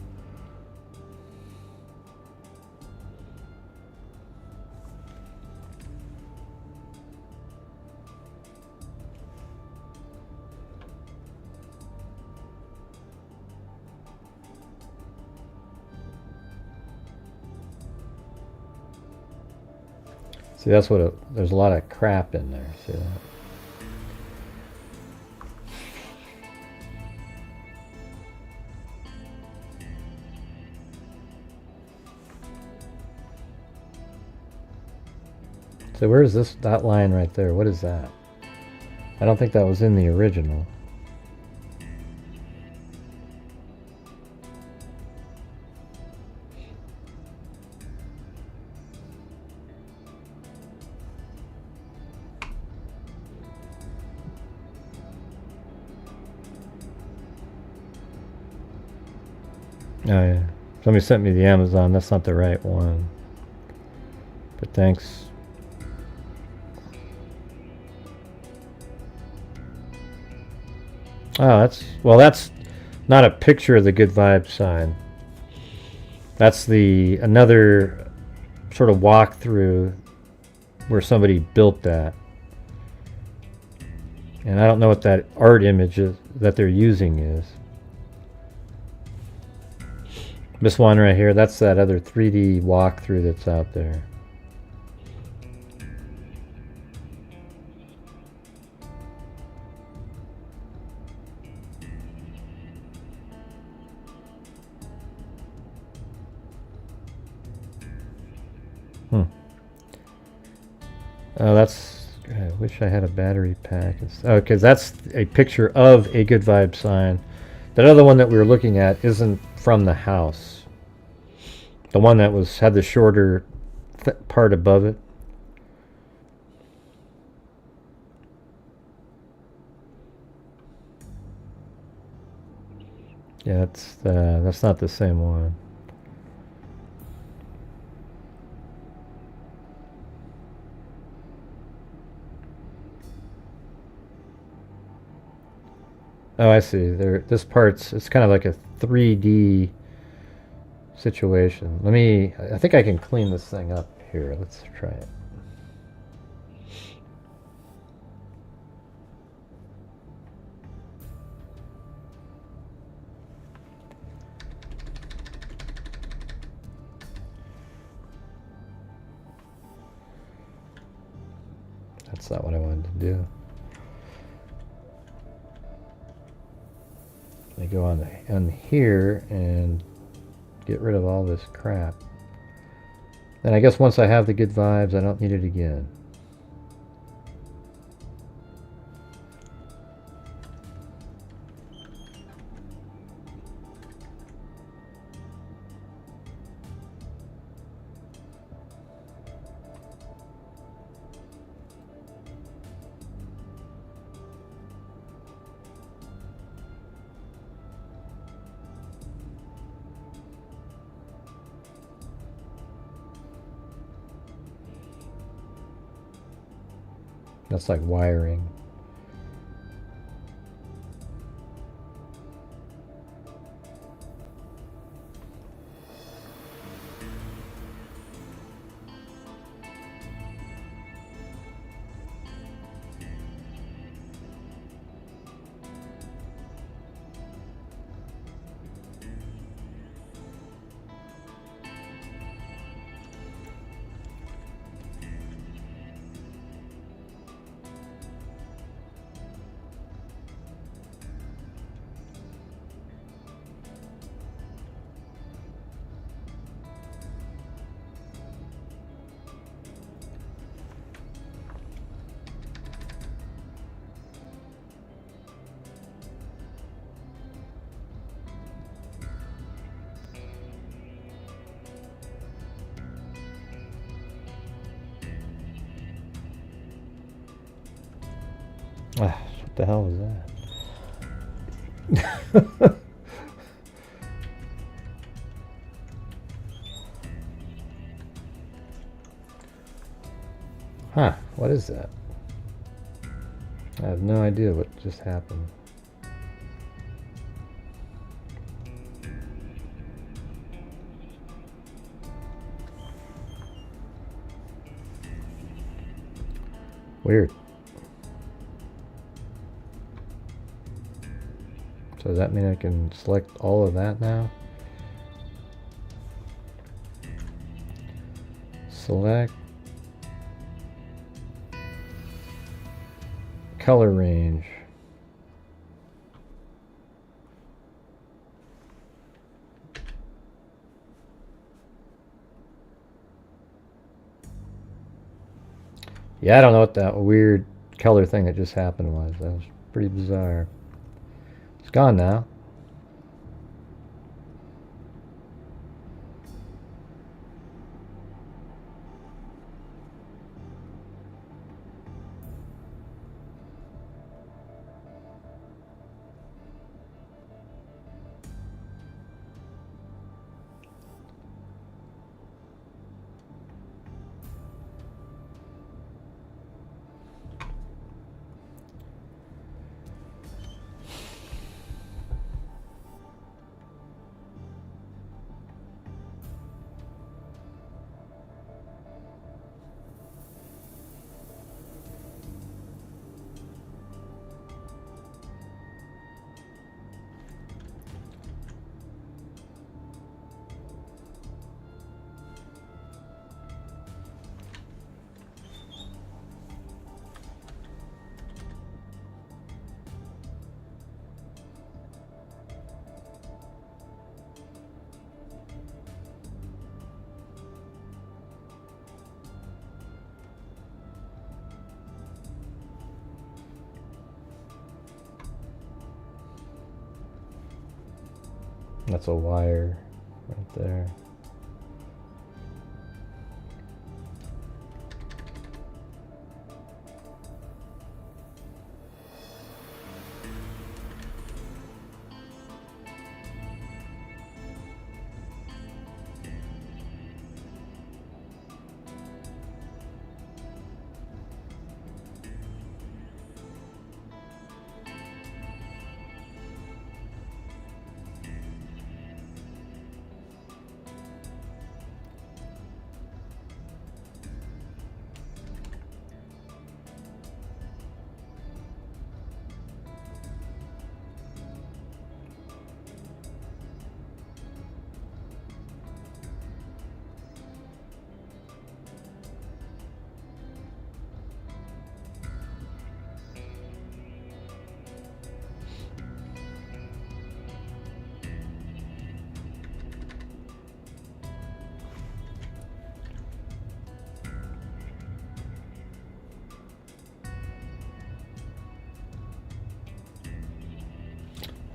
See, that's what there's a lot of crap in there. See that? So where's that line right there? What is that? I don't think that was in the original. Oh yeah, somebody sent me the Amazon. That's not the right one, but thanks. Oh, that's not a picture of the Good Vibe sign. That's another sort of walkthrough where somebody built that, and I don't know what that art image is that they're using is. This one right here, that's that other 3D walkthrough that's out there. Oh, I wish I had a battery pack. Oh, because that's a picture of a Good Vibe sign. That other one that we were looking at isn't from the house. The one that had the shorter part above it. Yeah, that's not the same one. Oh, I see. This it's kind of like a 3D situation. I think I can clean this thing up here. Let's try it. That's not what I wanted to do. I go on here and get rid of all this crap. And I guess once I have the good vibes, I don't need it again. That's like wiring. Ah, what the hell was that? Huh, what is that? I have no idea what just happened. Weird. So does that mean I can select all of that now? Select color range. Yeah, I don't know what that weird color thing that just happened was. That was pretty bizarre. It's gone now. That's a wire right there.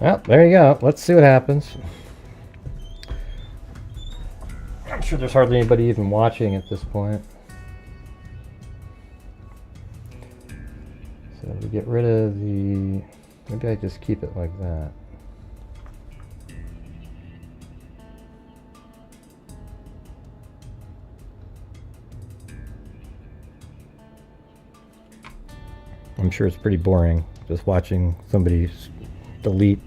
Well, there you go. Let's see what happens. I'm sure there's hardly anybody even watching at this point. So we get rid of the... Maybe I just keep it like that. I'm sure it's pretty boring just watching somebody delete.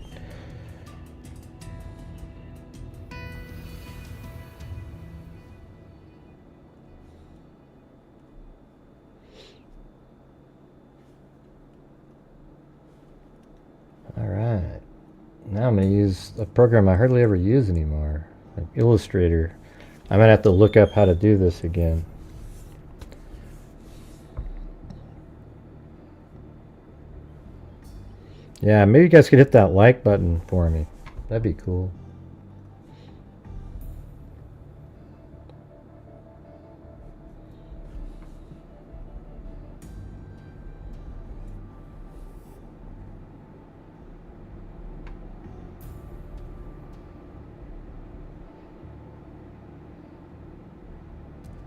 Alright, now I'm going to use a program I hardly ever use anymore, like Illustrator. I might have to look up how to do this again. Yeah, maybe you guys could hit that like button for me. That'd be cool.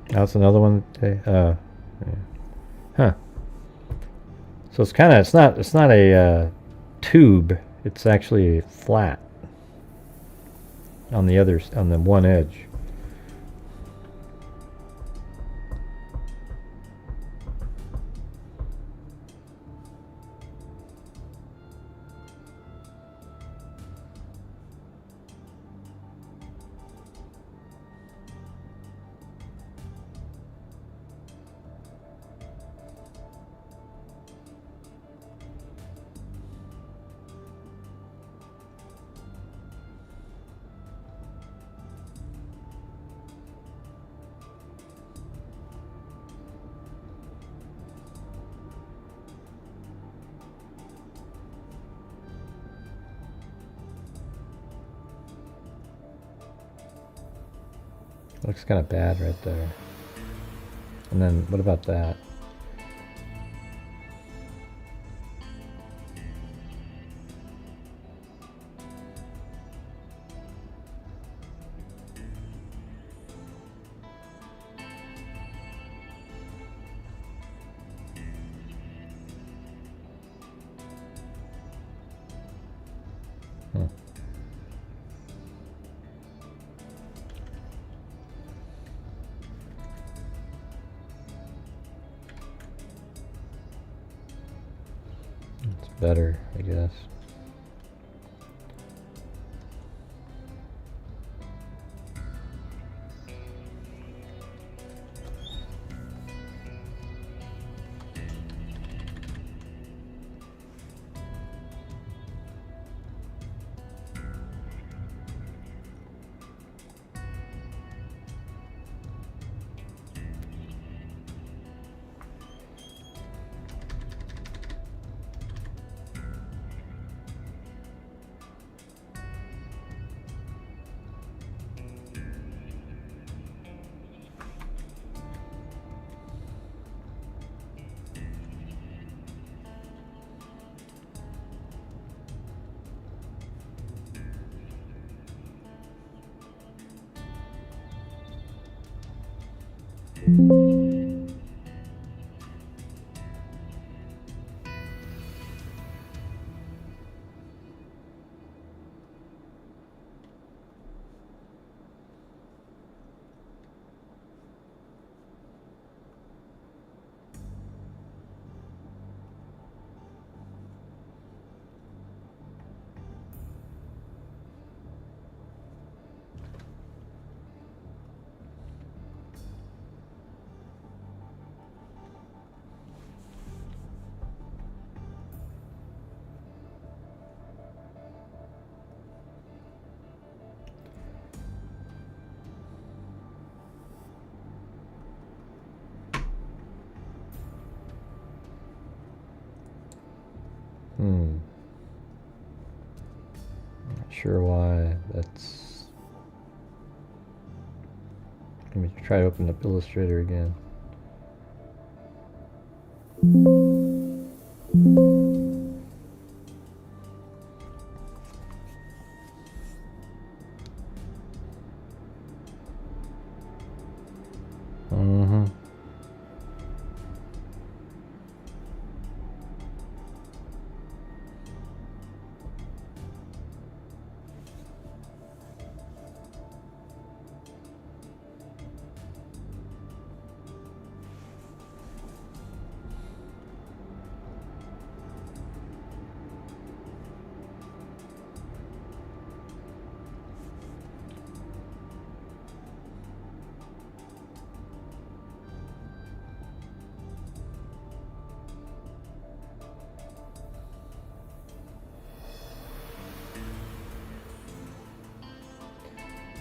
That's another one. Yeah. Huh. So it's kind of it's not a tube. It's actually flat on the one edge. Looks kind of bad right there. And then what about that? Better, I guess. Not sure why that's... Let me try to open up Illustrator again. Mm-hmm.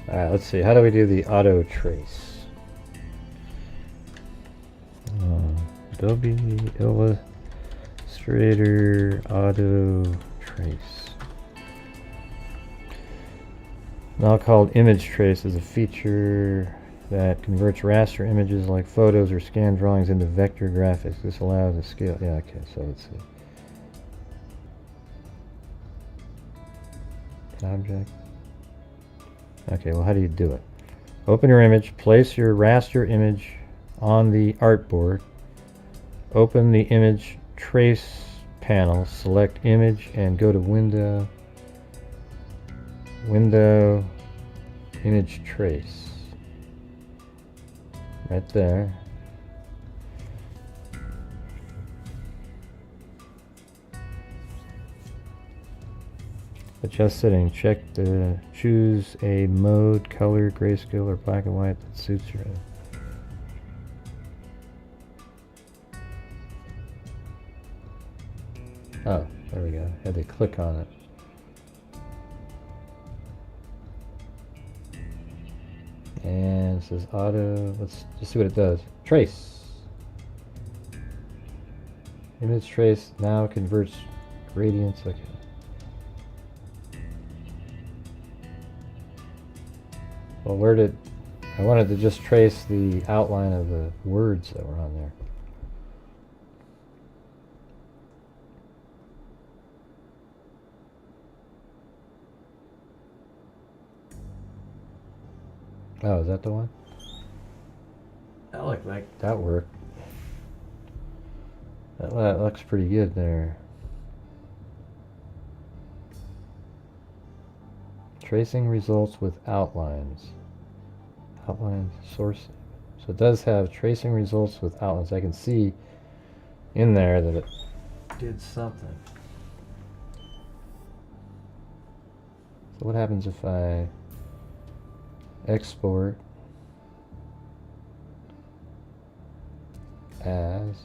Alright, let's see. How do we do the auto trace? Adobe Illustrator auto trace. Now called image trace is a feature that converts raster images like photos or scanned drawings into vector graphics. This allows a scale. Yeah, okay, so let's see. Object. Okay, well, how do you do it? Open your image, place your raster image on the artboard, open the image trace panel, select image, and go to window, image trace. Right there. Adjust setting. Choose a mode, color, grayscale, or black and white that suits your. Oh, there we go. Had to click on it. And it says auto. Let's just see what it does. Trace. Image trace now converts gradients. Okay. Well, where did... I wanted to just trace the outline of the words that were on there. Oh, is that the one? That looked like that worked. That looks pretty good there. Tracing results with outlines. Outline source. So it does have tracing results with outlines. I can see in there that it did something. So what happens if I export as...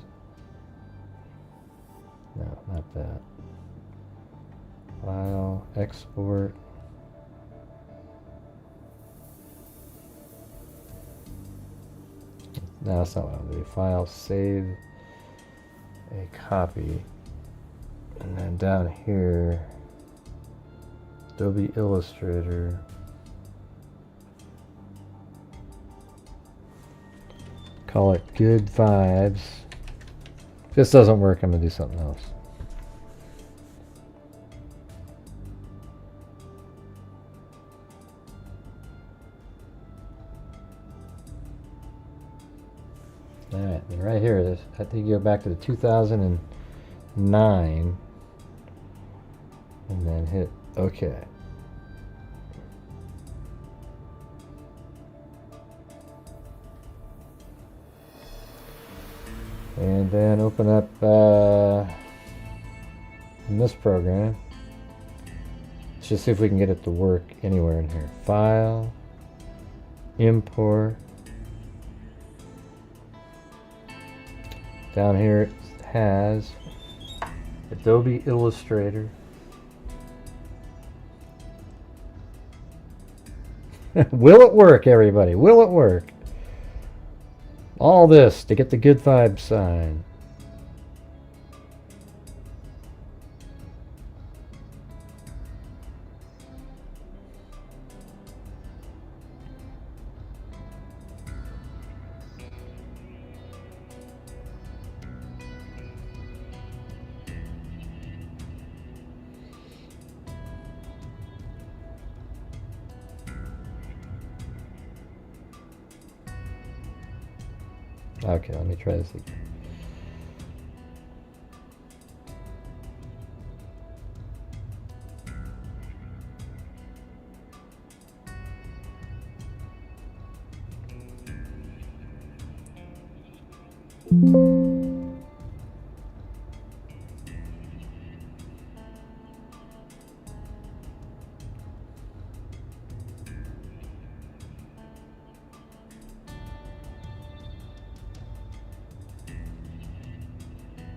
No, not that. File, export. No, that's not what I'll do. File, save a copy. And then down here, Adobe Illustrator. Call it Good Vibes. If this doesn't work, I'm going to do something else. Alright, and right here, this, I think you go back to the 2009 and then hit OK. And then open up in this program. Let's just see if we can get it to work anywhere in here. File, import. Down here it has Adobe Illustrator. Will it work, everybody? Will it work? All this to get the good vibe sign. Okay, let me try this again.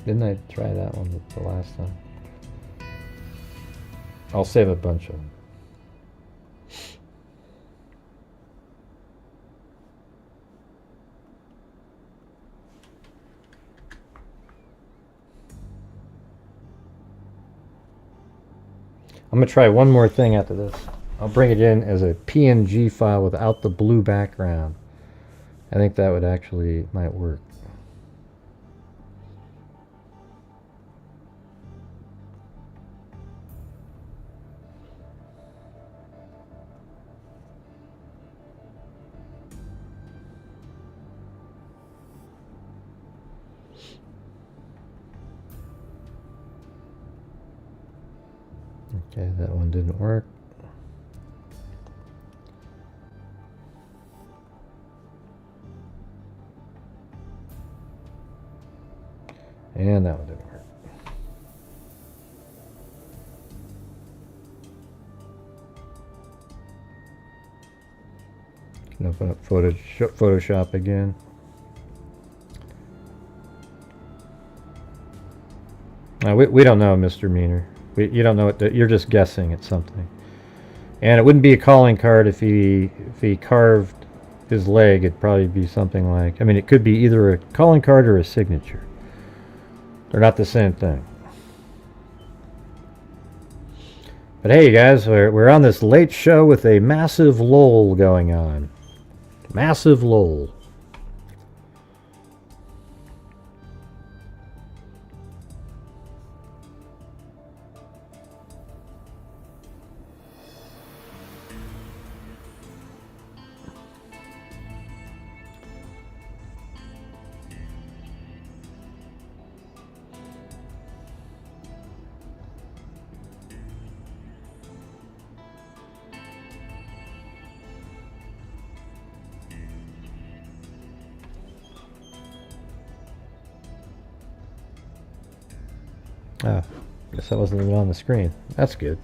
Didn't I try that one the last time? I'll save a bunch of them. I'm going to try one more thing after this. I'll bring it in as a PNG file without the blue background. I think that would actually might work. Okay, that one didn't work. And that one didn't work. Can open up Photoshop again. We don't know, Mr. Meaner. You don't know what you're just guessing at something. And it wouldn't be a calling card if he carved his leg. It'd probably be something like, I mean, it could be either a calling card or a signature. They're not the same thing. But hey, guys, we're on this late show with a massive lull going on. Massive lull. Ah, guess that wasn't even on the screen. That's good.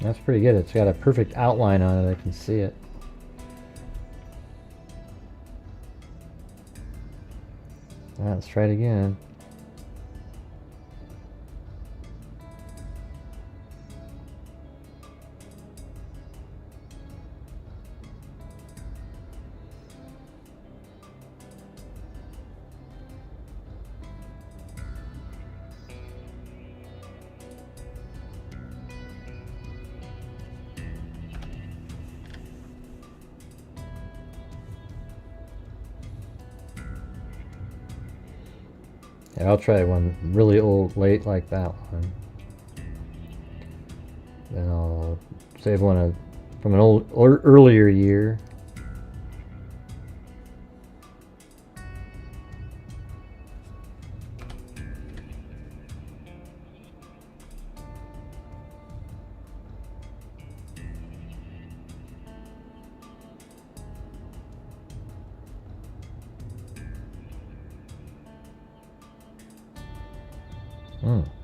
That's pretty good. It's got a perfect outline on it. I can see it. Alright, let's try it again. Yeah, I'll try one really old, late like that one. Then I'll save one from an old or earlier year.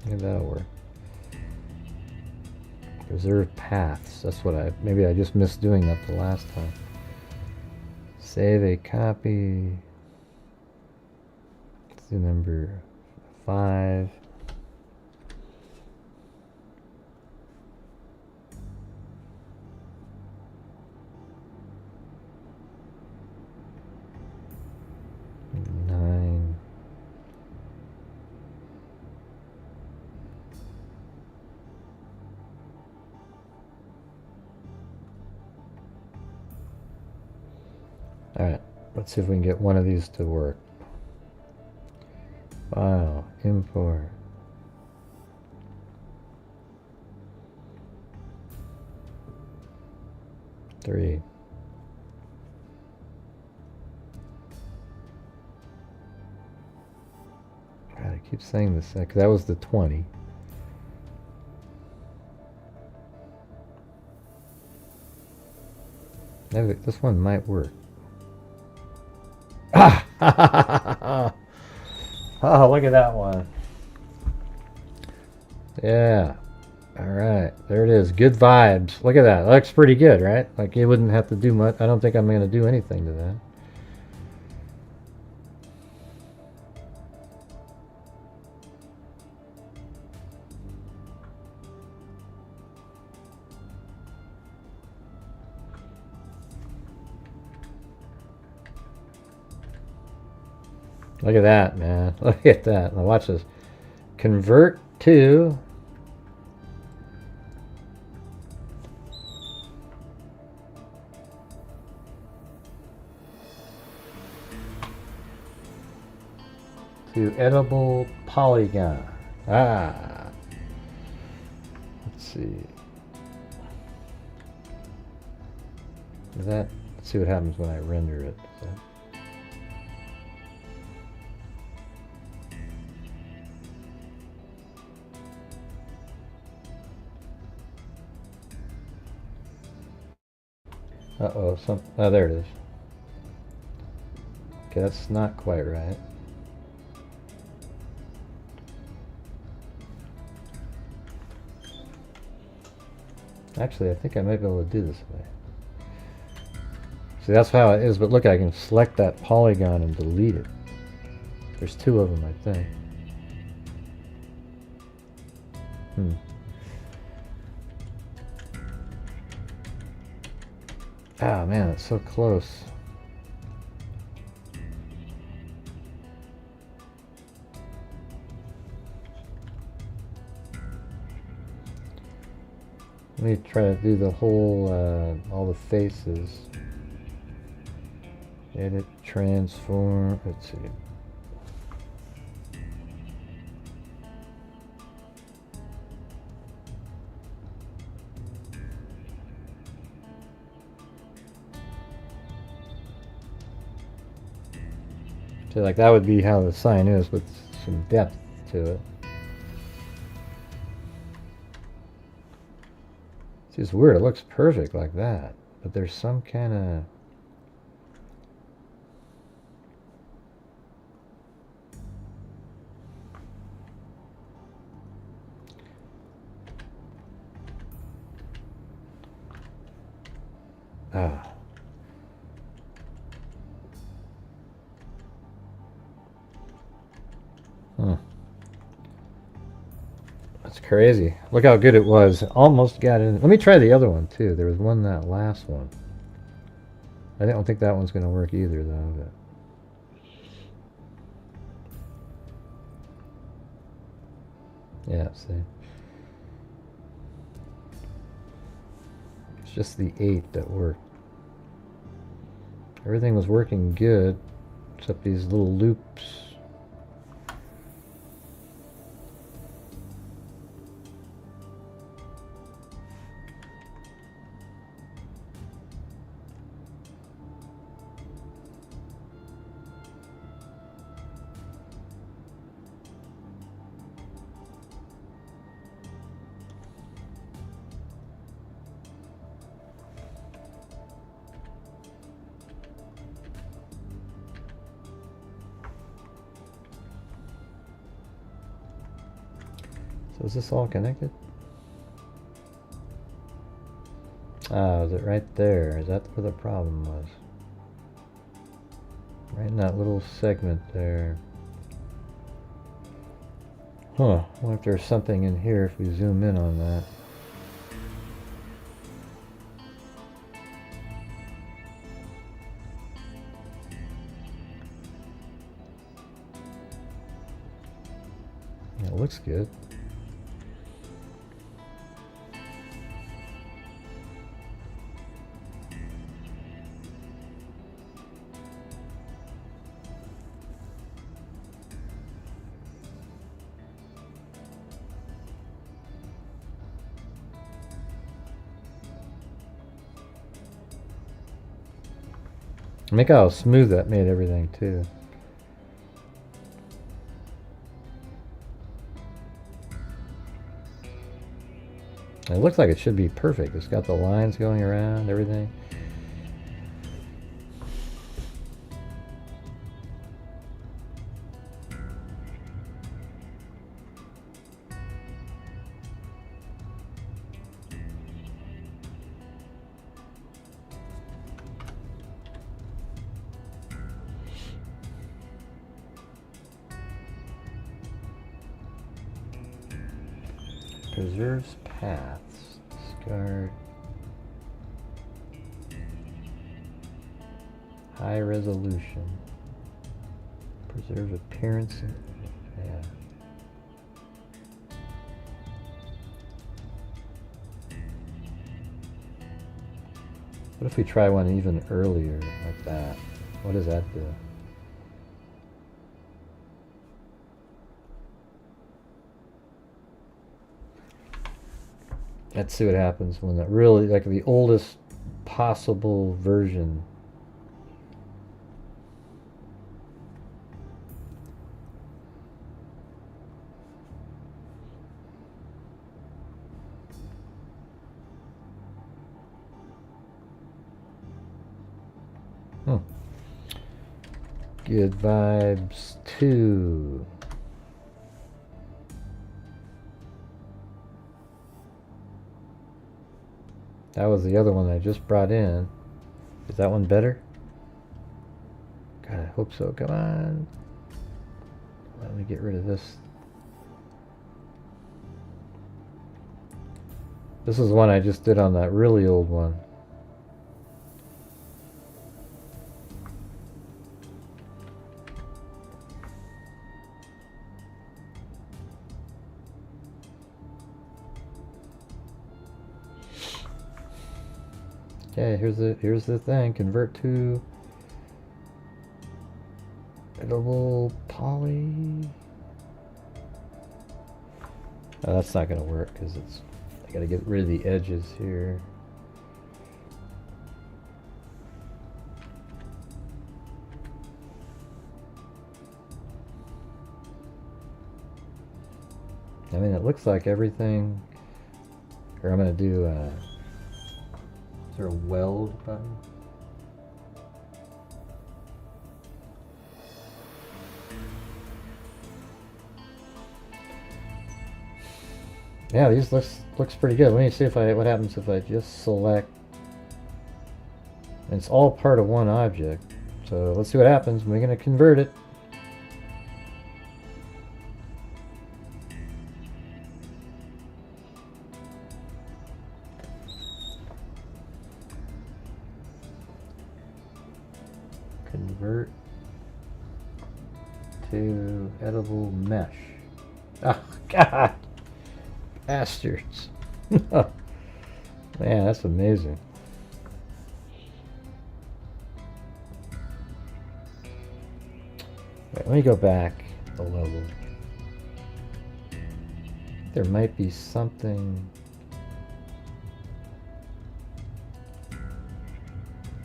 Maybe that'll work. Preserve paths. That's what maybe I just missed doing that the last time. Save a copy. Let's do number 5. Alright, let's see if we can get one of these to work. File, import. Three. God, I keep saying this because that was the 20. Maybe this one might work. Ah! Oh, look at that one. Yeah. Alright, there it is. Good vibes. Look at that. That looks pretty good, right? Like you wouldn't have to do much. I don't think I'm going to do anything to that. Look at that, man. Look at that. Now watch this. Convert to edible polygon. Ah. Let's see. Is that? Let's see what happens when I render it. Uh-oh, oh, there it is. Okay, that's not quite right. Actually, I think I might be able to do this way. See, that's how it is, but look, I can select that polygon and delete it. There's 2 of them, I think. Ah, man, it's so close. Let me try to do the whole, all the faces. Edit, transform, let's see. So like that would be how the sign is with some depth to it. It's just weird, it looks perfect like that, but there's some kind of Ah. That's crazy. Look how good it was. Almost got in. Let me try the other one too. There was one, that last one. I don't think that one's going to work either though. But yeah, see. It's just the 8 that worked. Everything was working good, except these little loops. So is this all connected? Ah, is it right there? Is that where the problem was? Right in that little segment there. Huh, I wonder if there's something in here if we zoom in on that. Yeah, it looks good. Make how smooth that made everything too. It looks like it should be perfect. It's got the lines going around, everything. Preserves paths. Discard. High resolution. Preserve appearance. Yeah. What if we try one even earlier, like that? What does that do? Let's see what happens when that really, like the oldest possible version. Good Vibes 2. That was the other one I just brought in. Is that one better? God, I hope so. Come on. Let me get rid of this. This is the one I just did on that really old one. Okay, here's the thing. Convert to editable poly. Oh, that's not going to work because I got to get rid of the edges here. I mean, it looks like everything. Or I'm going to do. Is there a weld button? Yeah, these looks pretty good. Let me see if what happens if I just select It's all part of one object. So let's see what happens. We're going to convert it. Convert to edible mesh. Oh, God. Bastards. Man, that's amazing. Right, let me go back a level. There might be something.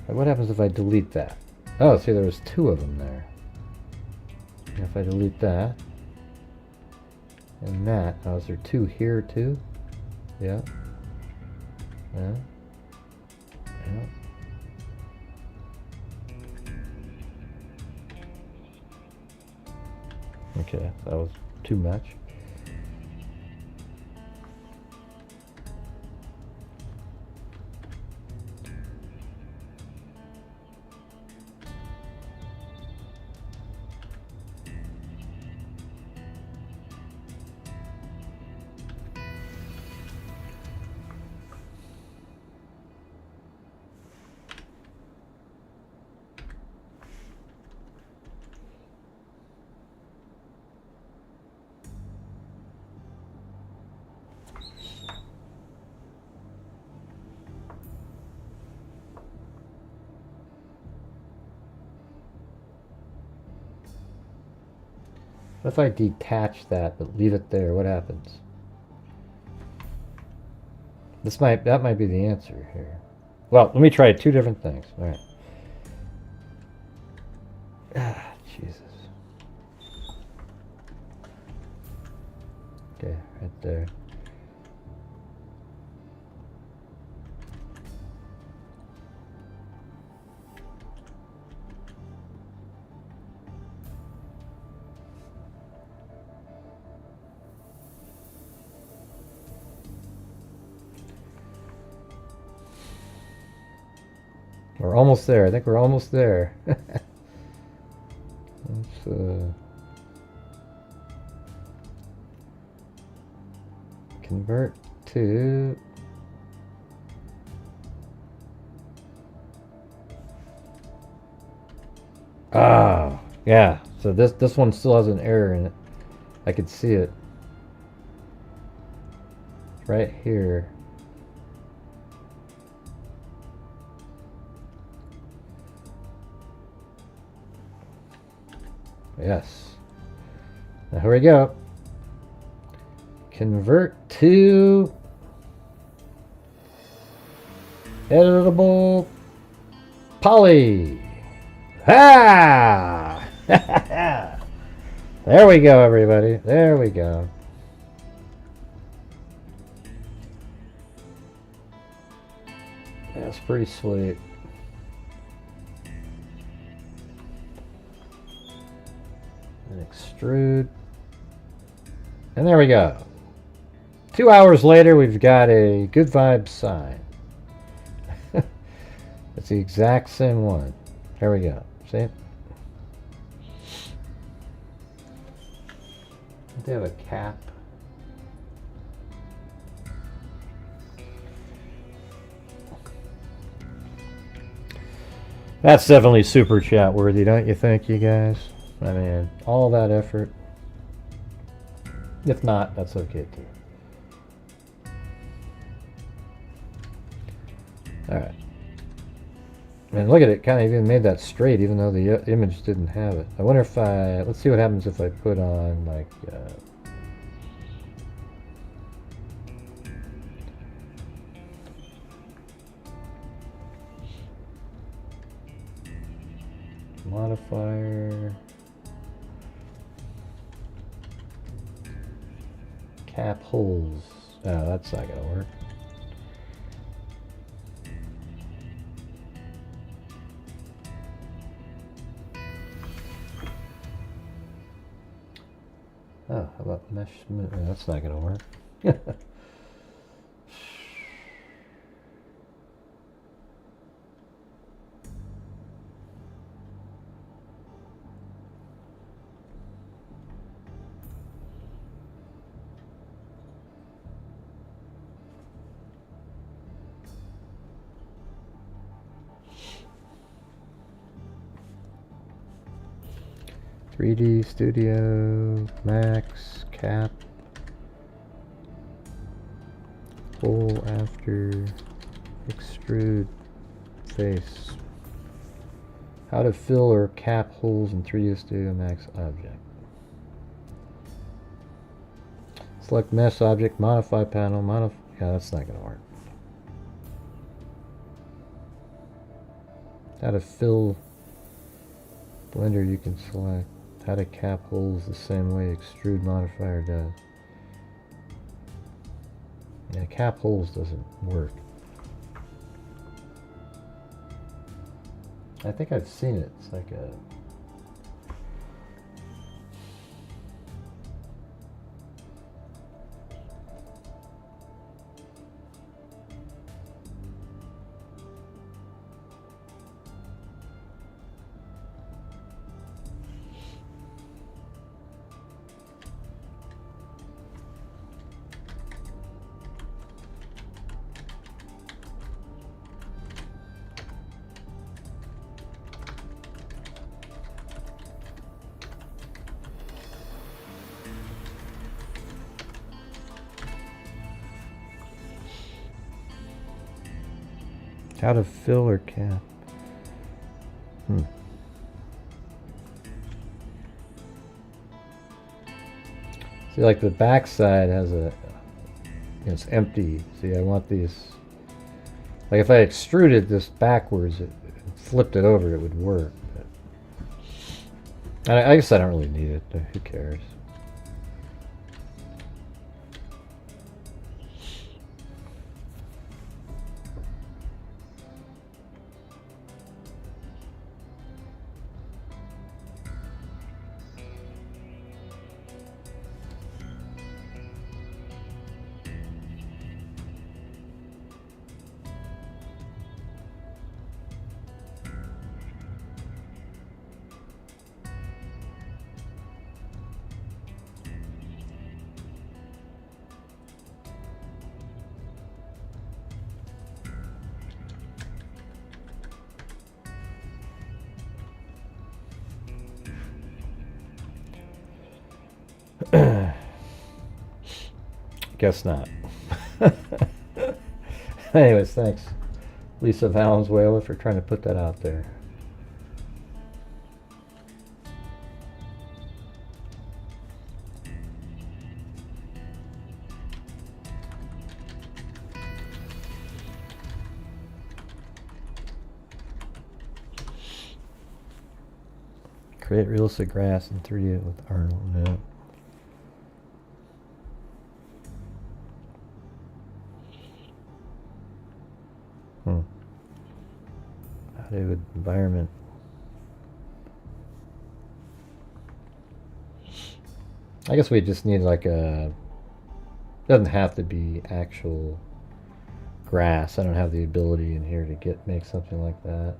What happens if I delete that? Oh, see, there was 2 of them there. And if I delete that and that, oh, is there 2 here too? Yeah. Yeah. Yeah. Okay, that was too much. What if I detach that but leave it there? What happens? That might be the answer here. Well, let me try 2 different things. All right. Ah, Jesus. Okay, right there. We're almost there. I think we're almost there. Let's convert to yeah. So this one still has an error in it. I could see it right here. Yes. Now here we go. Convert to editable poly. Ah! There we go, everybody. There we go. That's pretty sweet. And extrude. And there we go. 2 hours later, we've got a good vibes sign. It's the exact same one. There we go. See it? They have a cap. That's definitely super chat worthy, don't you think, you guys? I mean, all that effort. If not, that's okay too. Alright. And look at it, kind of even made that straight, even though the image didn't have it. I wonder if let's see what happens if I put on, like, modifier, cap holes. Oh, that's not gonna work. Oh, how about mesh smooth? Oh, that's not gonna work. 3D Studio, Max, Cap, Hole after, extrude, face. How to fill or cap holes in 3D Studio Max object. Select mesh object, modify panel, yeah, that's not gonna work. How to fill blender you can select. How to cap holes the same way extrude modifier does. Yeah, cap holes doesn't work. I think I've seen it. It's like a... How to fill or cap. See, like the back side has a, it's empty. See, I want these, like if I extruded this backwards, it flipped it over, it would work. But I guess I don't really need it. Who cares? Guess not. Anyways, thanks, Lisa Valenzuela, for trying to put that out there. Create realistic grass in 3D with Arnold. No. How to environment. I guess we just need like a, doesn't have to be actual grass. I don't have the ability in here to make something like that.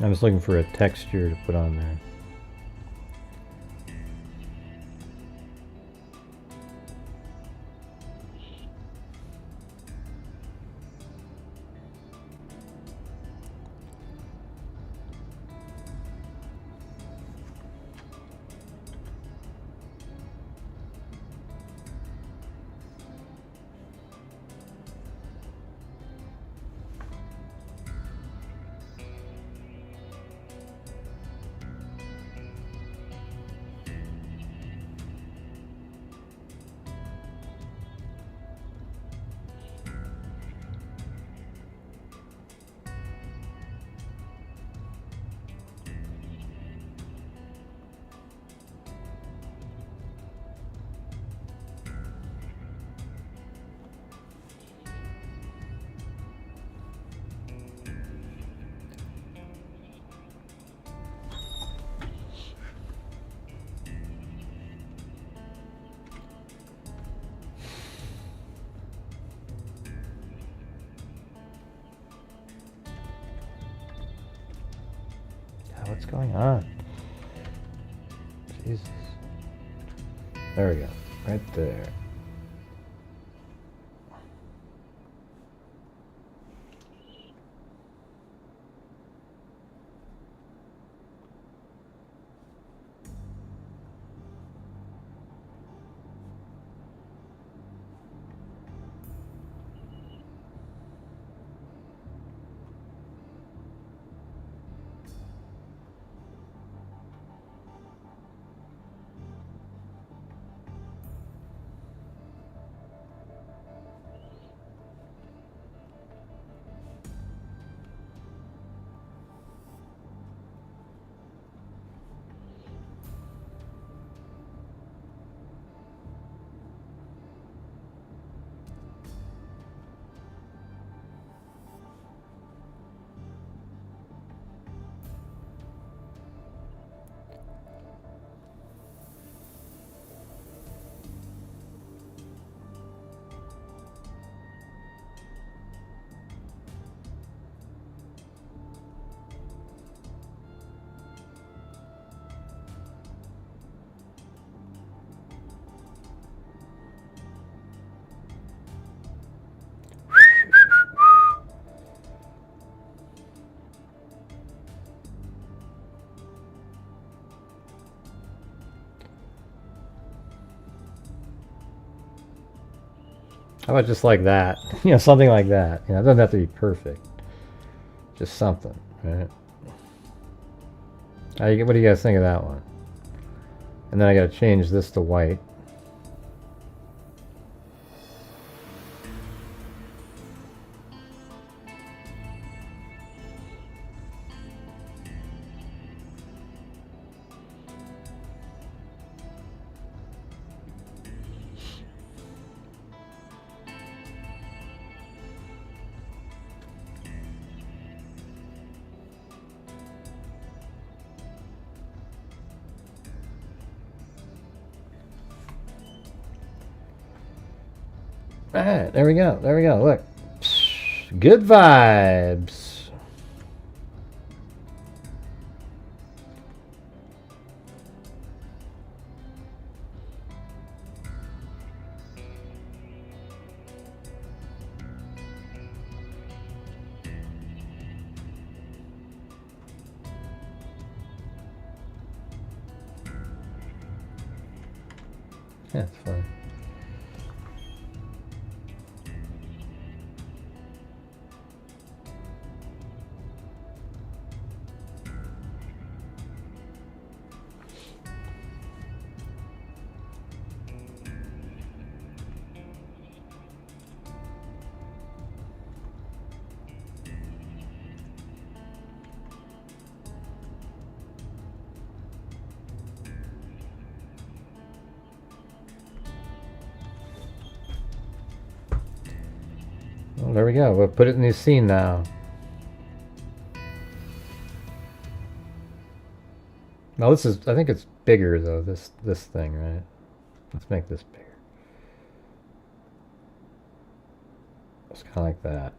I was looking for a texture to put on there. What's going on? Jesus. There we go. Right there. How about just like that? You know, something like that. You know, it doesn't have to be perfect. Just something, right? What do you guys think of that one? And then I got to change this to white. Alright, there we go. There we go. Look. Good vibes. Yeah, it's fun. Well, there we go. We'll put it in the scene now. Now this is, I think it's bigger though, this thing, right? Let's make this bigger. It's kind of like that.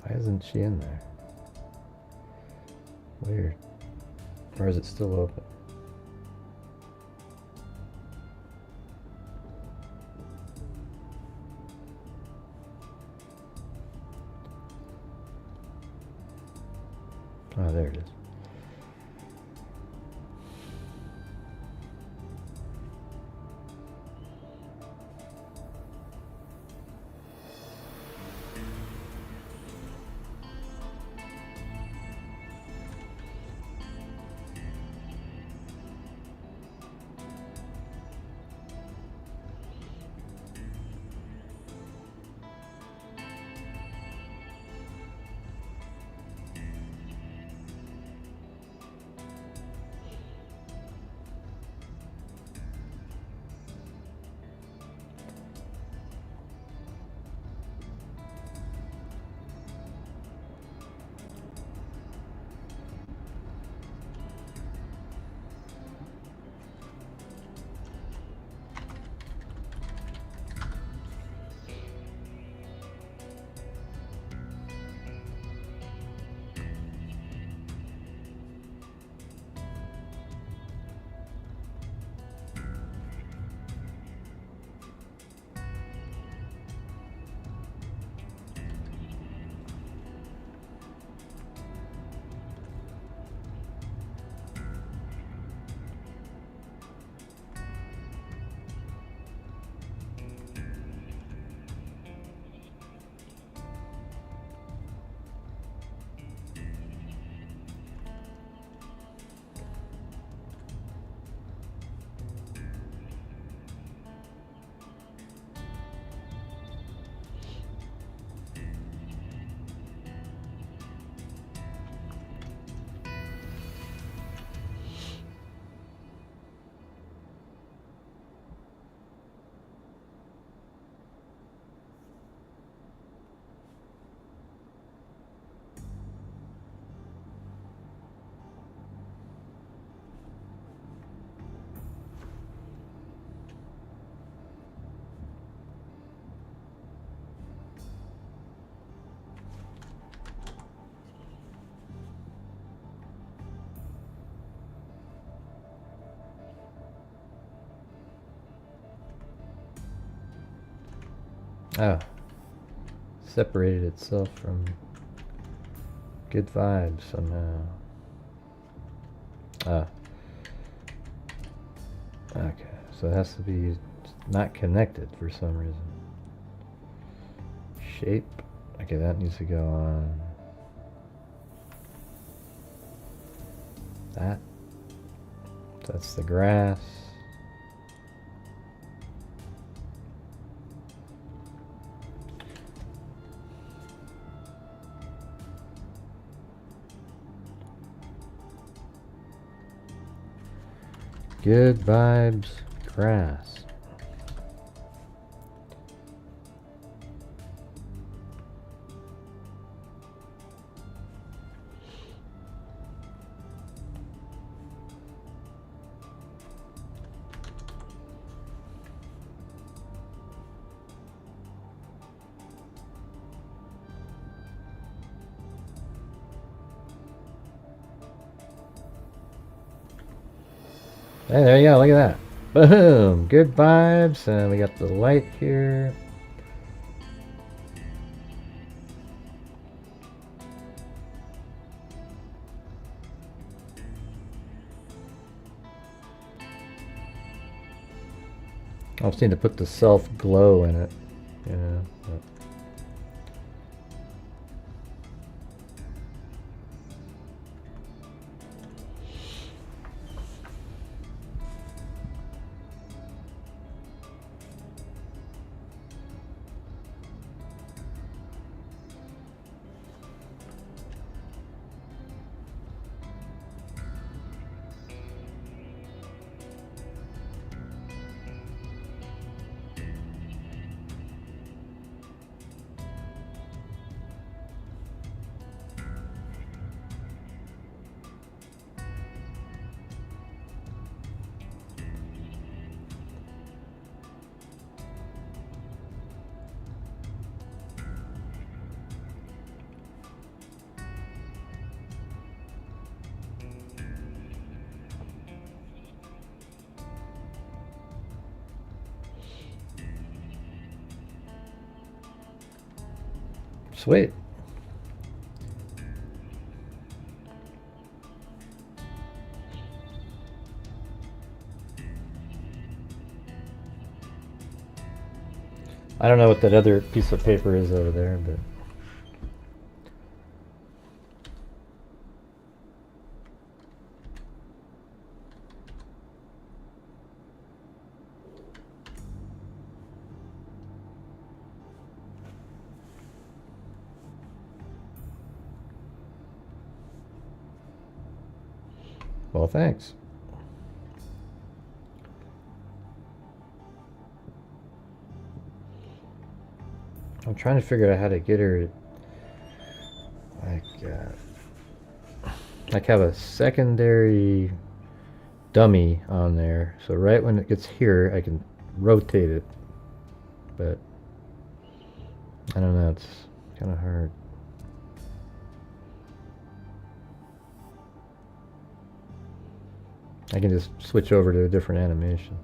Why isn't she in there? Weird. Or is it still open? Oh, there it is. Oh. Separated itself from good vibes somehow. Ah. Okay, so it has to be not connected for some reason. Shape. Okay, that needs to go on. That. That's the grass. Good vibes, grass. Hey, there you go, look at that. Boom! Good vibes, and we got the light here. I just need to put the self glow in it, you know. But sweet. I don't know what that other piece of paper is over there, but... Well, thanks. I'm trying to figure out how to get her like have a secondary dummy on there, so right when it gets here I can rotate it, but I don't know, it's kind of hard. I can just switch over to a different animation.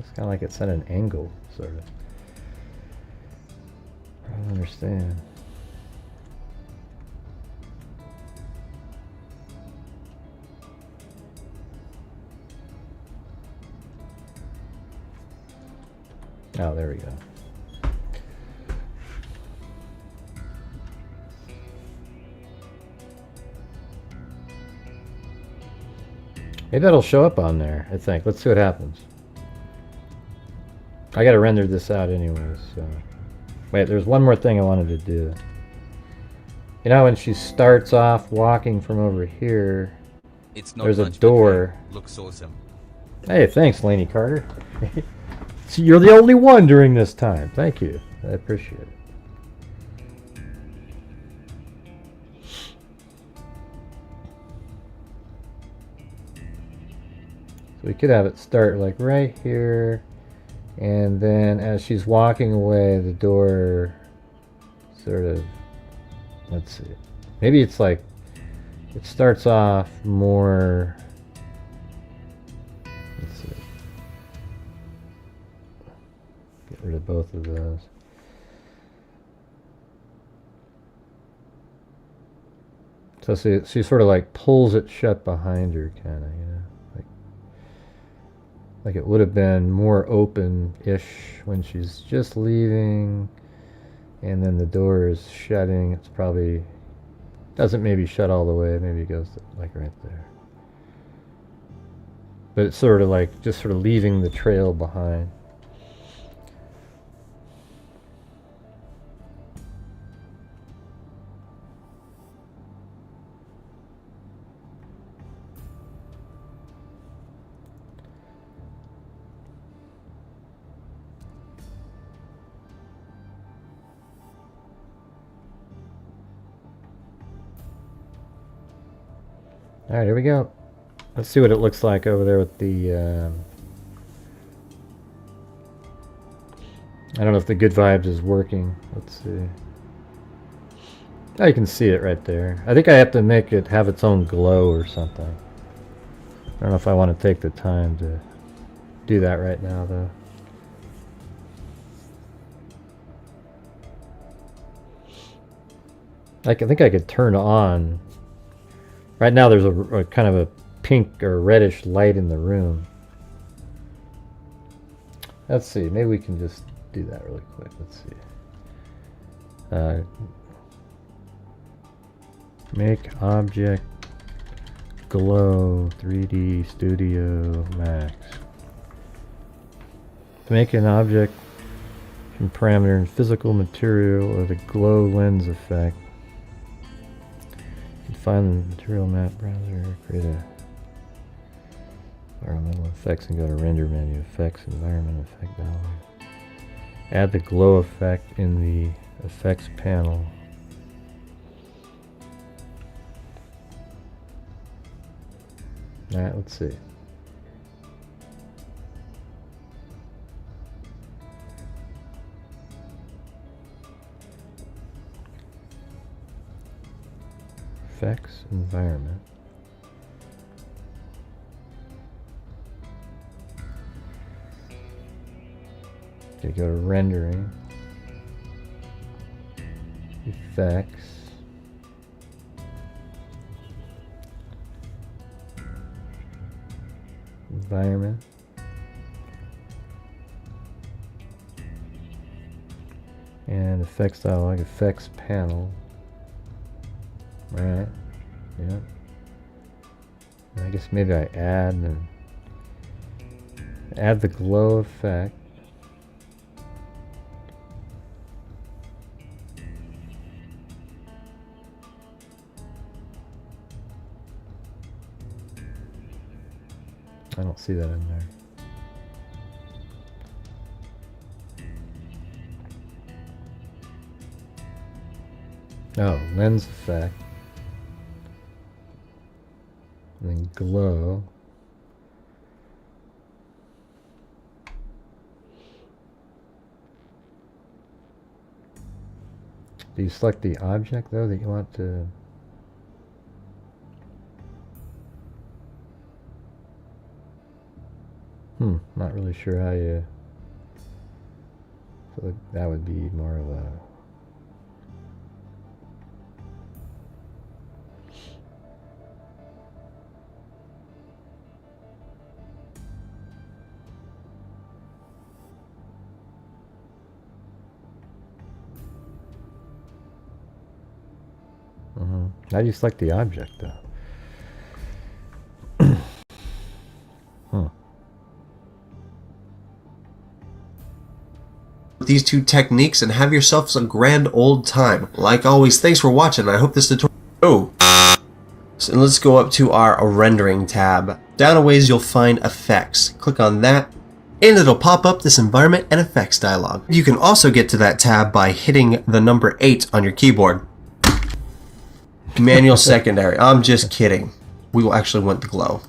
It's kind of like it's at an angle, sort of. I don't understand. Oh, there we go. Maybe that'll show up on there, I think. Let's see what happens. I gotta render this out anyways, so... Wait, there's one more thing I wanted to do. You know when she starts off walking from over here, It's not there's a much, but door. looks awesome. Hey, thanks, Laney Carter. So you're the only one during this time. Thank you. I appreciate it. So we could have it start like right here, and then as she's walking away, the door sort of, let's see, maybe it's like, it starts off more, let's see, get rid of both of those. So she sort of like pulls it shut behind her, kind of, you know, like it would have been more open-ish when she's just leaving, and then the door is shutting. It's probably doesn't maybe shut all the way. Maybe it goes to, like right there. But it's sort of like just sort of leaving the trail behind. Alright, here we go. Let's see what it looks like over there with the... I don't know if the good vibes is working. Let's see. Oh, you can see it right there. I think I have to make it have its own glow or something. I don't know if I want to take the time to do that right now, though. I think I could turn on... Right now there's a kind of a pink or reddish light in the room. Let's see, maybe we can just do that really quick. Let's see. Make object glow 3D Studio Max. To make an object from parameter and physical material or the glow lens effect, you can find the material map browser, create a environmental effects and go to render menu, effects, environment effect value. Add the glow effect in the effects panel. Alright, let's see. Effects, environment. Okay, go to rendering. Effects. Environment. And effects dialog, effects panel. Right. Yep. I guess maybe I add the glow effect. I don't see that in there. Oh, lens effect. And then glow. Do you select the object though that you want to? Not really sure how you. So that would be more of a. How do you select the object though? These two techniques and have yourselves a grand old time. Like always, thanks for watching. I hope this tutorial. So let's go up to our rendering tab. Down a ways you'll find effects. Click on that and it'll pop up this environment and effects dialog. You can also get to that tab by hitting the number 8 on your keyboard. Manual secondary. I'm just kidding. We will actually want the glow.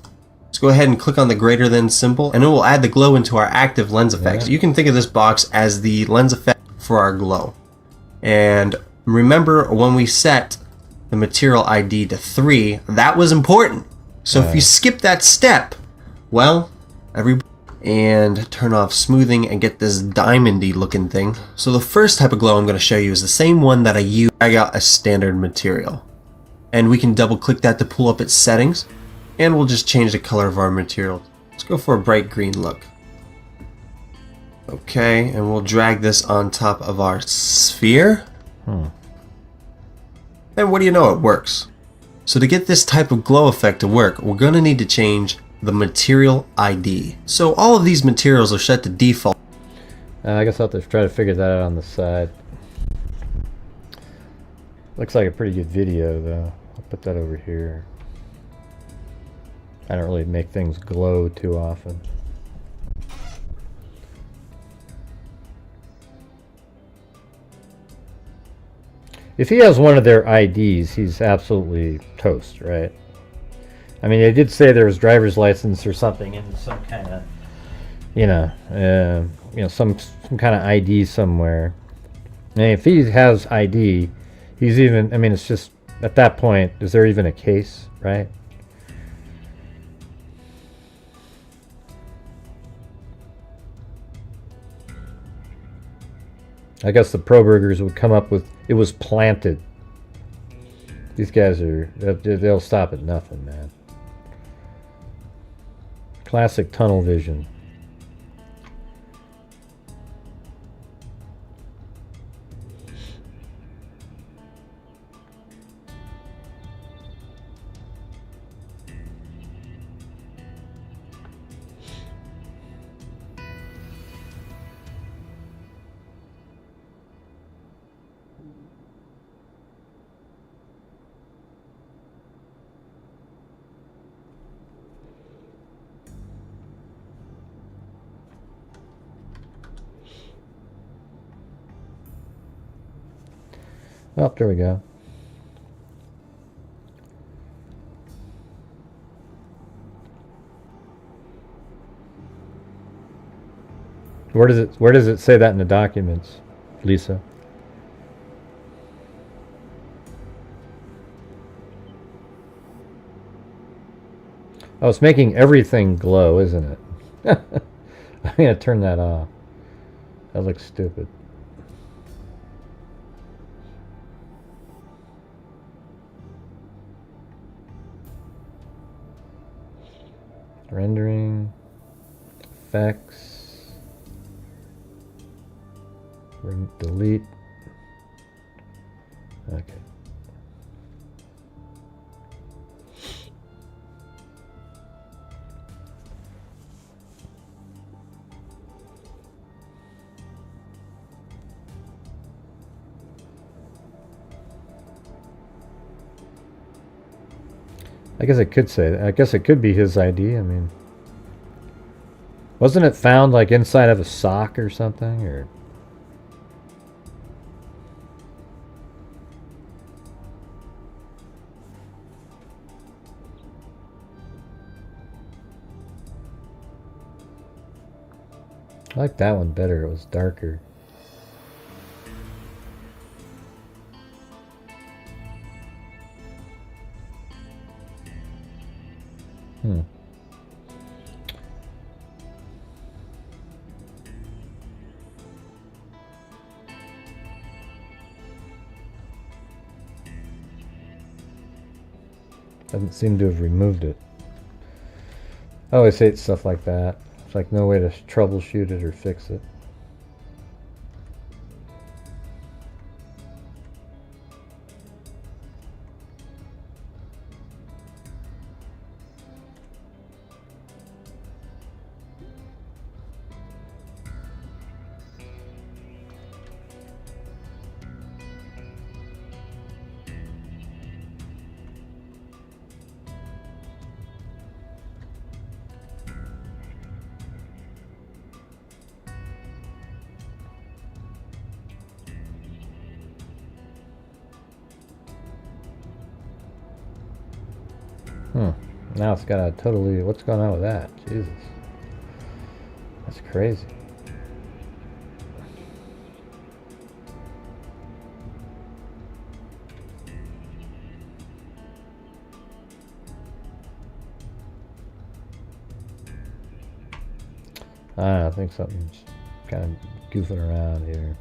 Let's go ahead and click on the greater than symbol and it will add the glow into our active lens effects. You can think of this box as the lens effect for our glow. And remember when we set the material ID to 3, that was important. So if you skip that step, well, and turn off smoothing and get this diamondy looking thing. So the first type of glow I'm going to show you is the same one that I use. I got a standard material. And we can double click that to pull up its settings. And we'll just change the color of our material. Let's go for a bright green look. Okay, and we'll drag this on top of our sphere. And what do you know, it works. So to get this type of glow effect to work, we're going to need to change the material ID. So all of these materials are set to default. I guess I'll have to try to figure that out on the side. Looks like a pretty good video though. I'll put that over here. I don't really make things glow too often. If he has one of their IDs, he's absolutely toast, right? I mean, they did say there was driver's license or something in some kind of, some kind of ID somewhere. And if he has ID, he's even. I mean, it's just at that point, is there even a case, right? I guess the Kohbergers would come up with, it was planted. These guys they'll stop at nothing, man. Classic tunnel vision. Oh, there we go. Where does it say that in the documents, Lisa? Oh, it's making everything glow, isn't it? I'm gonna turn that off. That looks stupid. Rendering, effects, delete. Okay. I guess it could say that. I guess it could be his ID. I mean, wasn't it found like inside of a sock or something? Or I like that one better. It was darker. Hmm. Doesn't seem to have removed it. I always hate stuff like that. It's like no way to troubleshoot it or fix it. Now it's got a totally... What's going on with that? Jesus. That's crazy. I don't know, I think something's kind of goofing around here.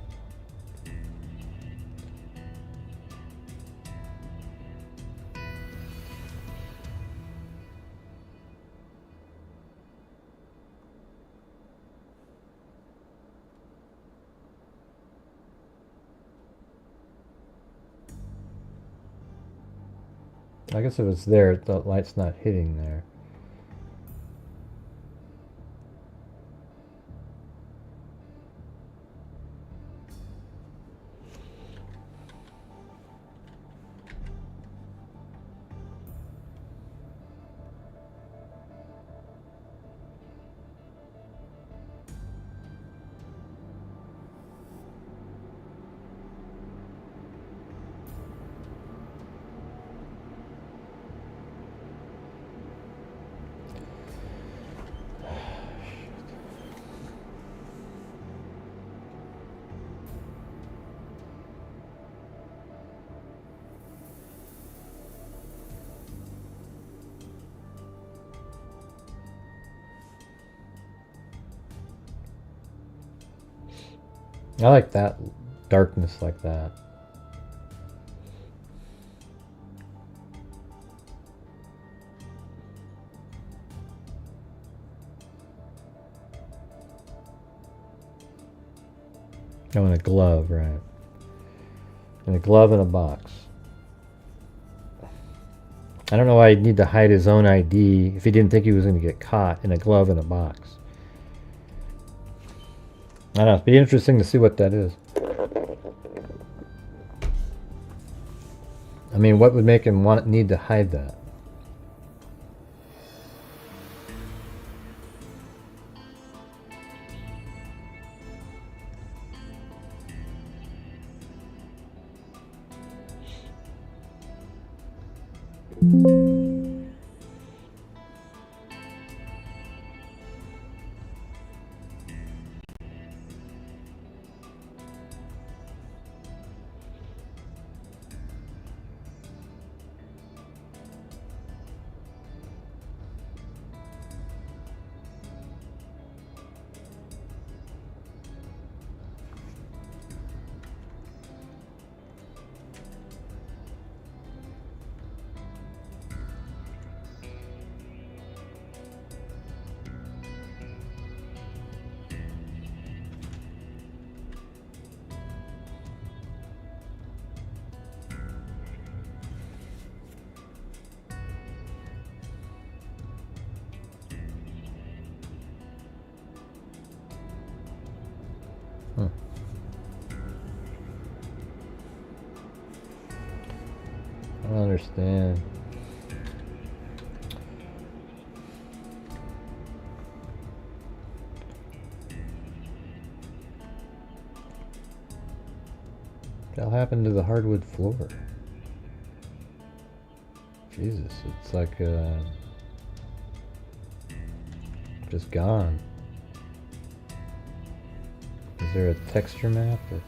I guess if it's there, the light's not hitting there. I like that darkness like that. Oh, and a glove, right. And a glove in a box. I don't know why he'd need to hide his own ID if he didn't think he was going to get caught in a glove in a box. I don't know, it'd be interesting to see what that is. I mean, what would make him need to hide that? understand. What happened to the hardwood floor? Jesus, it's like just gone. Is there a texture map? Or...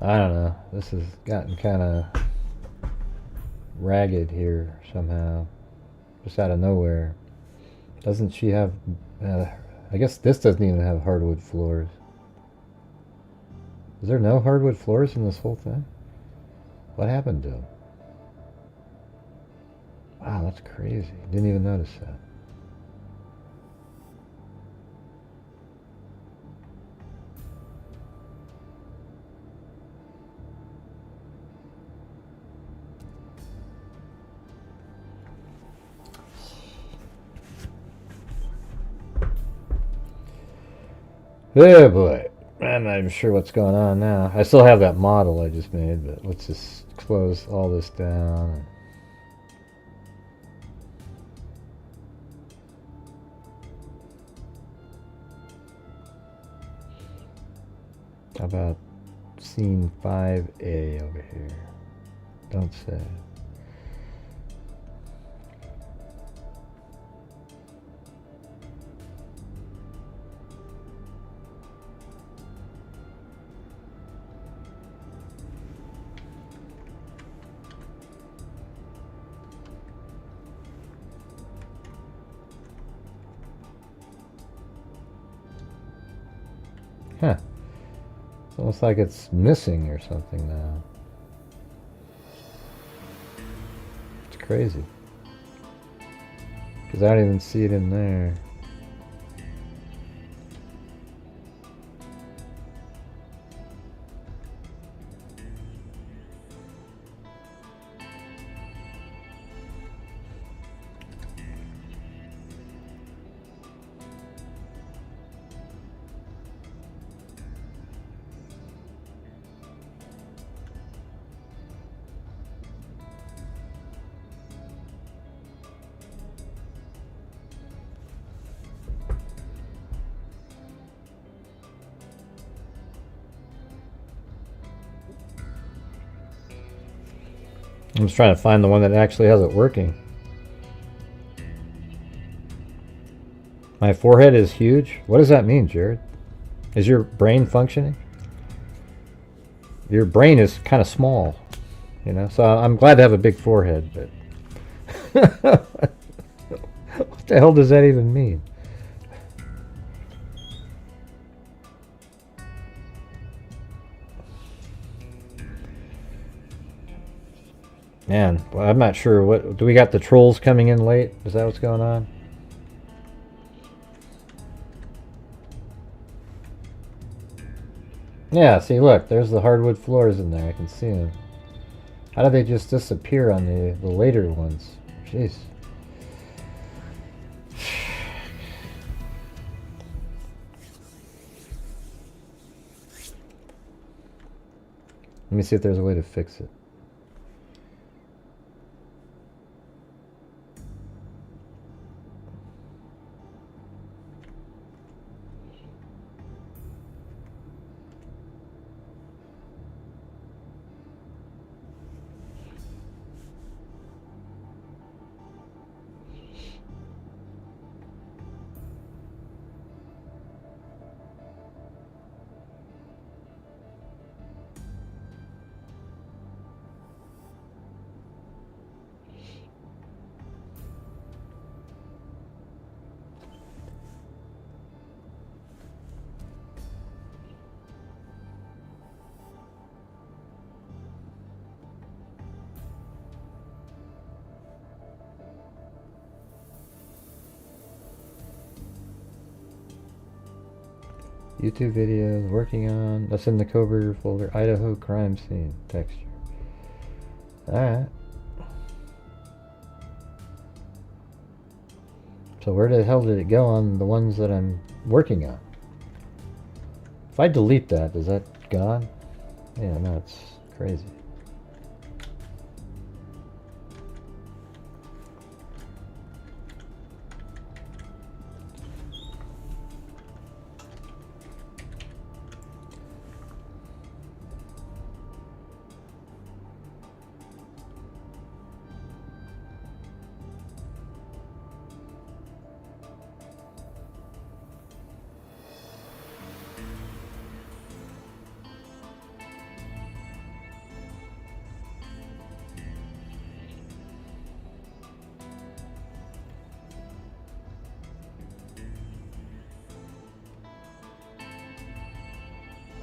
I don't know. This has gotten kind of ragged here somehow, just out of nowhere. Doesn't she have... I guess this doesn't even have hardwood floors. Is there no hardwood floors in this whole thing? What happened to them? Wow, that's crazy. Didn't even notice that. Oh boy, I'm not even sure what's going on now. I still have that model I just made, but let's just close all this down. How about scene 5A over here? Don't say. Huh. It's almost like it's missing or something now. It's crazy. Because I don't even see it in there. I'm just trying to find the one that actually has it working. My forehead is huge? What does that mean, Jared? Is your brain functioning? Your brain is kind of small, you know, so I'm glad to have a big forehead, but what the hell does that even mean? Man, well, I'm not sure. What do we got? The trolls coming in late? Is that what's going on? Yeah, see, look, there's the hardwood floors in there. I can see them. How do they just disappear on the later ones? Jeez. Let me see if there's a way to fix it. YouTube videos, working on, that's in the Kohberger folder, Idaho crime scene, texture. Alright. So where the hell did it go on the ones that I'm working on? If I delete that, is that gone? Yeah, no, it's crazy.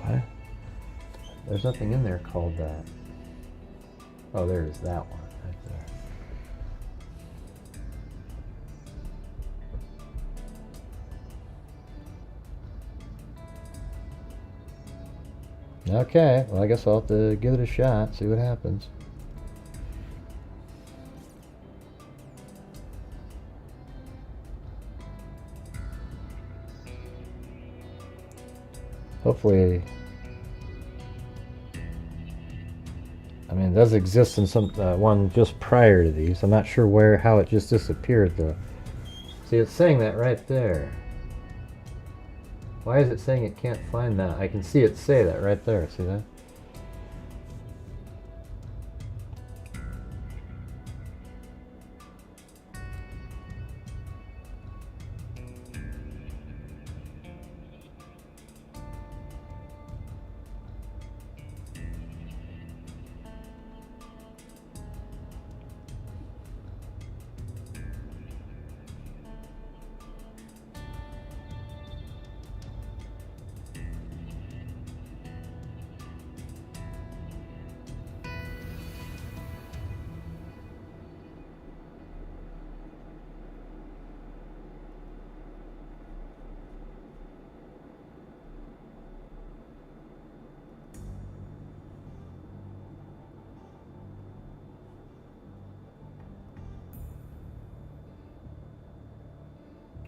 What? There's nothing in there called that. Oh, there is that one right there. Okay, well I guess I'll have to give it a shot, see what happens. Hopefully, I mean, it does exist in some one just prior to these. I'm not sure how it just disappeared though. See, it's saying that right there. Why is it saying it can't find that? I can see it say that right there. See that?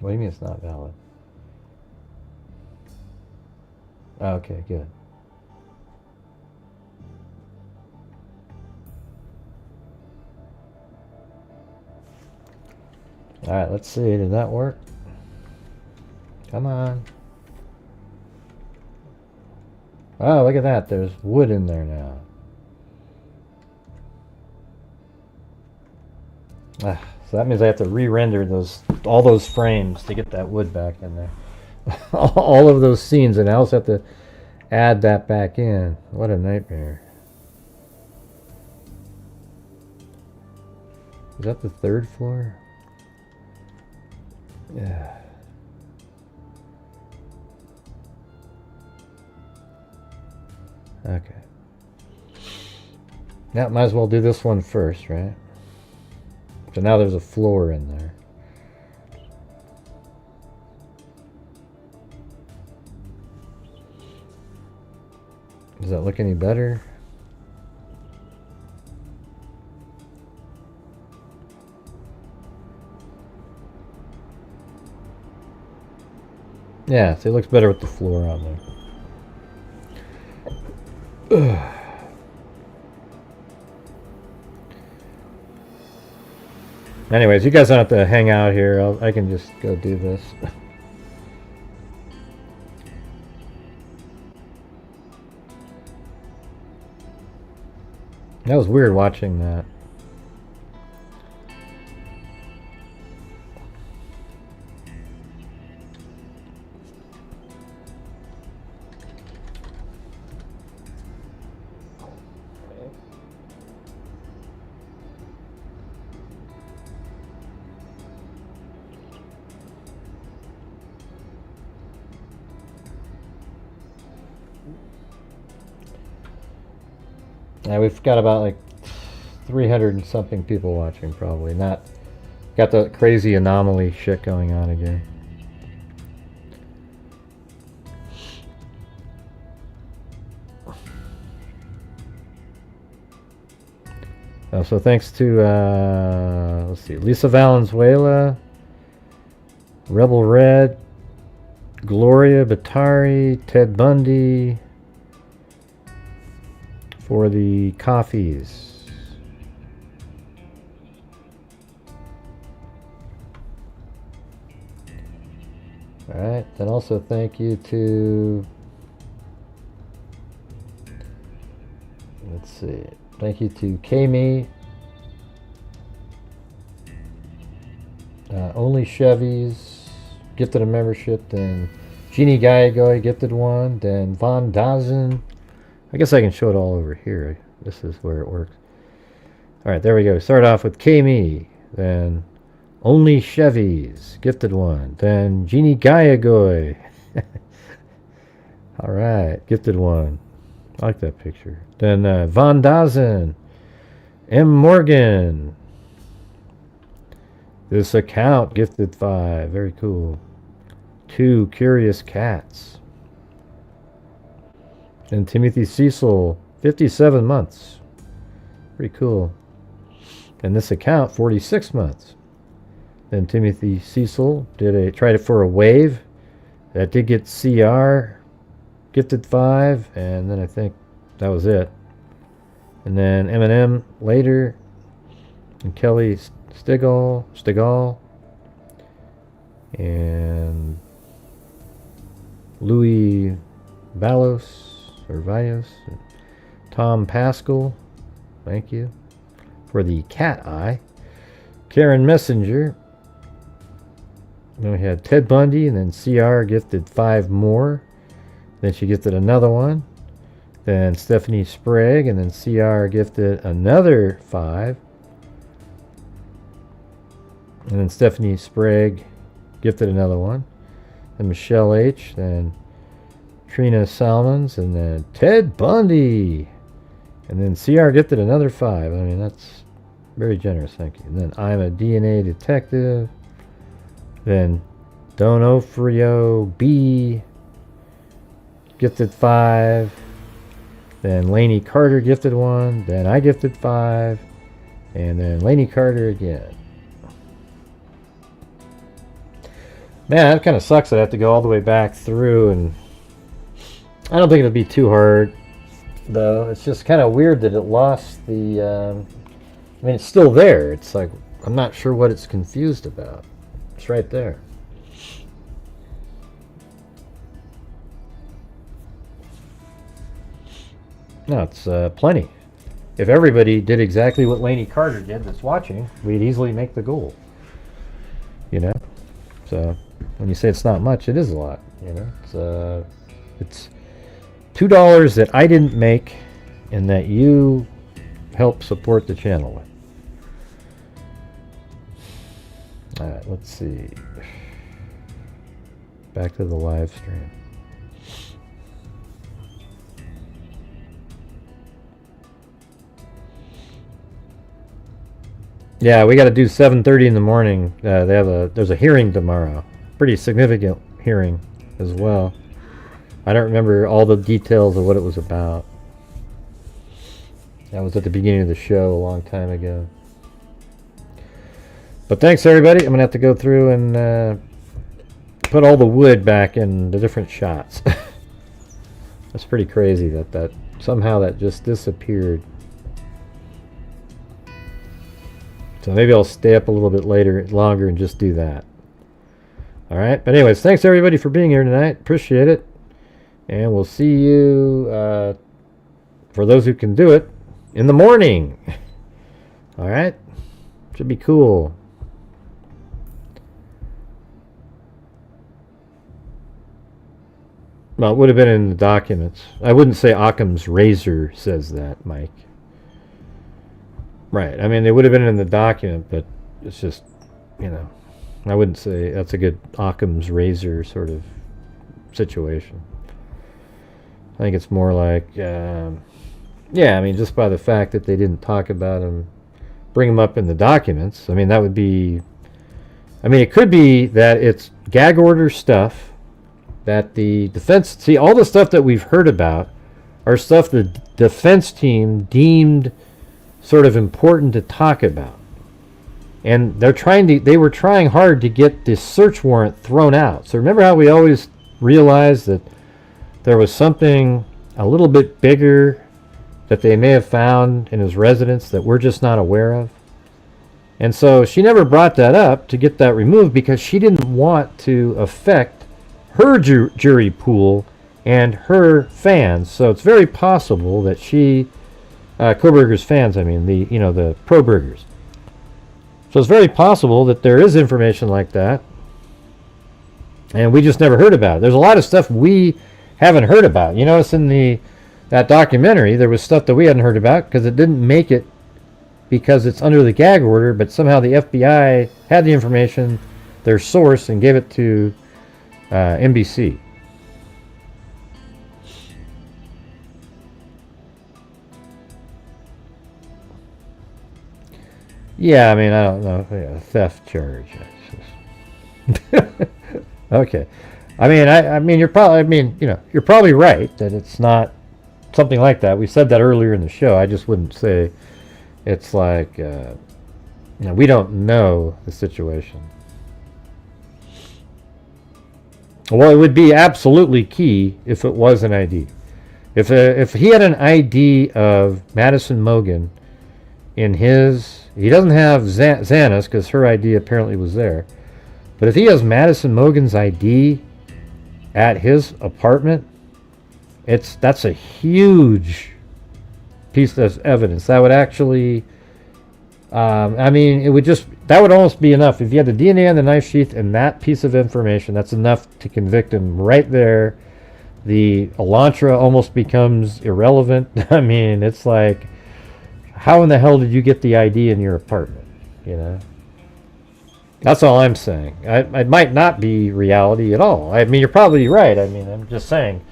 What do you mean it's not valid? Oh, okay, good. Alright, let's see. Did that work? Come on. Oh, look at that. There's wood in there now. Ah, so that means I have to re-render all those frames to get that wood back in there. All of those scenes, and I also have to add that back in. What a nightmare. Is that the third floor? Yeah. Okay. Now, might as well do this one first, right? So now there's a floor in there. Does that look any better? Yeah, so it looks better with the floor on there. Ugh. Anyways, you guys don't have to hang out here. I can just go do this. That was weird watching that. Yeah, we've got about like 300 and something people watching, probably. Not got the crazy anomaly shit going on again. So thanks to let's see, Lisa Valenzuela, Rebel Red, Gloria Batari, Ted Bundy for the coffees. Alright, then also thank you to, let's see, thank you to Kami, Only Chevys, gifted a membership, then Jeannie Gaiagoy gifted one, then Von Dazen. I guess I can show it all over here. This is where it works. Alright, there we go. Start off with Kami, then Only Chevys, gifted one. Then Jeannie Gaiagoy. Alright, gifted one. I like that picture. Then Von Dazen. M. Morgan. This account, gifted 5. Very cool. 2 Curious Cats. And Timothy Cecil, 57 months. Pretty cool. And this account, 46 months. Then Timothy Cecil tried it for a wave. That did get CR, gifted 5, and then I think that was it. And then Eminem later, and Kelly Stigall, and Louis Vallos, Tom Pascal, thank you, for the cat eye. Karen Messenger. Then we had Ted Bundy, and then CR gifted 5 more. Then she gifted another one. Then Stephanie Sprague, and then CR gifted another 5. And then Stephanie Sprague gifted another one. Then Michelle H. Then Trina Salmons, and then Ted Bundy. And then CR gifted another 5. I mean, that's very generous, thank you. And then I'm a DNA detective. Then Donofrio B gifted 5. Then Lainey Carter gifted 1. Then I gifted 5. And then Lainey Carter again. Man, that kind of sucks that I have to go all the way back through, and I don't think it'll be too hard, though. It's just kind of weird that it lost the, I mean, it's still there. It's like, I'm not sure what it's confused about. It's right there. No, it's plenty. If everybody did exactly what Lainey Carter did that's watching, we'd easily make the goal. You know? So, when you say it's not much, it is a lot. You know? It's $2 that I didn't make and that you help support the channel with. Alright, let's see. Back to the live stream. Yeah, we got to do 7:30 in the morning. There's a hearing tomorrow. Pretty significant hearing as well. I don't remember all the details of what it was about. That was at the beginning of the show a long time ago. But thanks, everybody. I'm going to have to go through and put all the wood back in the different shots. That's pretty crazy that somehow that just disappeared. So maybe I'll stay up a little bit longer and just do that. Alright, but anyways, thanks everybody for being here tonight. Appreciate it. And we'll see you, for those who can do it, in the morning. Alright? Should be cool. Well, it would have been in the documents. I wouldn't say Occam's razor says that, Mike. Right. I mean, they would have been in the document, but it's just, you know, I wouldn't say that's a good Occam's razor sort of situation. I think it's more like, yeah, I mean, just by the fact that they didn't talk about them, bring them up in the documents. I mean, that would be, I mean, it could be that it's gag order stuff that the defense, see, all the stuff that we've heard about are stuff the defense team deemed sort of important to talk about. And they were trying hard to get this search warrant thrown out. So remember how we always realized that there was something a little bit bigger that they may have found in his residence that we're just not aware of? And so she never brought that up to get that removed because she didn't want to affect her jury pool and her fans. So it's very possible that Kohberger's fans, I mean, the pro-burgers. So it's very possible that there is information like that, and we just never heard about it. There's a lot of stuff we haven't heard about. You notice in that documentary, there was stuff that we hadn't heard about because it didn't make it because it's under the gag order, but somehow the FBI had the information, their source, and gave it to NBC. Yeah, I mean, I don't know. Yeah, theft charge. Okay. I mean, you're probably right that it's not something like that. We said that earlier in the show. I just wouldn't say it's like, we don't know the situation. Well, it would be absolutely key if it was an ID. If he had an ID of Madison Mogen in his... He doesn't have Xana's because her ID apparently was there. But if he has Madison Mogen's ID at his apartment, that's a huge piece of evidence. That would actually... that would almost be enough. If you had the DNA on the knife sheath and that piece of information, that's enough to convict him right there. The Elantra almost becomes irrelevant. I mean, it's like, how in the hell did you get the ID in your apartment? That's all I'm saying. It might not be reality at all. I mean, you're probably right. I mean, I'm just saying.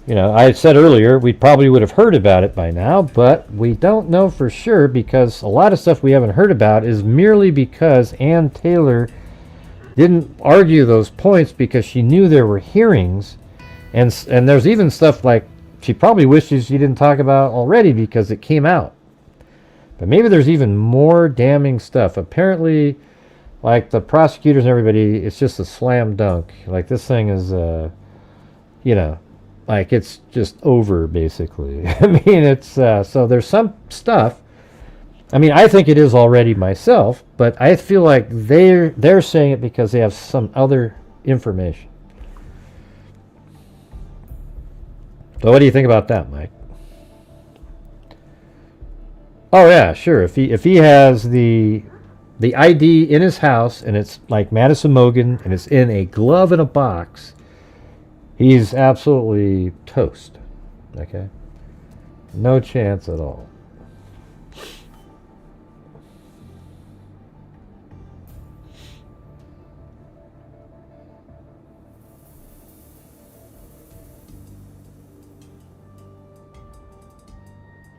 I said earlier we probably would have heard about it by now, but we don't know for sure because a lot of stuff we haven't heard about is merely because Ann Taylor didn't argue those points because she knew there were hearings, and there's even stuff like she probably wishes she didn't talk about already because it came out. But maybe there's even more damning stuff. Apparently, like the prosecutors and everybody, it's just a slam dunk. Like this thing is, like it's just over basically. I mean, it's so there's some stuff. I mean, I think it is already myself, but I feel like they're saying it because they have some other information. So what do you think about that, Mike? Oh yeah, sure. If he has the ID in his house and it's like Madison Mogen and it's in a glove in a box, he's absolutely toast. Okay? No chance at all.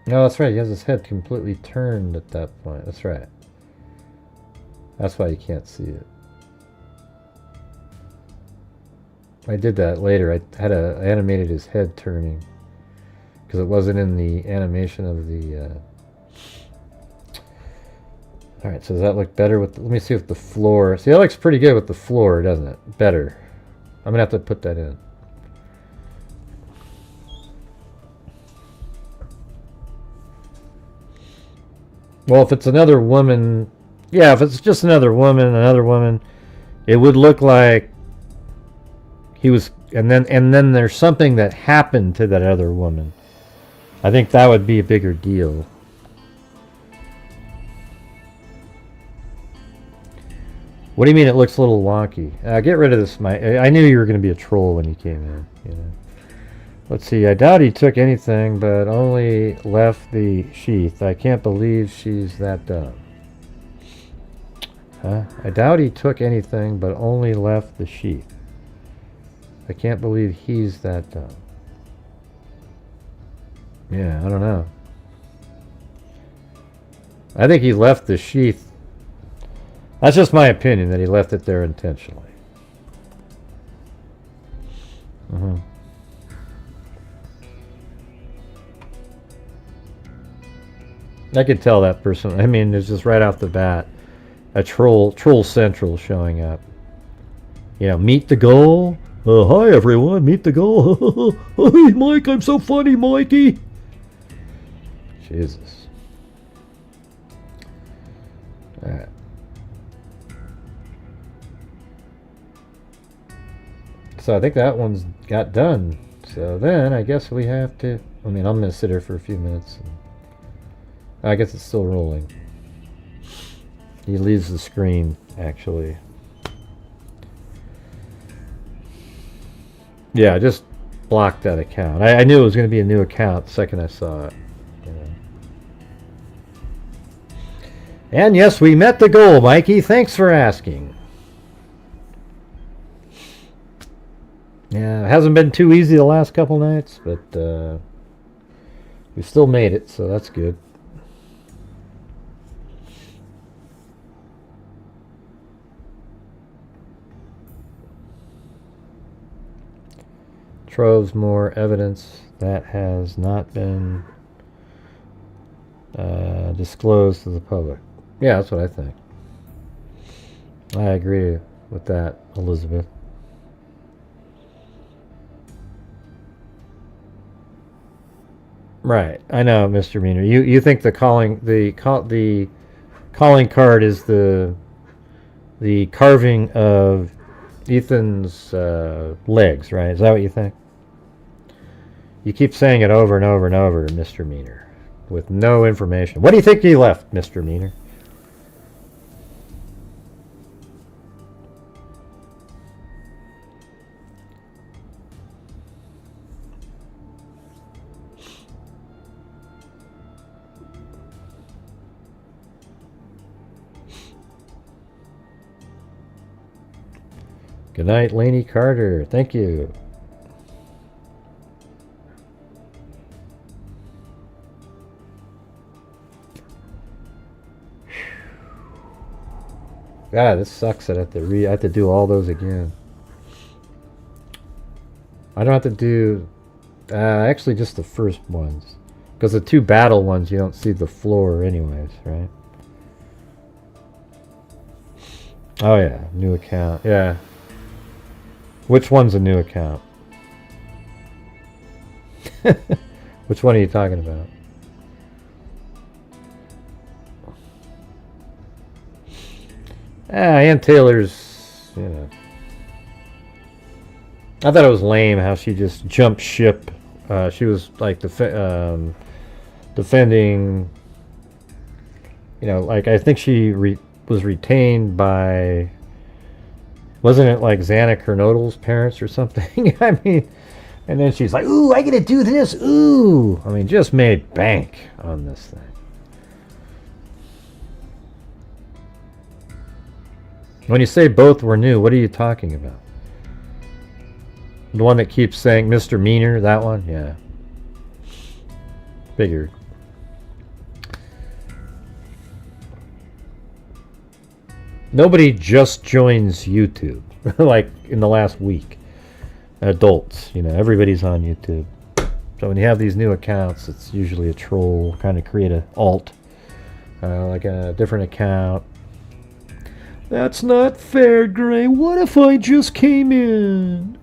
No, that's right. He has his head completely turned at that point. That's right. That's why you can't see it. I did that later. I animated his head turning because it wasn't in the animation of the... Alright, so does that look better with... Let me see with the floor. See, that looks pretty good with the floor, doesn't it? Better. I'm going to have to put that in. Well, if it's another woman... Yeah, if it's just another woman, it would look like he was... And then there's something that happened to that other woman. I think that would be a bigger deal. What do you mean it looks a little wonky? Get rid of this. I knew you were going to be a troll when you came in. Let's see. I doubt he took anything, but only left the sheath. I can't believe she's that dumb. Huh? I doubt he took anything, but only left the sheath. I can't believe he's that dumb. Yeah, I don't know. I think he left the sheath. That's just my opinion, that he left it there intentionally. I could tell that person. I mean, it's just right off the bat. a troll central showing up. You know, meet the goal. Hi everyone, meet the goal. Hey Mike, I'm so funny, Mikey. Jesus. Alright. So I think that one's got done. So then I guess we have to, I mean, I'm going to sit here for a few minutes. I guess it's still rolling. He leaves the screen, actually. Yeah, I just blocked that account. I knew it was going to be a new account the second I saw it. You know. And yes, we met the goal, Mikey. Thanks for asking. Yeah, it hasn't been too easy the last couple nights, but we still made it, so that's good. Troves more evidence that has not been disclosed to the public. Yeah, that's what I think. I agree with that, Elizabeth. Right, I know, Mr. Meaner. You think the calling card is the carving of Ethan's legs, right? Is that what you think? You keep saying it over and over and over, Mr. Meaner, with no information. What do you think he left, Mr. Meaner? Good night, Laney Carter. Thank you. God, this sucks that I have to do all those again. I don't have to do actually just the first ones, because the two battle ones you don't see the floor anyways, right? Oh yeah, new account. Yeah. Which one's a new account? Which one are you talking about? Ann Taylor's, you know. I thought it was lame how she just jumped ship. She was like defending, you know, like I think she was retained by, wasn't it like Xana Kernodle's parents or something? I mean, and then she's like, ooh, I gotta do this, ooh. I mean, just made bank on this thing. When you say both were new, what are you talking about? The one that keeps saying Mr. Meaner, that one? Yeah. Figured. Nobody just joins YouTube, like in the last week. Adults, you know, everybody's on YouTube. So when you have these new accounts, it's usually a troll, kind of create an alt, like a different account. That's not fair, Gray. What if I just came in?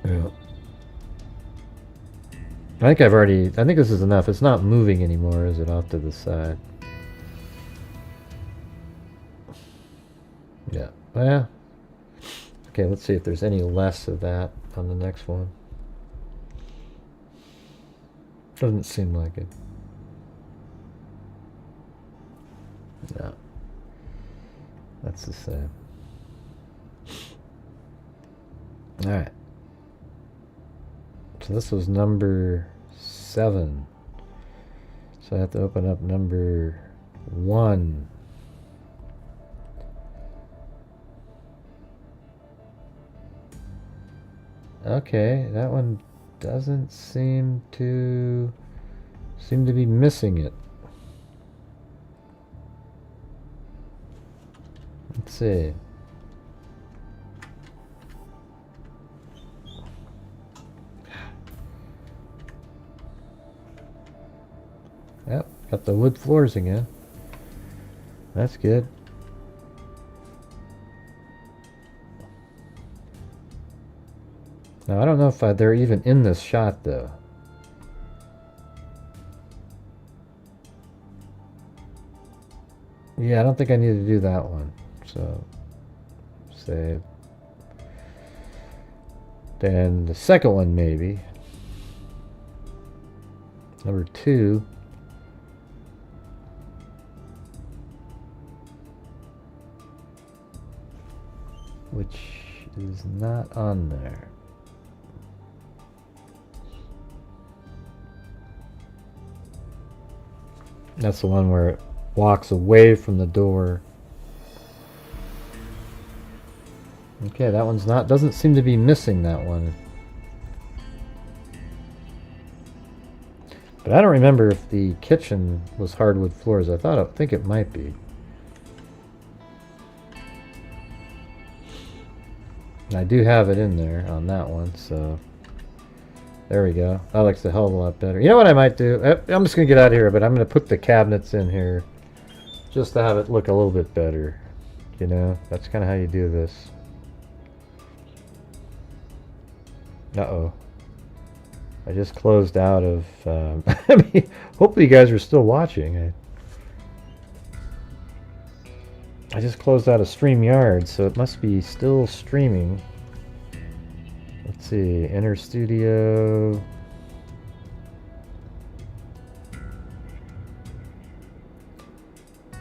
Yeah. I think this is enough. It's not moving anymore, is it, off to the side? Yeah. Well, okay, let's see if there's any less of that on the next one. Doesn't seem like it. No. That's the same. Alright. So this was number 7. So I have to open up number 1. Okay, that one doesn't seem to be missing it. Let's see. Yep, got the wood floors again. That's good. Now, I don't know if they're even in this shot, though. Yeah, I don't think I need to do that one. So, save. Then the second one, maybe. Number 2. Which is not on there. That's the one where it walks away from the door. Okay, that one's not, doesn't seem to be missing that one. But I don't remember if the kitchen was hardwood floors. I think it might be. And I do have it in there on that one, so there we go. That looks a hell of a lot better. You know what I might do? I'm just going to get out of here, but I'm going to put the cabinets in here just to have it look a little bit better. You know, that's kind of how you do this. Uh-oh. I just closed out of... I mean, hopefully you guys are still watching. I just closed out of StreamYard, so it must be still streaming. Let's see, enter studio.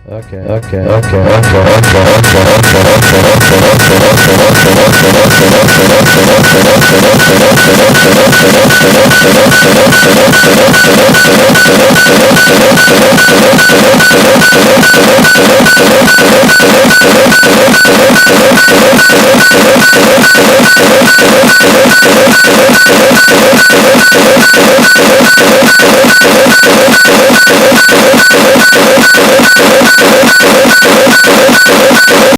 Okay.